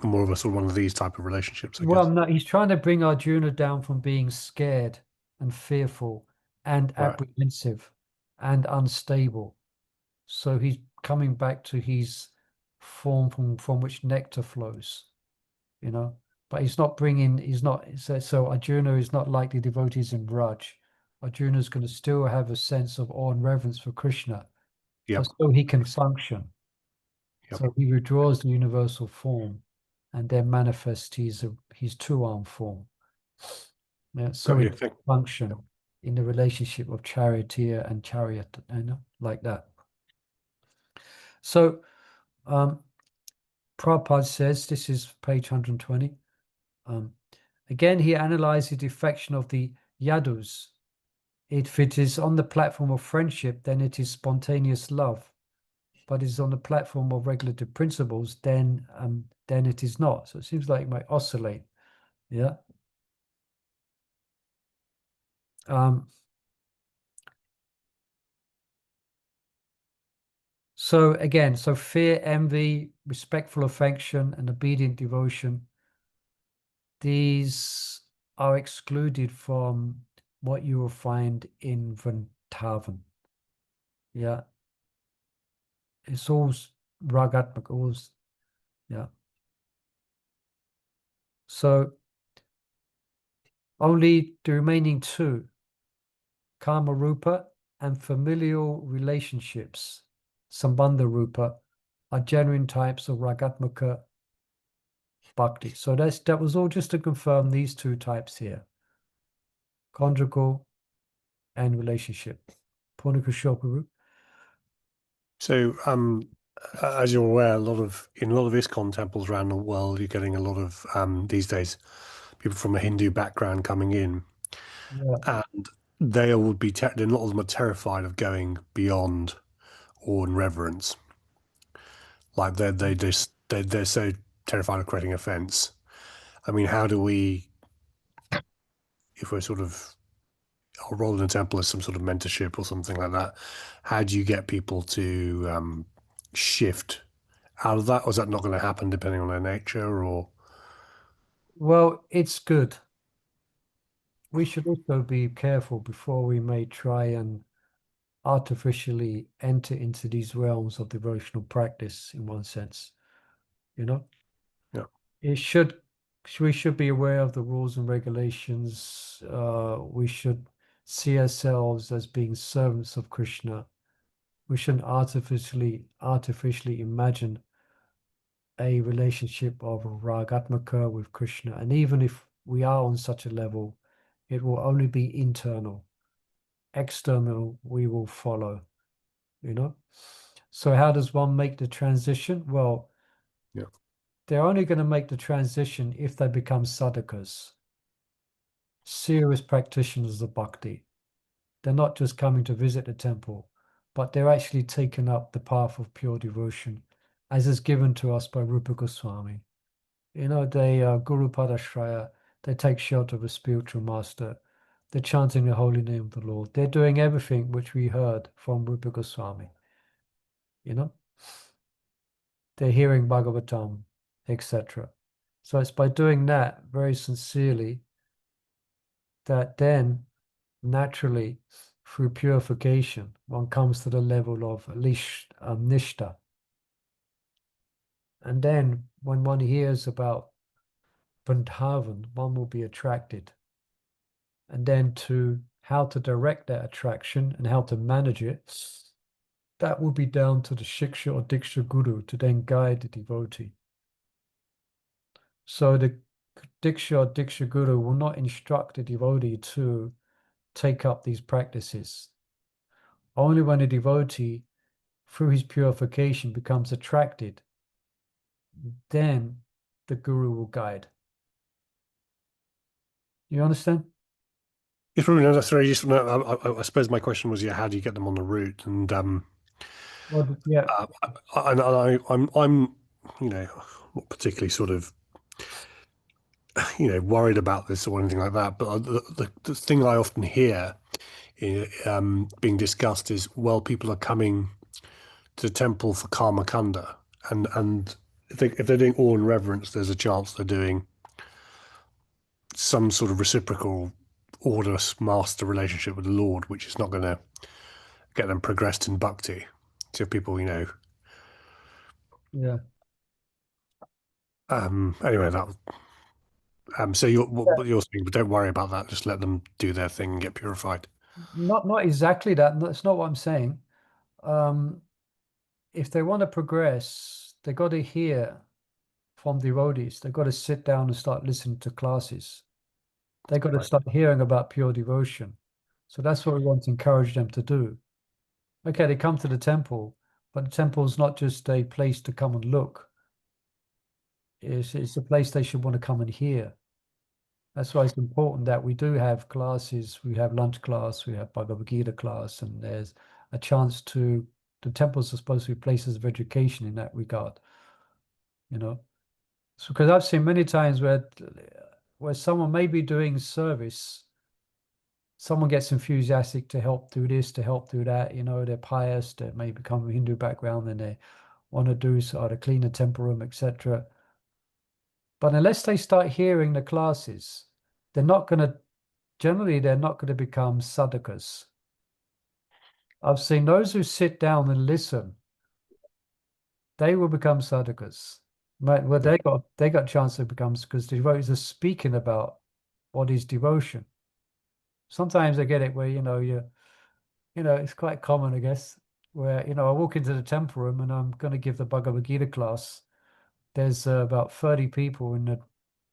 more of a sort of one of these type of relationships. I guess. No, he's trying to bring Arjuna down from being scared and fearful and apprehensive and unstable. So he's coming back to his form from which nectar flows, But he's not so Arjuna is not like the devotees in Braj. Arjuna is going to still have a sense of awe and reverence for Krishna, so he can function. Yep. So he withdraws the universal form and then manifests his two-arm form. Yeah, so he can function in the relationship of charioteer and chariot, like that. So Prabhupada says, this is page 120. Again, he analyzes the affection of the yadus. If it is on the platform of friendship, then it is spontaneous love. But is on the platform of regulative principles, then it is not. So it seems like it might oscillate. Yeah. So again, so fear, envy, respectful affection, and obedient devotion, these are excluded from what you will find in Vrindavan. Yeah. It's all ragatmak, all, yeah. So only the remaining two, Kama Rupa and familial relationships, Sambandha Rupa, are genuine types of Ragatmaka Bhakti. So that was all just to confirm these two types here, conjugal and relationship. Purnakushoparu. So, as you're aware, in a lot of ISKCON temples around the world, you're getting a lot of these days people from a Hindu background coming in, and they would be a lot of them are terrified of going beyond awe and reverence. Like they're so terrified of creating offense. I mean, how do we, if we're sort of our role in the temple is some sort of mentorship or something like that, how do you get people to shift out of that, or is that not going to happen depending on their nature? Or Well, it's good. We should also be careful before we may try and artificially enter into these realms of devotional practice in one sense. You know? Yeah. We should be aware of the rules and regulations. We should see ourselves as being servants of Krishna. We shouldn't artificially imagine a relationship of ragatmaka with Krishna. And even if we are on such a level, it will only be internal. External, we will follow, you know? So how does one make the transition? Well, yeah, they're only going to make the transition if they become sadhakas, serious practitioners of bhakti. They're not just coming to visit the temple, but they're actually taking up the path of pure devotion, as is given to us by Rupa Goswami. You know, they are Guru Padashraya, they take shelter of a spiritual master, they're chanting the holy name of the Lord. They're doing everything which we heard from Rupa Goswami. You know? They're hearing Bhagavatam, etc. So it's by doing that very sincerely that then naturally through purification one comes to the level of at least nishta. And then when one hears about Vrindavan, one will be attracted. And then to how to direct that attraction and how to manage it, that will be down to the Shiksha or Diksha Guru to then guide the devotee. So the Diksha or Diksha Guru will not instruct the devotee to take up these practices. Only when a devotee, through his purification, becomes attracted, then the Guru will guide. You understand? it's probably not necessarily just. I suppose my question was, yeah, how do you get them on the route? And Well, yeah. I'm not particularly sort of worried about this or anything like that. But the thing I often hear being discussed is, well, people are coming to the temple for karma kanda, and if they're doing awe and reverence, there's a chance they're doing some sort of reciprocal order master relationship with the Lord, which is not going to get them progressed in bhakti. So people, Yeah. Anyway, that. So what you're saying, but don't worry about that. Just let them do their thing and get purified. Not exactly that. That's not what I'm saying. If they want to progress, they got to hear from devotees. They've got to sit down and start listening to classes. They've got to Right. start hearing about pure devotion. So that's what we want to encourage them to do. Okay, they come to the temple, But the temple is not just a place to come and look. It's a place they should want to come and hear. That's why it's important that we do have classes. We have lunch class, we have Bhagavad Gita class, and there's a chance to, the temples are supposed to be places of education in that regard, you know. So, because I've seen many times where someone may be doing service, someone gets enthusiastic to help do this, to help do that, you know, they're pious, they may come from a Hindu background, and they want to do so to clean the temple room, etc. But unless they start hearing the classes, they're not going to, generally, they're not going to become sadhakas. I've seen those who sit down and listen, they will become sadhakas. Well, they got a chance to become, because the devotees are speaking about what is devotion. Sometimes I get it where, you know, it's quite common, I guess, where, you know, I walk into the temple room and I'm going to give the Bhagavad Gita class. There's about 30 people in the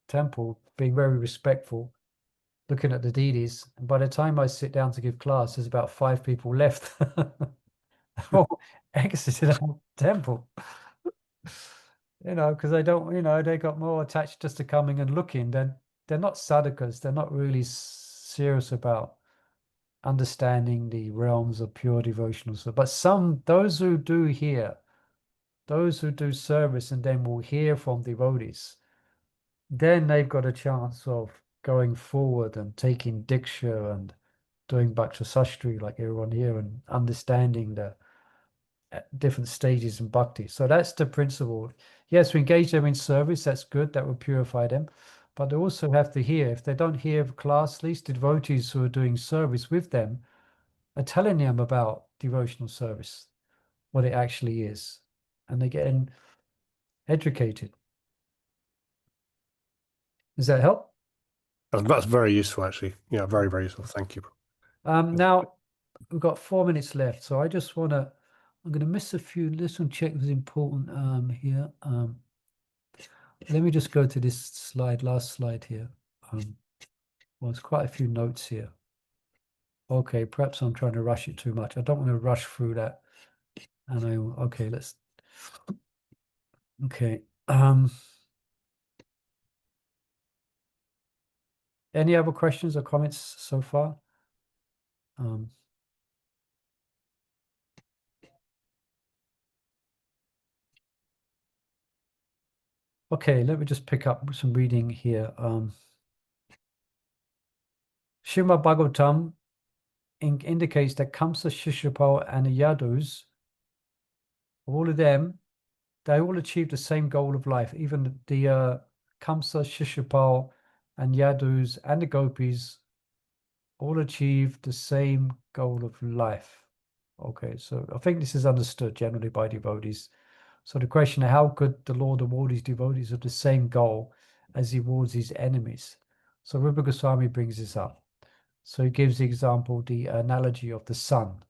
temple being very respectful, looking at the deities. And by the time I sit down to give class, there's about 5 people left. All exited the temple. You know, because they don't, you know, they got more attached just to coming and looking. Then they're not sadhakas. They're not really serious about understanding the realms of pure devotional stuff. But those who do hear, those who do service and then will hear from devotees, then they've got a chance of going forward and taking Diksha and doing Bhakti Sastri like everyone here and understanding the different stages in Bhakti. So that's the principle. Yes, we engage them in service. That's good. That will purify them. But they also have to hear. If they don't hear class, at least the devotees who are doing service with them are telling them about devotional service, what it actually is. And they're getting educated. Does that help? That's very useful, actually. Yeah, very, very useful. Thank you. Now, we've got 4 minutes left. So I just want to, I'm going to miss a few. This one check was important here. Let me just go to this slide, last slide here. Well, there's quite a few notes here. Okay, perhaps I'm trying to rush it too much. I don't want to rush through that. And okay, let's, okay. Any other questions or comments so far? Okay, let me just pick up some reading here. Srimad Bhagavatam indicates that Kamsa, Shishupal, and the Yadus, all of them, they all achieve the same goal of life. Even the Kamsa, Shishupal, and Yadus, and the Gopis all achieve the same goal of life. Okay, so I think this is understood generally by devotees. So the question, how could the Lord award his devotees with the same goal as he awards his enemies? So Rupa Goswami brings this up. So he gives the example, the analogy of the sun,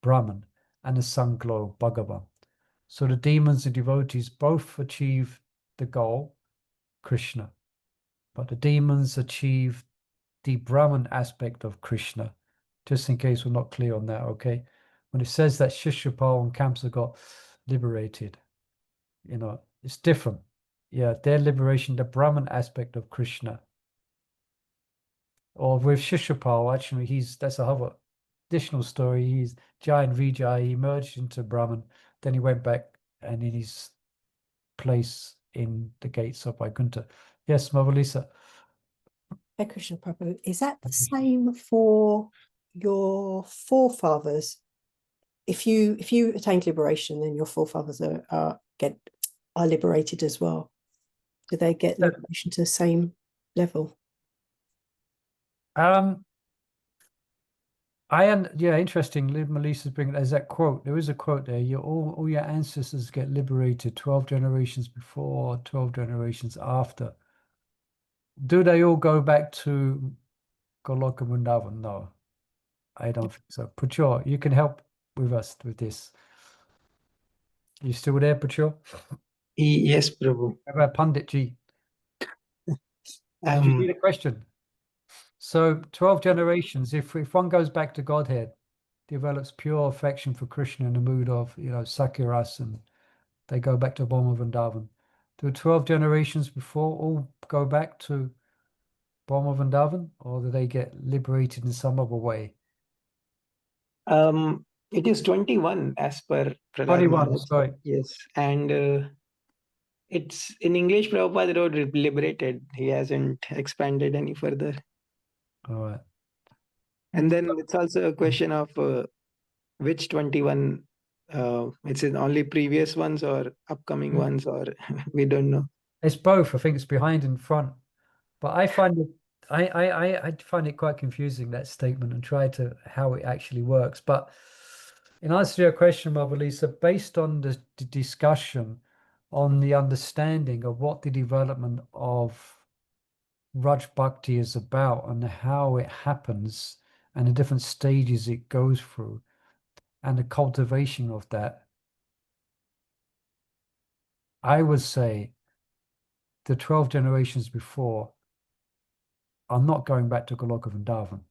Brahman, and the sun glow, Bhagavan. So the demons and devotees both achieve the goal, Krishna. But the demons achieve the Brahman aspect of Krishna. Just in case we're not clear on that, okay? When it says that Shishupal and Kamsa got liberated, you know, it's different. Yeah, their liberation, the Brahman aspect of Krishna. Or with Shishupal, actually, that's a whole additional story. He's Jai and Vijay, he merged into Brahman, then he went back and in his place in the gates of Vaikuntha. Yes, Mavalisa. Hey, Krishna Prabhu, is that the same for your forefathers? If you attained liberation, then your forefathers are liberated as well. Do they get liberation to the same level? Yeah, interesting. Melissa's bringing, there's that quote. There is a quote there. All your ancestors get liberated 12 generations before, 12 generations after. Do they all go back to Goloka Vrindavan? No, I don't think so. Puchor, you can help with us with this. You still there, Puchor? Yes, Prabhu. How about Pandit Ji? Did you read a question? So 12 generations, if one goes back to Godhead, develops pure affection for Krishna in the mood of, Sakyaras, and they go back to Brahma Vrindavan. Do 12 generations before all go back to Brahma Vrindavan, or do they get liberated in some other way? It is 21 as per Prahlad 21, Maharaj. sorry. Yes, and it's in English. Prabhupada wrote liberated. He hasn't expanded any further. All right. And then it's also a question of which 21. It's in only previous ones or upcoming ones, or we don't know. It's both. I think it's behind and front. But I find it I find it quite confusing, that statement, and try to how it actually works. But in answer to your question, Mother Lisa, based on the discussion on the understanding of what the development of Raj Bhakti is about and how it happens and the different stages it goes through and the cultivation of that, I would say the 12 generations before are not going back to Goloka Vrindavan.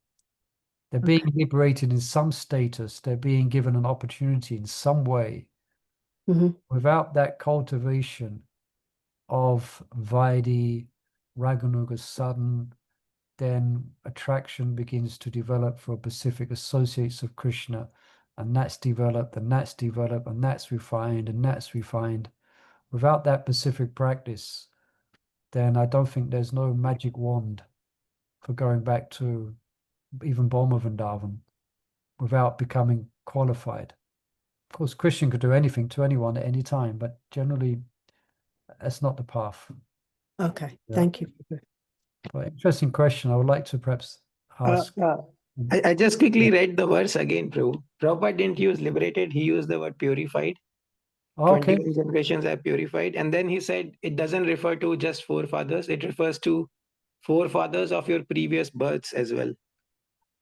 They're being liberated in some status. They're being given an opportunity in some way. Without that cultivation of Vaidhi, Raganuga Sadhan, then attraction begins to develop for Pacific associates of Krishna, and that's developed, and that's developed, and that's refined, and that's refined. Without that Pacific practice, then I don't think there's no magic wand for going back to even Brahma Vrindavan without becoming qualified. Of course, Christian could do anything to anyone at any time, but generally that's not the path. Okay, Yeah. thank you. But interesting question. I would like to perhaps ask. I just quickly read the verse again, Prabhu. Prabhupada didn't use liberated, he used the word purified. Okay. 21 generations are purified. And then he said it doesn't refer to just forefathers, it refers to forefathers of your previous births as well.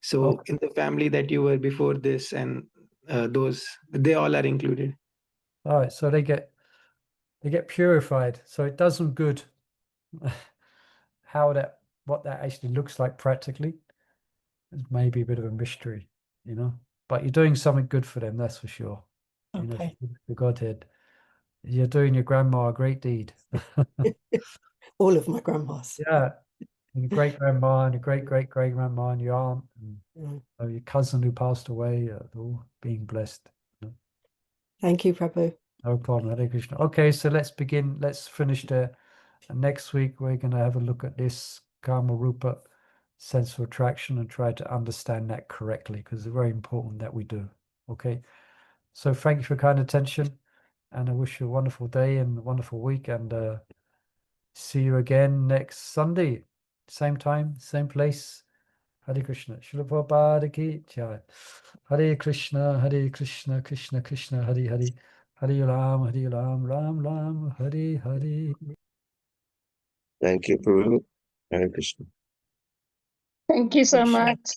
So in the family that you were before this, and those, they all are included. All right, so they get purified. So it does them good. What that actually looks like practically is maybe a bit of a mystery, But you're doing something good for them, that's for sure. Okay. The Godhead. You're doing your grandma a great deed. All of my grandmas. Yeah. And your great grandma and your great great great grandma and your aunt and your cousin who passed away, all being blessed. Thank you, Prabhu. No problem, Hare Krishna. Okay, so let's begin. Let's finish there. And next week we're going to have a look at this Kama Rupa sense of attraction and try to understand that correctly, because it's very important that we do. Okay. So thank you for kind attention, and I wish you a wonderful day and a wonderful week, and see you again next Sunday, same time, same place. Hare Krishna. Srila Prabhupada ki jai. Hare Krishna, Krishna Krishna, Hare Hare. Hare Ram, Ram Ram, Hare Hare. Thank you, Prabhu. Hare Krishna. Thank you so Krishna. much.